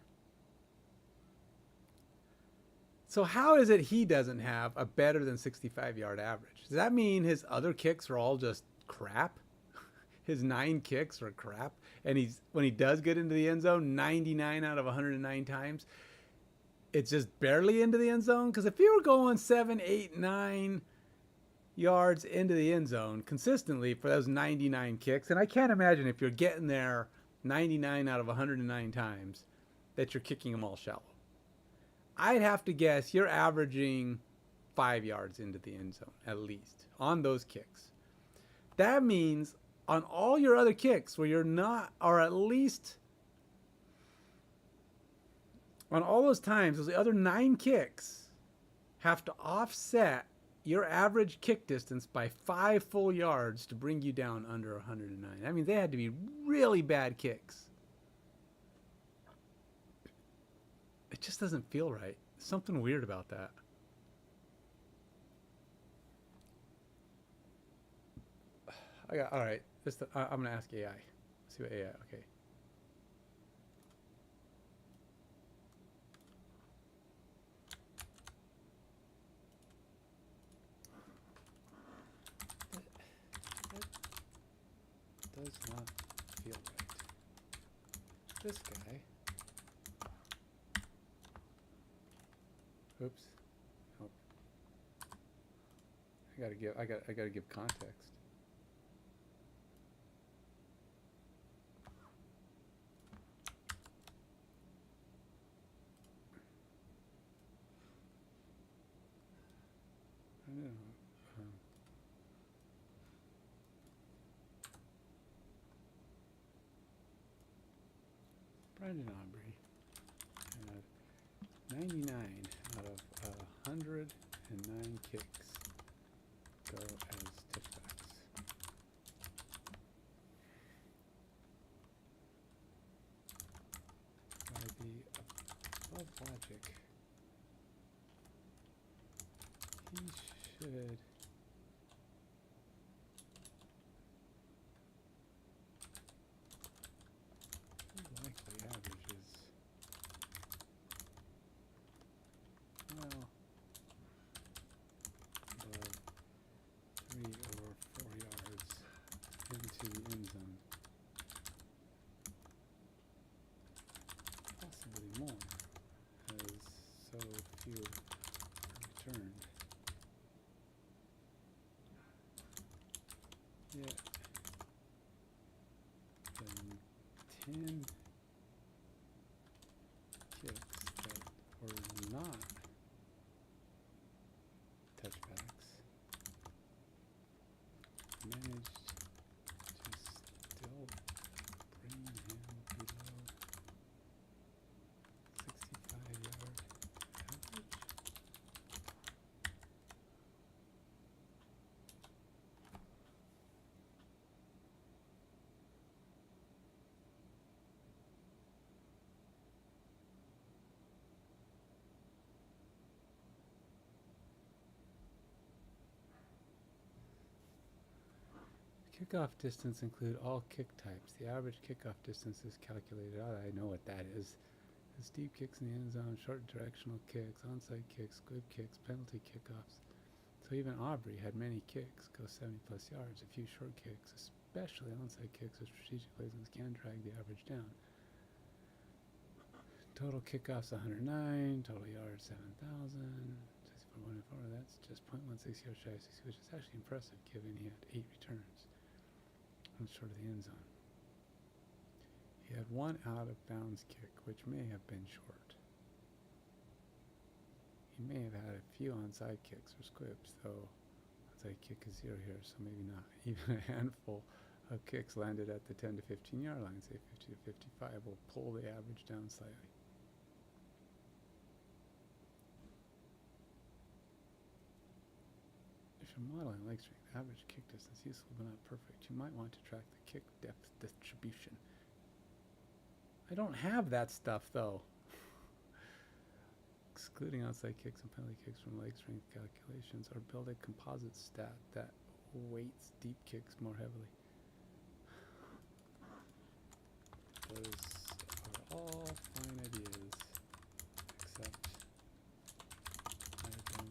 So how is it he doesn't have a better than 65-yard average? Does that mean his other kicks are all just crap? His 9 kicks are crap, and when he does get into the end zone, 99 out of 109 times, it's just barely into the end zone? Because if you were going 7, 8, 9 yards into the end zone consistently for those 99 kicks, and I can't imagine if you're getting there 99 out of 109 times that you're kicking them all shallow. I'd have to guess you're averaging 5 yards into the end zone at least on those kicks. That means on all your other kicks where you're not, or at least on all those times, those other 9 kicks have to offset your average kick distance by 5 full yards to bring you down under 109. I mean, they had to be really bad kicks. It just doesn't feel right. Something weird about that. All right. I'm going to ask AI. Let's see what AI, okay. Does not feel right. This guy. Oops. Nope. I gotta give context. I don't know. Brandon Aubrey had 99 out of 109 kicks go as touchbacks. By the above logic, he should likely averages, well, above 3 or 4 yards into the end zone. Possibly more, as so few are returned. Kickoff distance include all kick types. The average kickoff distance is calculated out. I know what that is. The steep kicks in the end zone, short directional kicks, onside kicks, squib kicks, penalty kickoffs. So even Aubrey had many kicks, go 70 plus yards. A few short kicks, especially onside kicks with strategic placements, can drag the average down. Total kickoffs 109, total yards 7,000. 64.4, that's just 0.16 yards shy of 60, which is actually impressive given he had 8 returns. Short of the end zone. He had one out of bounds kick, which may have been short. He may have had a few onside kicks or squibs, though onside kick is 0 here, so maybe not. Even a handful of kicks landed at the 10 to 15 yard line, say 50 to 55, will pull the average down slightly. If you're modeling leg strength, average kick distance useful but not perfect, you might want to track the kick depth distribution. I don't have that stuff though. Excluding outside kicks and penalty kicks from leg strength calculations, or build a composite stat that weights deep kicks more heavily. Those are all fine ideas, except I don't have that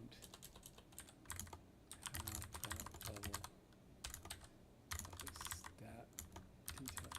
level of stat detail.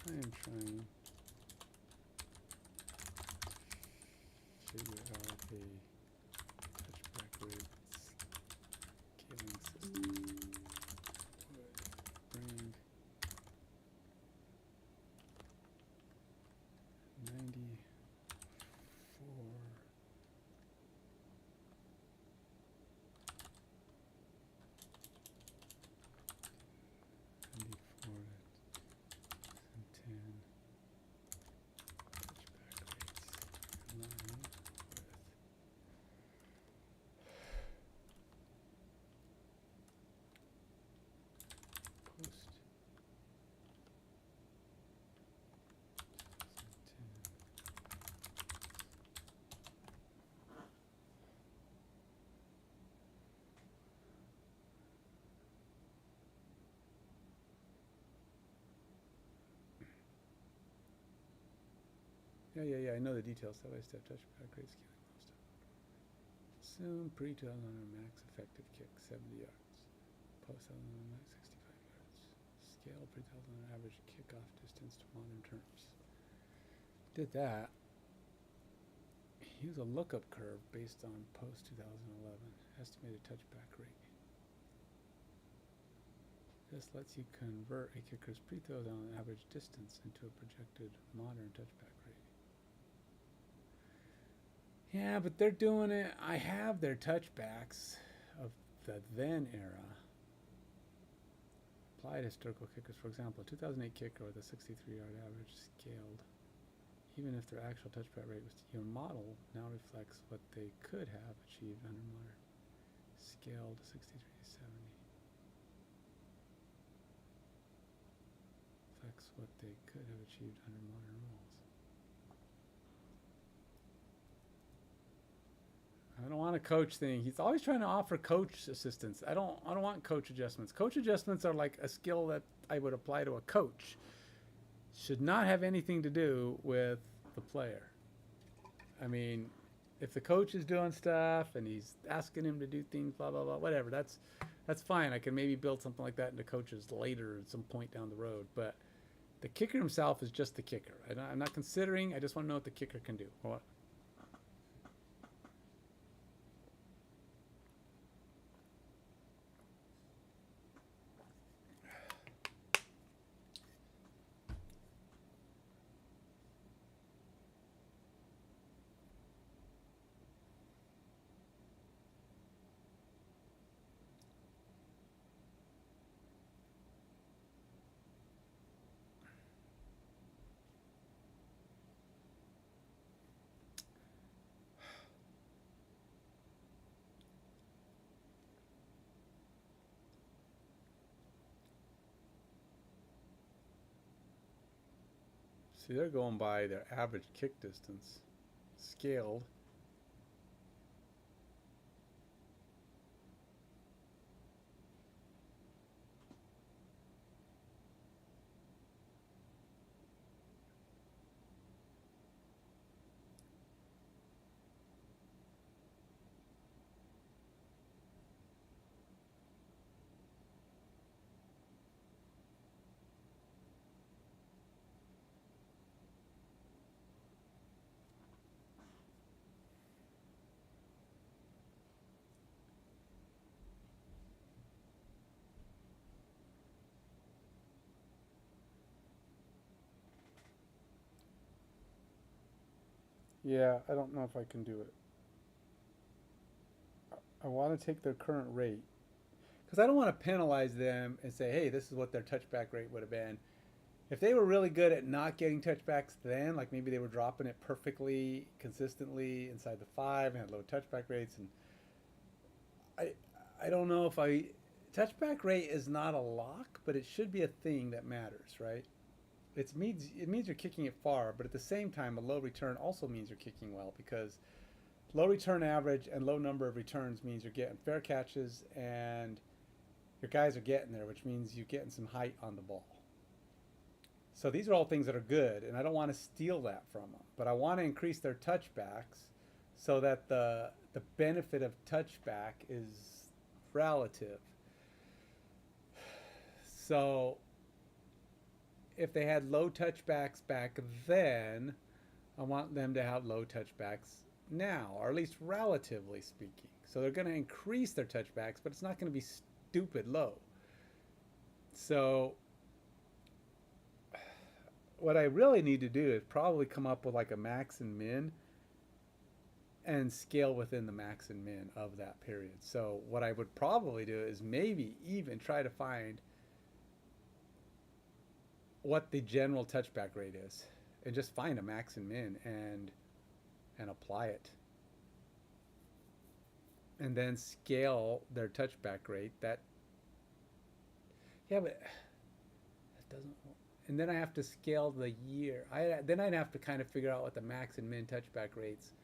I am trying to figure out a touchback rate scaling system would bring 94 Yeah, I know the details. Step-by-step touchback rate scaling most of them. Assume pre-12 on our max effective kick, 70 yards. Post-12 on max 65 yards. Scale pre-12 on average kickoff distance to modern terms. Did that. Use a lookup curve based on post-2011. Estimated touchback rate. This lets you convert a kicker's pre-throw on average distance into a projected modern touchback rate. Yeah, but they're doing it. I have their touchbacks of the then era. Applied historical kickers, for example, a 2008 kicker with a 63-yard average scaled. Even if their actual touchback rate was, your model now reflects what they could have achieved under modern. Scaled 63 to 70. Reflects what they could have achieved under modern rules. I don't want a coach thing. He's always trying to offer coach assistance. I don't want coach adjustments. Coach adjustments are like a skill that I would apply to a coach. Should not have anything to do with the player. I mean, if the coach is doing stuff and he's asking him to do things, blah, blah, blah, whatever, that's fine. I can maybe build something like that into coaches later at some point down the road. But the kicker himself is just the kicker. I'm not considering. I just want to know what the kicker can do. What? See, they're going by their average kick distance, scaled. Yeah, I don't know if I can do it. I want to take their current rate because I don't want to penalize them and say, hey, this is what their touchback rate would have been. If they were really good at not getting touchbacks then, like maybe they were dropping it perfectly, consistently inside the five and had low touchback rates, and I, I don't know if I, touchback rate is not a lock, but it should be a thing that matters, right? It means you're kicking it far, but at the same time, a low return also means you're kicking well because low return average and low number of returns means you're getting fair catches and your guys are getting there, which means you're getting some height on the ball. So these are all things that are good, and I don't want to steal that from them, but I want to increase their touchbacks so that the benefit of touchback is relative. So if they had low touchbacks back then, I want them to have low touchbacks now, or at least relatively speaking. So they're going to increase their touchbacks, but it's not going to be stupid low. So what I really need to do is probably come up with like a max and min and scale within the max and min of that period. So what I would probably do is maybe even try to find what the general touchback rate is and just find a max and min and apply it. And then scale their touchback rate. That, yeah, but that doesn't. And then I have to scale the year. Then I'd have to kind of figure out what the max and min touchback rates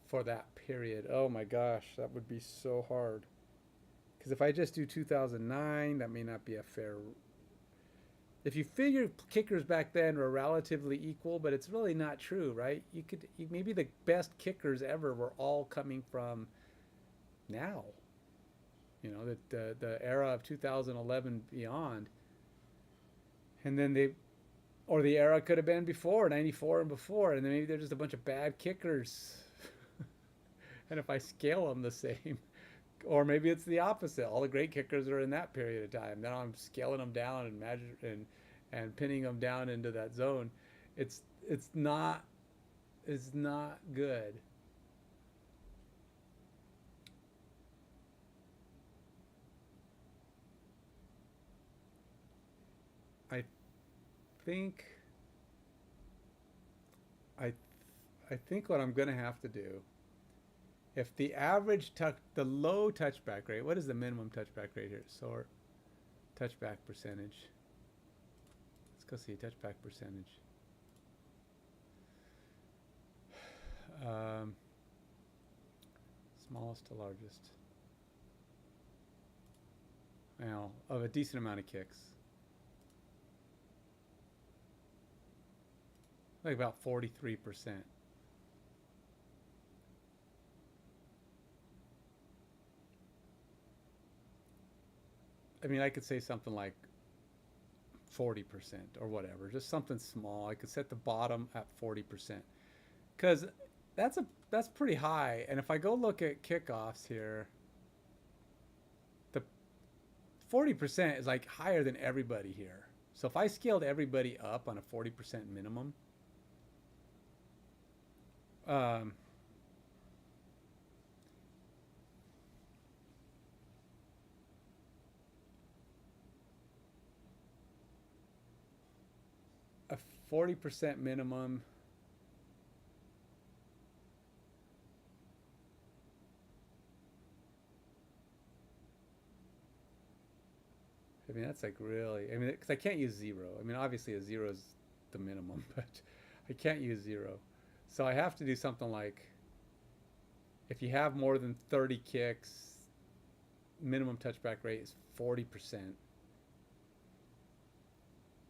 for that period. Oh my gosh, that would be so hard. Because if I just do 2009, that may not be a fair. If you figure kickers back then were relatively equal, but it's really not true, right? Maybe the best kickers ever were all coming from now. You know, the era of 2011 beyond. And then or the era could have been before, 94 and before, and then maybe they're just a bunch of bad kickers. And if I scale them the same, or maybe it's the opposite. All the great kickers are in that period of time. Then I'm scaling them down and pinning them down into that zone. It's not good. I think I I think what I'm gonna have to do, if the average the low touchback rate, what is the minimum touchback rate here? Sort touchback percentage. Let's go see touchback percentage. Um, Smallest to largest. Well, of a decent amount of kicks. Like about 43%. I mean, I could say something like 40% or whatever, just something small. I could set the bottom at 40% because that's pretty high. And if I go look at kickoffs here, the 40% is like higher than everybody here. So if I scaled everybody up on a 40% minimum, um, a 40% minimum. I mean, that's like really, I mean, because I can't use zero. I mean, obviously a zero is the minimum, but I can't use 0. So I have to do something like, if you have more than 30 kicks, minimum touchback rate is 40%.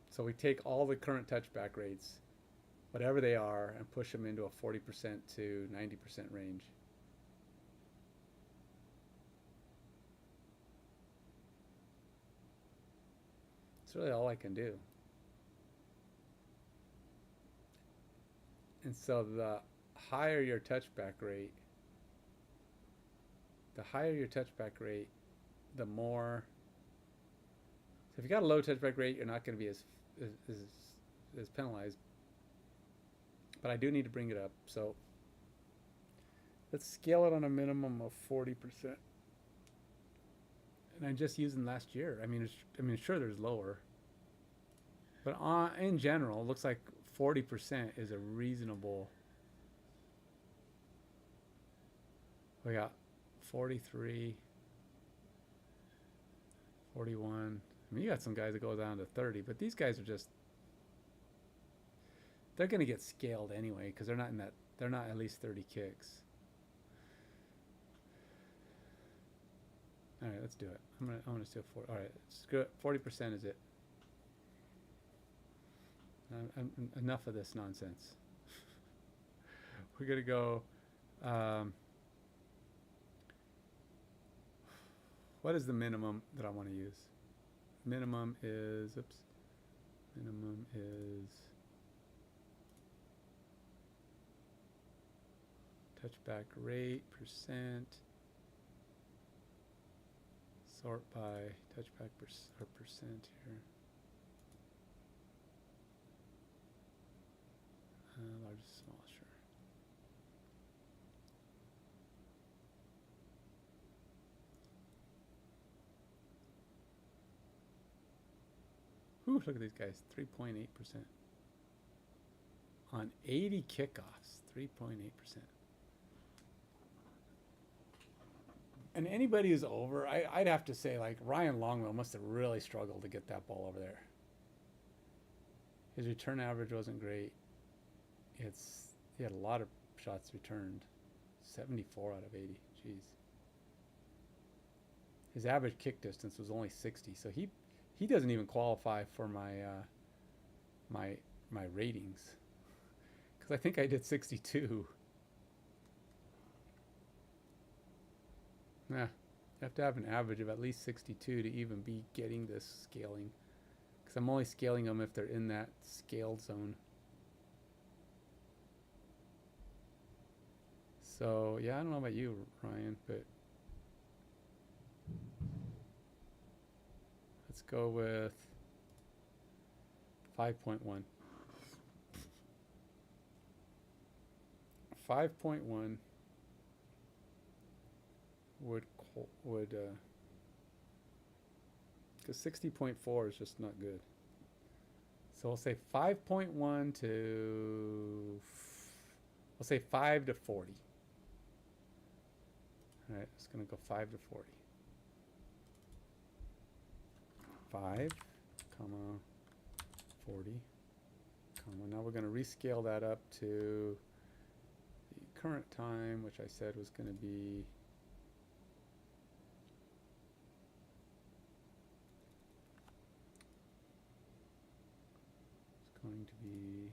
So we take all the current touchback rates, whatever they are, and push them into a 40% to 90% range. That's really all I can do. And so the higher your touchback rate, the more. So if you got a low touchback rate, you're not going to be as penalized. But I do need to bring it up. So let's scale it on a minimum of 40%. And I'm just using last year. I mean, sure, there's lower, but in general, it looks like 40% is a reasonable. We got 43, 41. I mean, you got some guys that go down to 30, but these guys are just, they're going to get scaled anyway because they're not in that, they're not at least 30 kicks. All right, let's do it. I'm gonna steal 4. All right, screw it. 40% is it. Enough of this nonsense. We're gonna go. What is the minimum that I want to use? Minimum is, minimum is touchback rate %. Sort by touchback percent here. Largest, smallest, sure. Whew, look at these guys, 3.8%. On 80 kickoffs, 3.8%. And anybody who's over, I'd have to say, like, Ryan Longwell must have really struggled to get that ball over there. His return average wasn't great. He had a lot of shots returned. 74 out of 80. Jeez. His average kick distance was only 60, so he doesn't even qualify for my my ratings. Because I think I did 62. Nah, you have to have an average of at least 62 to even be getting this scaling. Because I'm only scaling them if they're in that scaled zone. So, yeah, I don't know about you, Ryan, but let's go with 5.1. 5.1 would because 60.4 is just not good. So we'll say 5.1 to, we'll say 5 to 40. All right, it's going to go 5 to 40. 5, comma, 40, comma. Now we're going to rescale that up to the current time, which I said was going to be going to be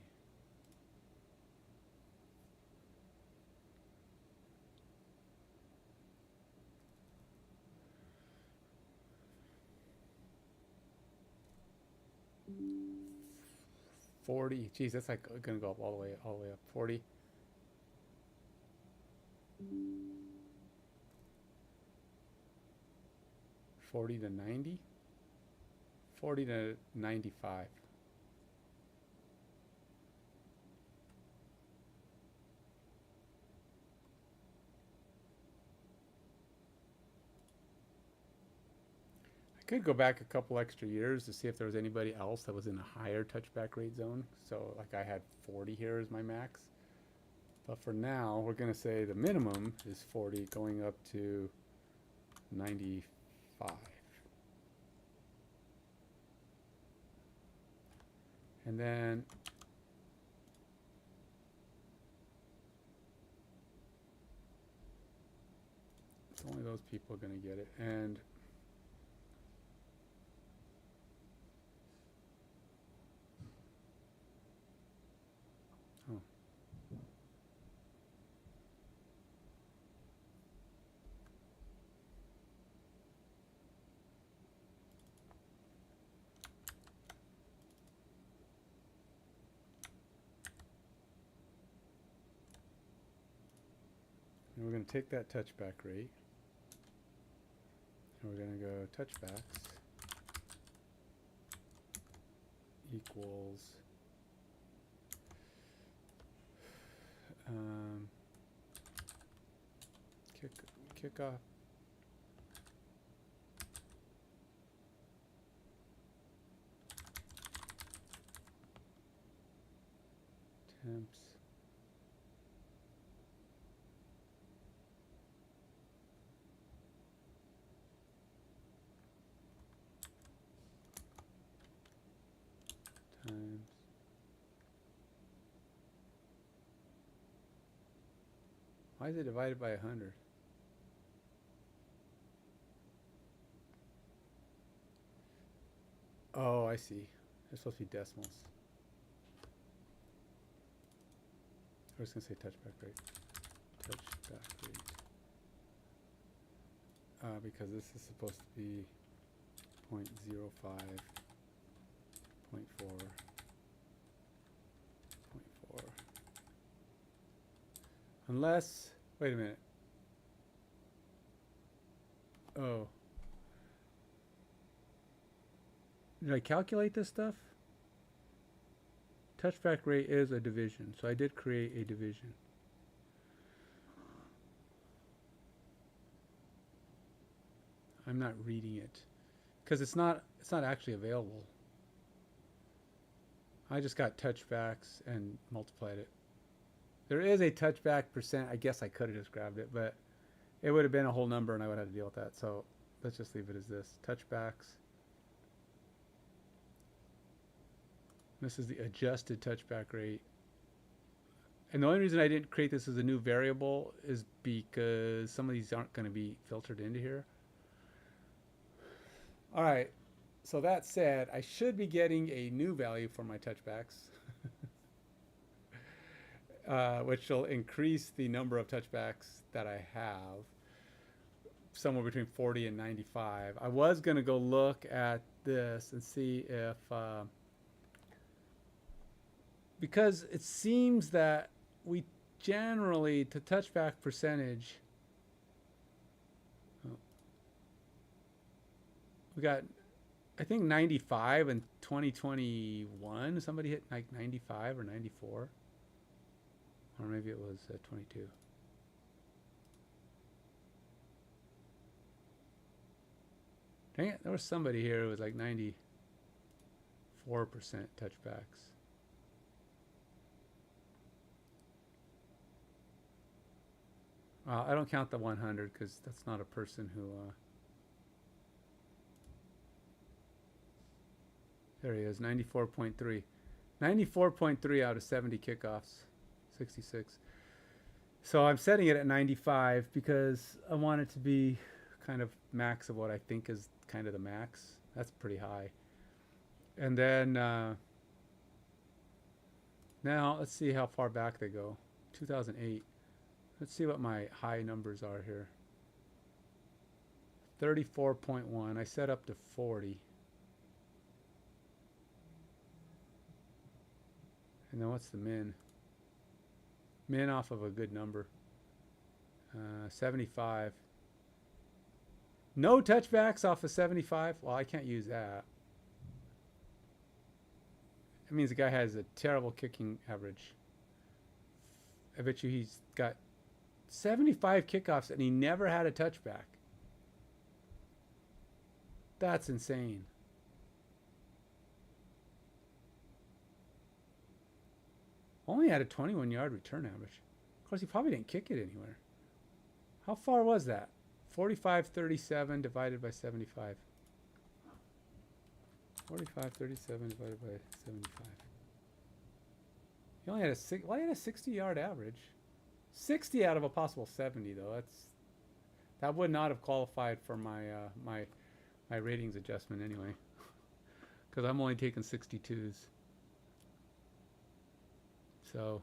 $40. Geez, that's like going to go up all the way up. 40. $40 to 90. 40 to 95. Could go back a couple extra years to see if there was anybody else that was in a higher touchback rate zone. So like I had 40 here as my max. But for now, we're going to say the minimum is 40 going up to 95. And then only those people are going to get it. And oh. And we're going to take that touchback rate, and we're going to go touchbacks equals kickoff temps times why is it divided by 100? Oh, I see. They're supposed to be decimals. I was going to say touchback rate. Touchback rate. Because this is supposed to be 0.05, 0.4, 0.4. Unless, wait a minute. Oh. Did I calculate this stuff? Touchback rate is a division, so I did create a division. I'm not reading it because it's not actually available. I just got touchbacks and multiplied it. There is a touchback percent. I guess I could have just grabbed it, but it would have been a whole number and I would have to deal with that. So let's just leave it as this. Touchbacks. This is the adjusted touchback rate. And the only reason I didn't create this as a new variable is because some of these aren't going to be filtered into here. All right. So that said, I should be getting a new value for my touchbacks, which will increase the number of touchbacks that I have, somewhere between 40 and 95. I was going to go look at this and see if... because it seems that we generally, to touchback percentage, we got, I think 95 in 2021. Somebody hit like 95 or 94. Or maybe it was 22. Dang it, there was somebody here who was like 94% touchbacks. I don't count the 100 because that's not a person who... there he is, 94.3. 94.3 out of 70 kickoffs, 66. So I'm setting it at 95 because I want it to be kind of max of what I think is kind of the max. That's pretty high. And then now let's see how far back they go. 2008. Let's see what my high numbers are here. 34.1. I set up to 40. And then what's the min? Min off of a good number. 75. No touchbacks off of 75? Well, I can't use that. That means the guy has a terrible kicking average. I bet you he's got 75 kickoffs and he never had a touchback. That's insane. Only had a 21-yard return average. Of course, he probably didn't kick it anywhere. How far was that? 45.37 divided by 75. 45.37 divided by 75. He only had a 60-yard average. 60 out of a possible 70, though. That would not have qualified for my my ratings adjustment anyway, because I'm only taking 62s. So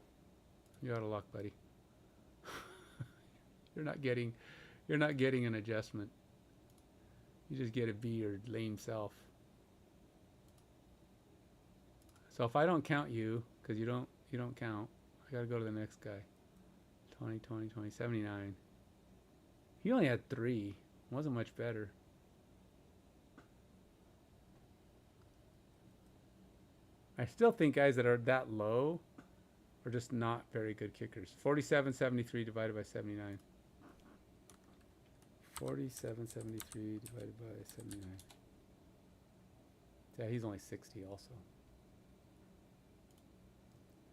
you're out of luck, buddy. you're not getting an adjustment. You just get to be your lame self. So if I don't count you, because you don't count, I gotta go to the next guy. 20, 20, 20, 79. He only had 3. Wasn't much better. I still think guys that are that low are just not very good kickers. 47.73 divided by 79. 47.73 divided by 79. Yeah, he's only 60 also.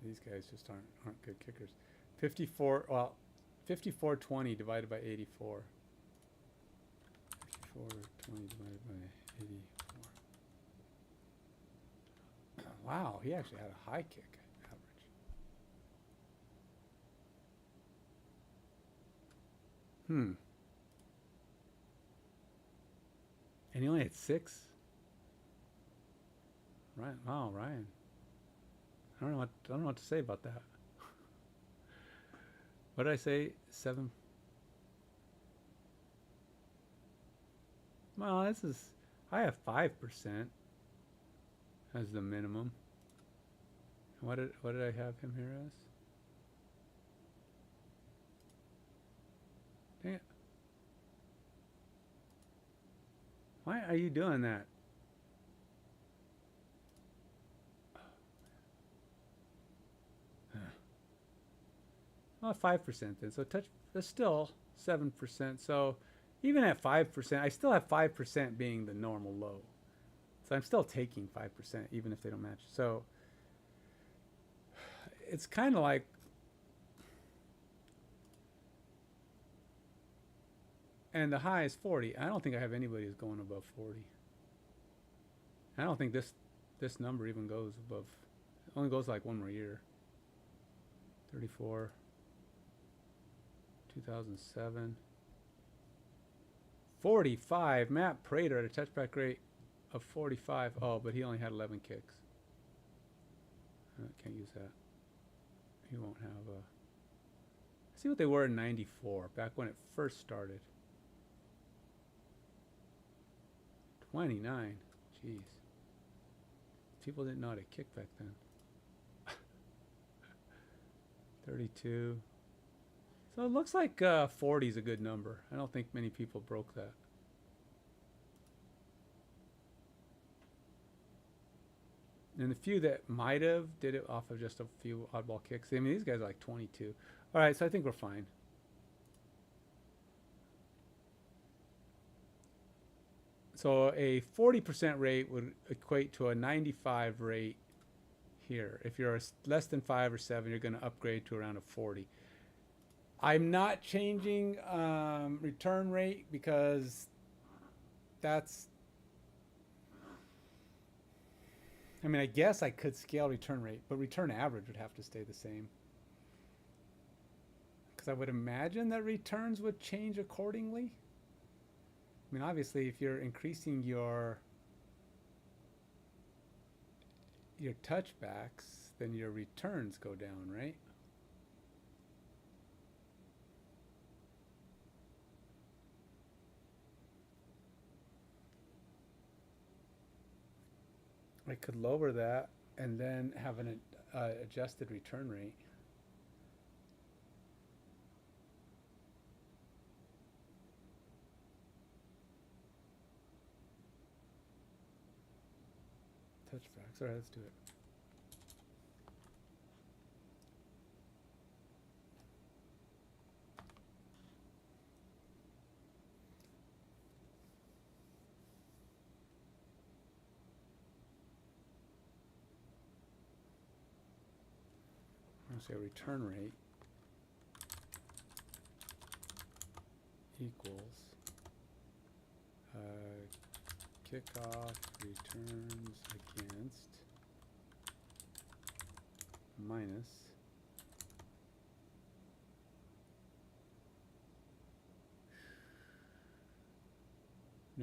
These guys just aren't good kickers. 54.20 divided by 84. 54.20 divided by 84. Wow, he actually had a high kick average. And he only had 6. Right. Wow, Ryan. I don't know what to say about that. What did I say? 7. Well, I have 5% as the minimum. What did I have him here as? Dang it. Why are you doing that? Well, 5% then. So that's still 7%. So even at 5%, I still have 5% being the normal low. So I'm still taking 5% even if they don't match. So it's kind of like, and the high is 40. I don't think I have anybody who's going above 40. I don't think this number even goes above. It only goes like one more year. 34. 2007. 45. Matt Prater at a touchback rate of 45. Oh, but he only had 11 kicks. Can't use that. He won't have a. See what they were in 94, back when it first started. 29. Jeez. People didn't know how to kick back then. 32. So it looks like 40 is a good number. I don't think many people broke that. And the few that might have did it off of just a few oddball kicks. I mean, these guys are like 22. All right, so I think we're fine. So a 40% rate would equate to a 95 rate here. If you're less than 5 or 7, you're going to upgrade to around a 40. I'm not changing return rate because that's, I mean, I guess I could scale return rate, but return average would have to stay the same. Because I would imagine that returns would change accordingly. I mean, obviously, if you're increasing your touchbacks, then your returns go down, right? I could lower that and then have an adjusted return rate. Touchbacks. All right, let's do it. I'm going to say return rate equals kickoff returns against minus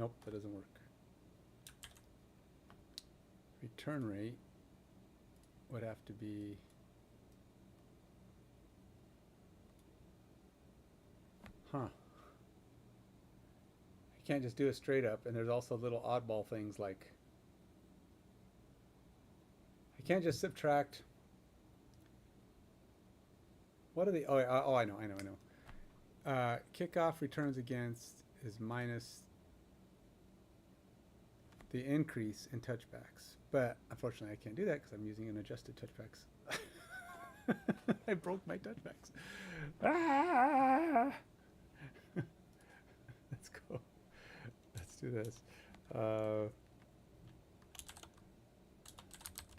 Nope, that doesn't work. Return rate would have to be I can't just do it straight up, and there's also little oddball things like I can't just subtract. What are the I know. Kickoff returns against is minus the increase in touchbacks, but unfortunately I can't do that because I'm using an adjusted touchbacks. I broke my touchbacks. Let's go. Let's do this.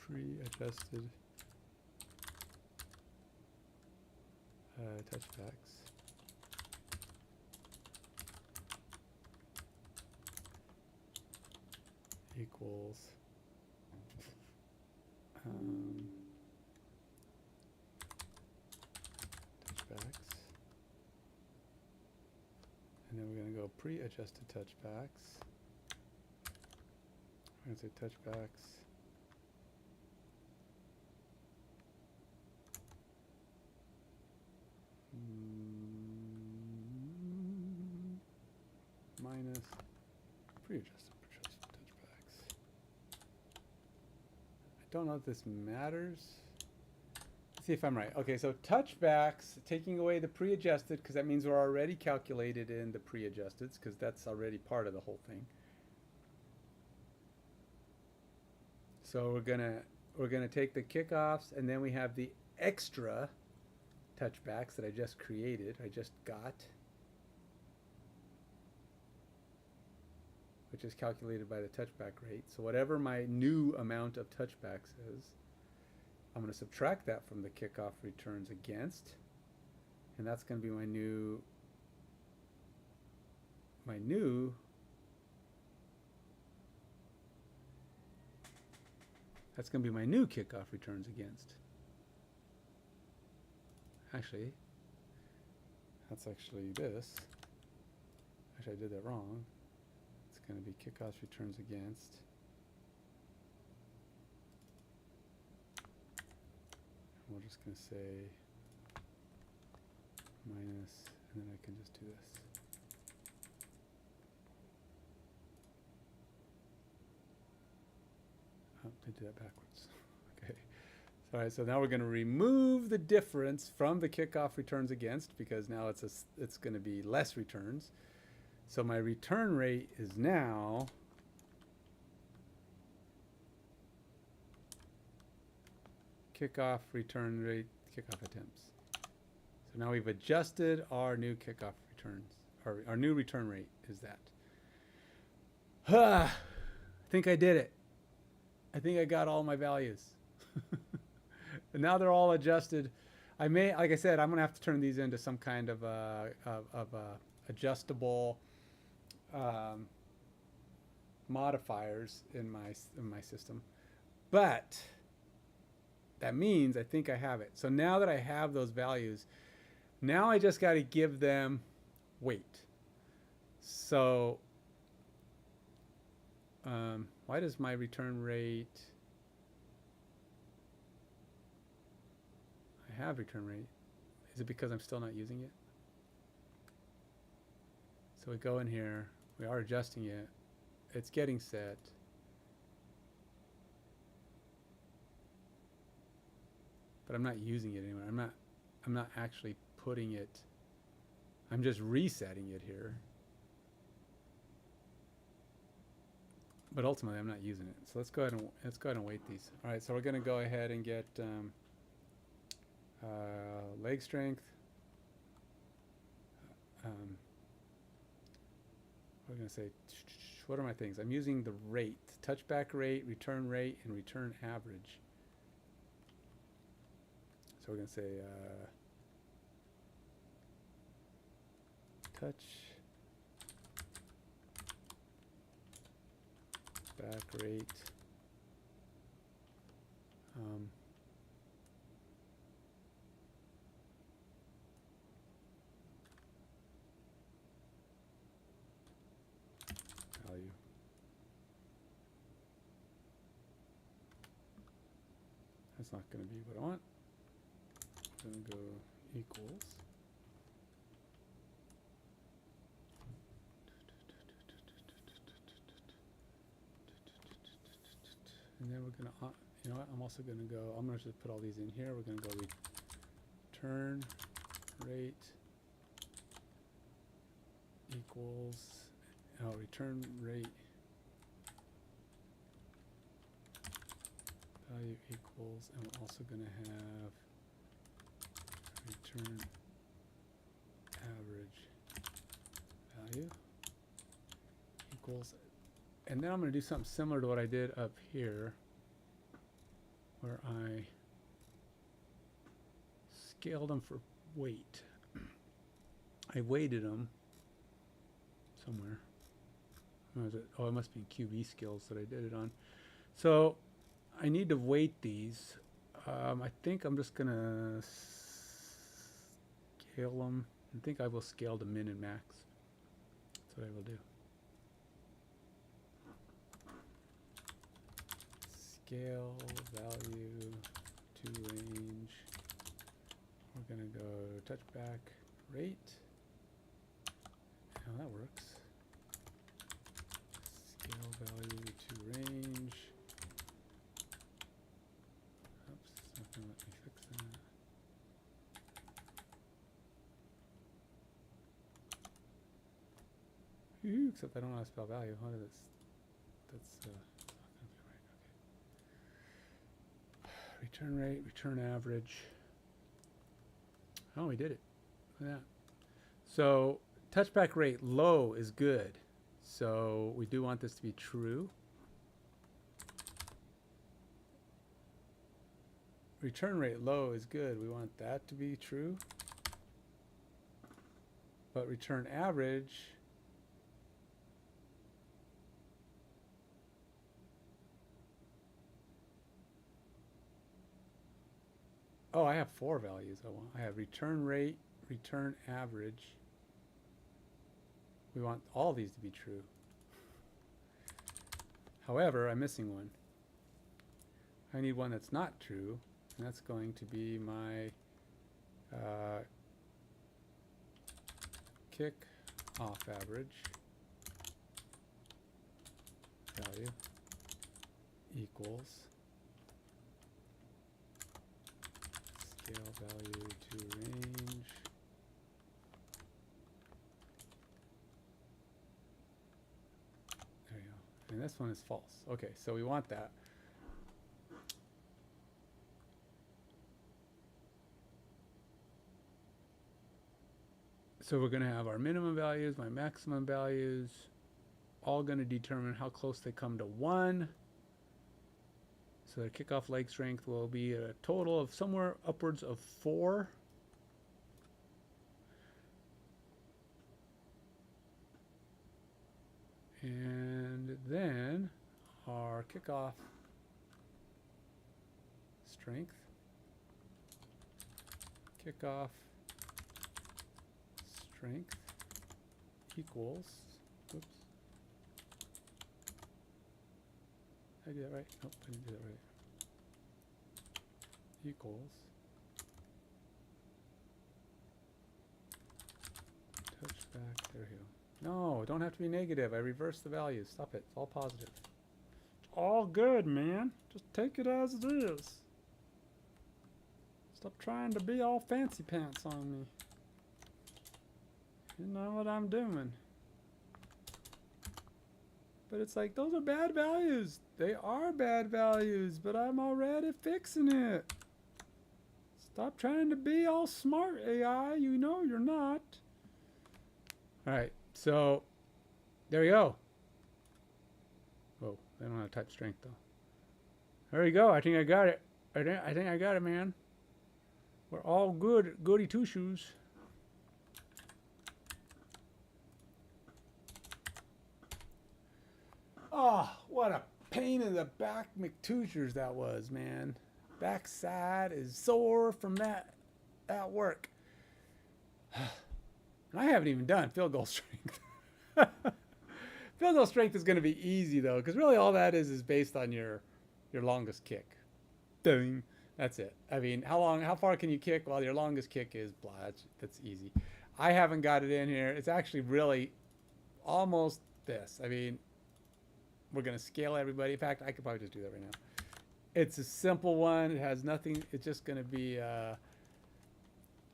Pre-adjusted touchbacks. Equals touchbacks, and then we're going to go pre-adjusted touchbacks. We're going to say touchbacks minus pre-adjusted touchbacks. I don't know if this matters. Let's see if I'm right. Okay, so touchbacks, taking away the pre-adjusted, because that means we're already calculated in the pre-adjusteds, because that's already part of the whole thing. So we're gonna take the kickoffs, and then we have the extra touchbacks that I just created. I just got, which is calculated by the touchback rate. So whatever my new amount of touchbacks is, I'm going to subtract that from the kickoff returns against, and that's going to be my new that's going to be my new kickoff returns against. Actually, that's actually this. Actually, I did that wrong. It's going to be kickoffs returns against. And we're just going to say minus, and then I can just do this. Oh, I did that backwards. Okay. All right, so now we're going to remove the difference from the kickoff returns against, because now it's going to be less returns. So my return rate is now kickoff return rate, kickoff attempts. So now we've adjusted our new kickoff returns, or our new return rate is that. I think I did it. I think I got all my values. And now they're all adjusted. I may, like I said, I'm gonna have to turn these into some kind of adjustable modifiers in my system. But that means I think I have it. So now that I have those values, now I just got to give them weight. So why does my return rate, I have return rate. Is it because I'm still not using it? So we go in here, we are adjusting it. It's getting set. But I'm not using it anymore. I'm not actually putting it. I'm just resetting it here. But ultimately, I'm not using it. So let's go ahead and weight these. All right. So we're going to go ahead and get leg strength. We're going to say, what are my things? I'm using the rate, touchback rate, return rate, and return average. So we're going to say touch back rate value That's not going to be what I want. I'm going to go equals. And then we're going to, you know what, I'm also going to go, I'm going to just put all these in here. We're going to go return rate equals, return rate value equals, and we're also going to have return average value equals, and then I'm going to do something similar to what I did up here, where I scaled them for weight. I weighted them somewhere. Where is it? Oh, it must be QB skills that I did it on. So I need to weight these. I think I'm just gonna scale them. I think I will scale to min and max. That's what I will do. Scale value to range. We're gonna go touchback rate. Now that works. Scale value to range. Oops, it's not gonna let me fix that. Except I don't know how to spell value. How does this? That's not gonna be right. Okay. Return rate, return average. Oh, we did it. Look at that. So touchback rate low is good. So we do want this to be true. Return rate low is good. We want that to be true. But return average, oh, I have 4 values I want. I have return rate, return average. We want all these to be true. However, I'm missing one. I need one that's not true, and that's going to be my kick off average value equals scale value to range and this one is false. Okay, so we want that. So we're going to have our minimum values, my maximum values, all going to determine how close they come to 1. So the kickoff leg strength will be a total of somewhere upwards of 4. And then our kickoff strength, kickoff strength equals, oops, did I do that right? Nope, I didn't do that right. Equals touchback, there we go. No, don't have to be negative. I reversed the values. Stop it. It's all positive. It's all good, man. Just take it as it is. Stop trying to be all fancy pants on me. You know what I'm doing. But it's like, those are bad values. They are bad values, but I'm already fixing it. Stop trying to be all smart, AI. You know you're not. All right. So, there you go. Whoa, I don't know how to type strength though. There you go. I think I got it. I think I got it, man. We're all good, goody two shoes. Oh, what a pain in the back McTooshers that was, man. Backside is sore from that work. And I haven't even done field goal strength. Field goal strength is going to be easy though, because really all that is based on your longest kick. Ding. That's it. I mean, how far can you kick? Well, your longest kick is blah. That's easy. I haven't got it in here. It's actually really almost this. I mean, we're going to scale everybody. In fact, I could probably just do that right now. It's a simple one. It has nothing. It's just going to be,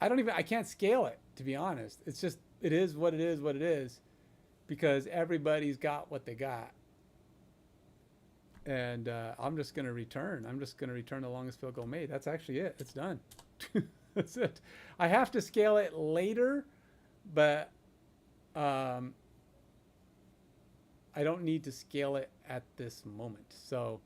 I can't scale it, to be honest. It's just, it is what it is, what it is, because everybody's got what they got. And I'm just going to return. I'm just going to return the longest field goal made. That's actually it. It's done. That's it. I have to scale it later, but I don't need to scale it at this moment. So,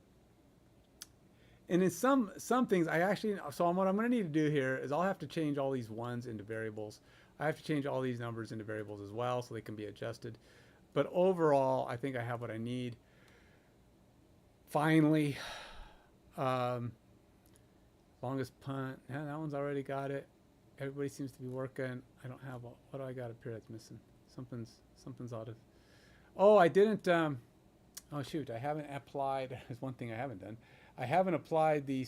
and in some things, what I'm going to need to do here is I'll have to change all these ones into variables. I have to change all these numbers into variables as well so they can be adjusted. But overall, I think I have what I need. Finally, longest punt. Yeah, that one's already got it. Everybody seems to be working. I don't have what do I got up here that's missing? Something's out of. Oh, I didn't. Oh shoot, I haven't applied. There's one thing I haven't done. I haven't applied the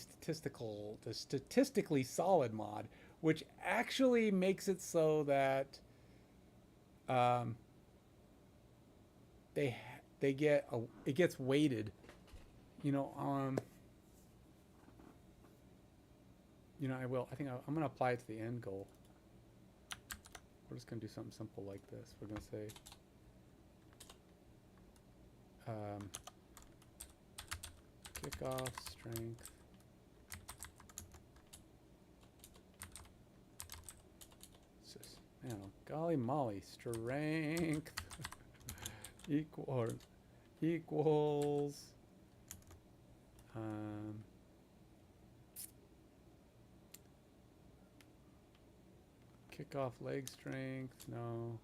statistically solid mod, which actually makes it so that it gets weighted. I will. I think I'm going to apply it to the end goal. We're just going to do something simple like this. We're going to say kickoff strength golly molly, strength equals kickoff leg strength, no.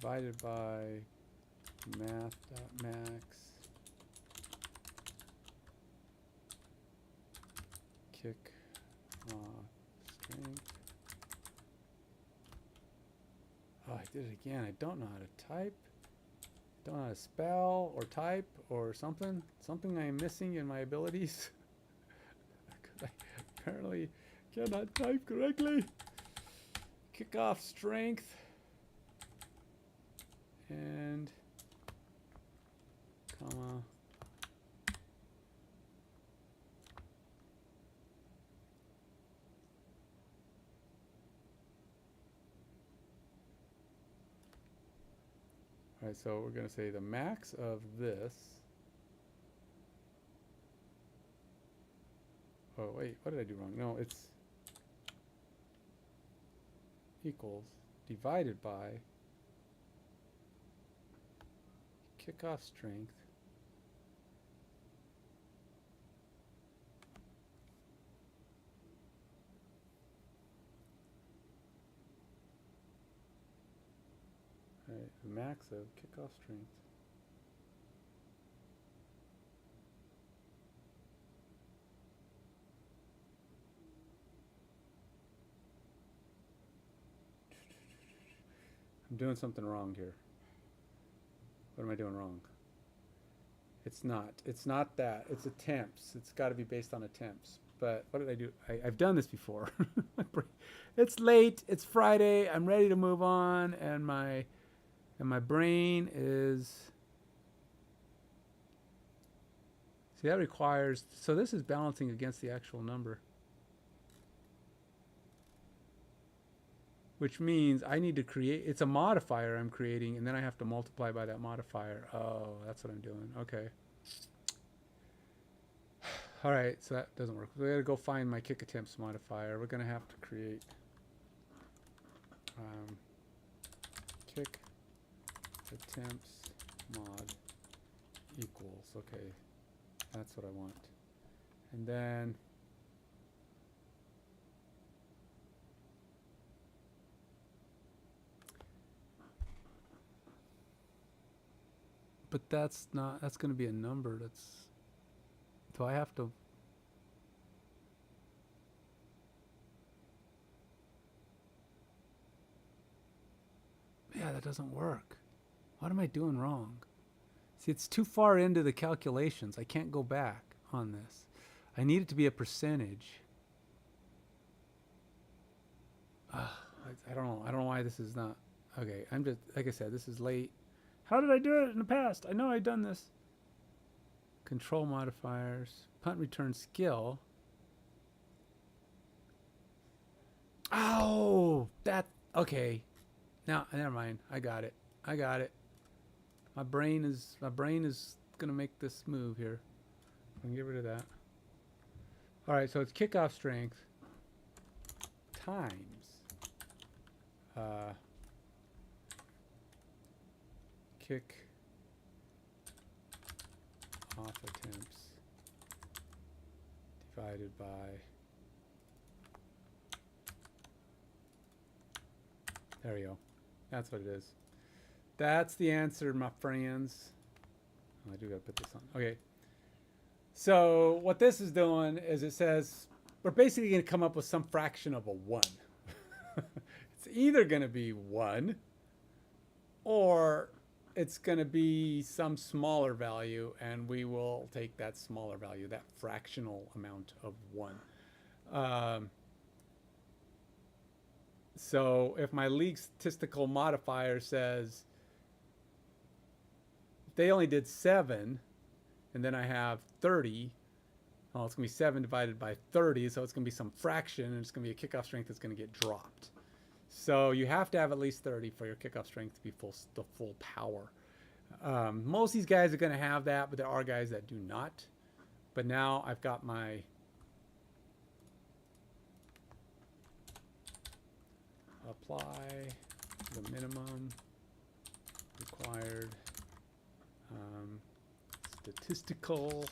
Divided by math.max kick off strength. Oh, I did it again. I don't know how to type. Don't know how to spell or type or something. Something I am missing in my abilities. I apparently cannot type correctly. Kickoff strength. And comma. All right, so we're going to say the max of this. Oh, wait, what did I do wrong? No, it's equals divided by kickoff strength the max of kickoff strength I'm doing something wrong here. What am I doing wrong? It's not that. It's attempts. It's got to be based on attempts. But what did I do? I've done this before. It's late. It's Friday. I'm ready to move on, and my brain is. See, that requires. So this is balancing against the actual number, which means I need to create. It's a modifier I'm creating, and then I have to multiply by that modifier. Oh, that's what I'm doing. Okay. All right, so that doesn't work. We got to go find my kick attempts modifier. We're going to have to create kick attempts mod equals. Okay, that's what I want. And then but that's going to be a number. Do I have to? Yeah, that doesn't work. What am I doing wrong? See, it's too far into the calculations. I can't go back on this. I need it to be a percentage. I don't know. I don't know why this is not. Okay, I'm just, like I said, this is late. How did I do it in the past? I know I've done this. Control modifiers, punt return skill. Oh, that, okay. Now, never mind. I got it. I got it. My brain is gonna make this move here. I can get rid of that. All right, so it's kickoff strength times kick off attempts divided by there you go. That's what it is. That's the answer, my friends. Oh, I do gotta put this on. Okay. So what this is doing is it says we're basically going to come up with some fraction of a 1. It's either going to be 1 or it's going to be some smaller value, and we will take that smaller value, that fractional amount of 1. So if my league statistical modifier says they only did 7, and then I have 30, well, it's going to be 7 divided by 30, so it's going to be some fraction, and it's going to be a kickoff strength that's going to get dropped. So you have to have at least 30 for your kickoff strength to be the full power. Most of these guys are going to have that, but there are guys that do not. But now I've got my apply the minimum required statistical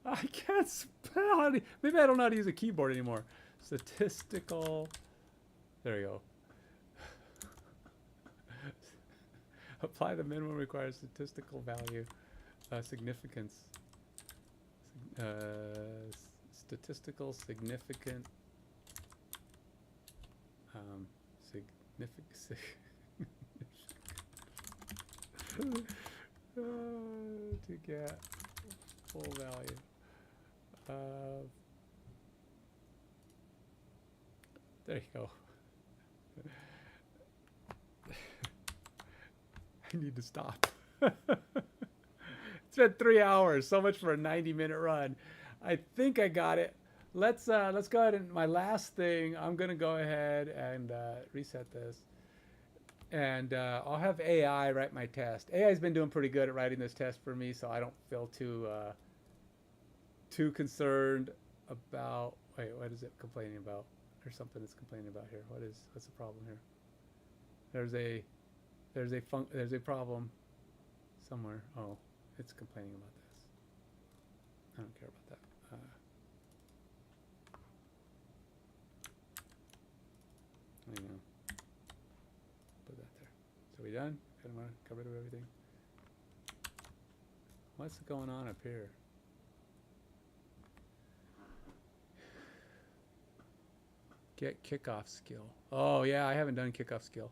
I can't spell it. Maybe I don't know how to use a keyboard anymore. Statistical, there you go. Apply the minimum required statistical value significance, statistical significant to get full value of, there you go. I need to stop. It's been 3 hours, so much for a 90-minute run. I think I got it. Let's go ahead and my last thing, I'm gonna go ahead and reset this. And I'll have AI write my test. AI's been doing pretty good at writing this test for me, so I don't feel too concerned about. Wait, what is it complaining about? There's something it's complaining about here. What's the problem here? There's a problem somewhere. Oh, it's complaining about this. I don't care about that. There you go. Put that there. So we done? Kind of covered everything. What's going on up here? Get kickoff skill. Oh yeah, I haven't done kickoff skill.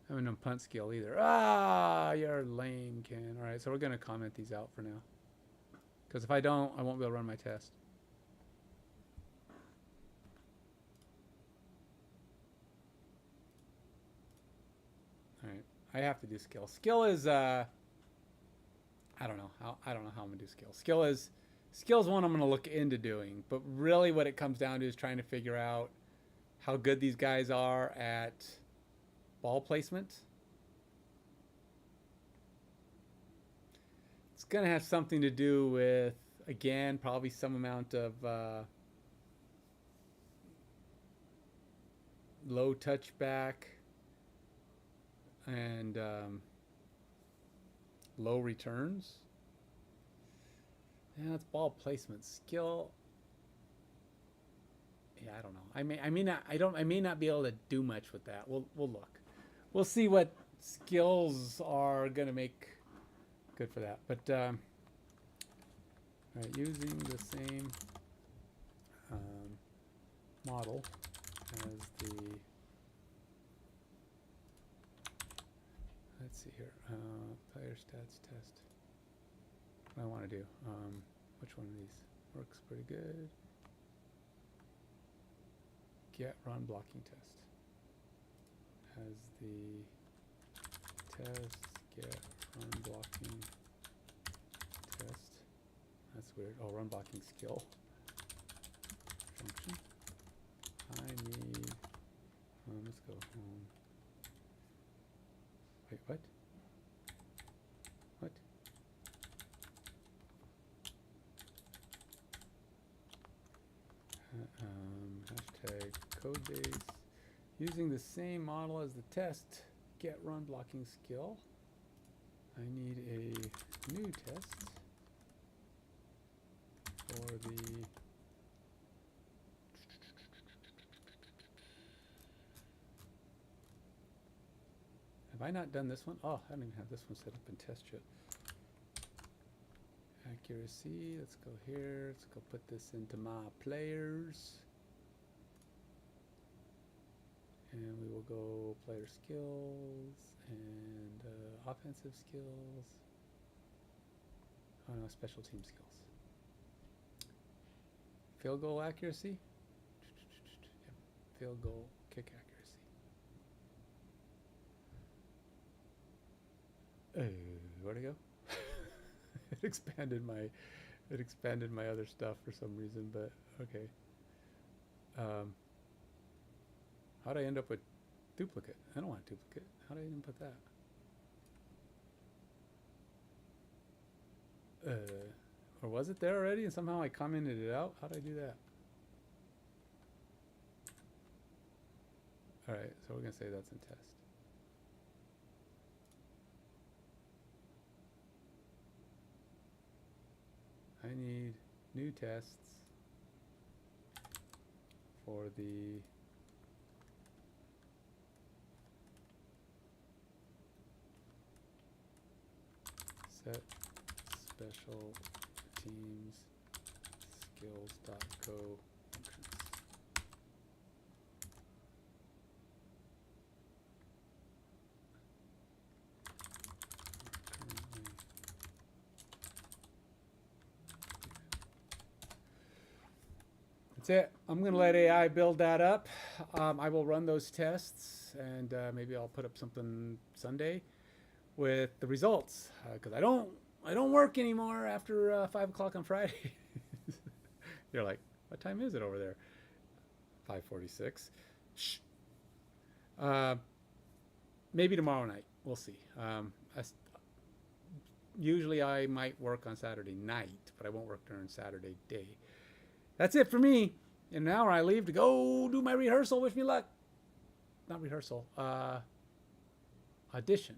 I haven't done punt skill either. Ah, you're lame, Ken. All right, so we're gonna comment these out for now. Because if I don't, I won't be able to run my test. All right, I have to do skill. Skill is I don't know how I'm gonna do skill. Skill is one I'm gonna look into doing, but really what it comes down to is trying to figure out how good these guys are at ball placement. It's gonna have something to do with, again, probably some amount of low touchback and low returns. Yeah, it's ball placement. Skill. Yeah, I don't know. I may not be able to do much with that. We'll look. We'll see what skills are gonna make good for that. But all right, using the same model as the, let's see here, player stats test. What do I want to do? Which one of these works pretty good? Get run blocking test as the test get run blocking test. That's weird. Oh, run blocking skill function. I need. Let's go. Wait, what? What? Hashtag codebase. Using the same model as the test, get run blocking skill. I need a new test for the have I not done this one? Oh, I don't even have this one set up in test yet. Accuracy, let's go here. Let's go put this into my players. And we will go player skills and offensive skills. Oh no, special team skills. Field goal accuracy. Yep. Field goal kick accuracy. Where'd it go? It expanded my other stuff for some reason, but okay. How'd I end up with duplicate? I don't want duplicate. How did I even put that? Or was it there already and somehow I commented it out? How did I do that? Alright, so we're going to say that's in test. I need new tests for the set special teams skills.co functions. That's it. I'm going to let AI build that up. I will run those tests and maybe I'll put up something Sunday with the results because I don't work anymore after 5 o'clock on Friday. You're like, what time is it over there? 5:46. Shh. Maybe tomorrow night. We'll see. Usually I might work on Saturday night, but I won't work during Saturday day. That's it for me. In an hour I leave to go do my rehearsal. Wish me luck. Not rehearsal. Audition.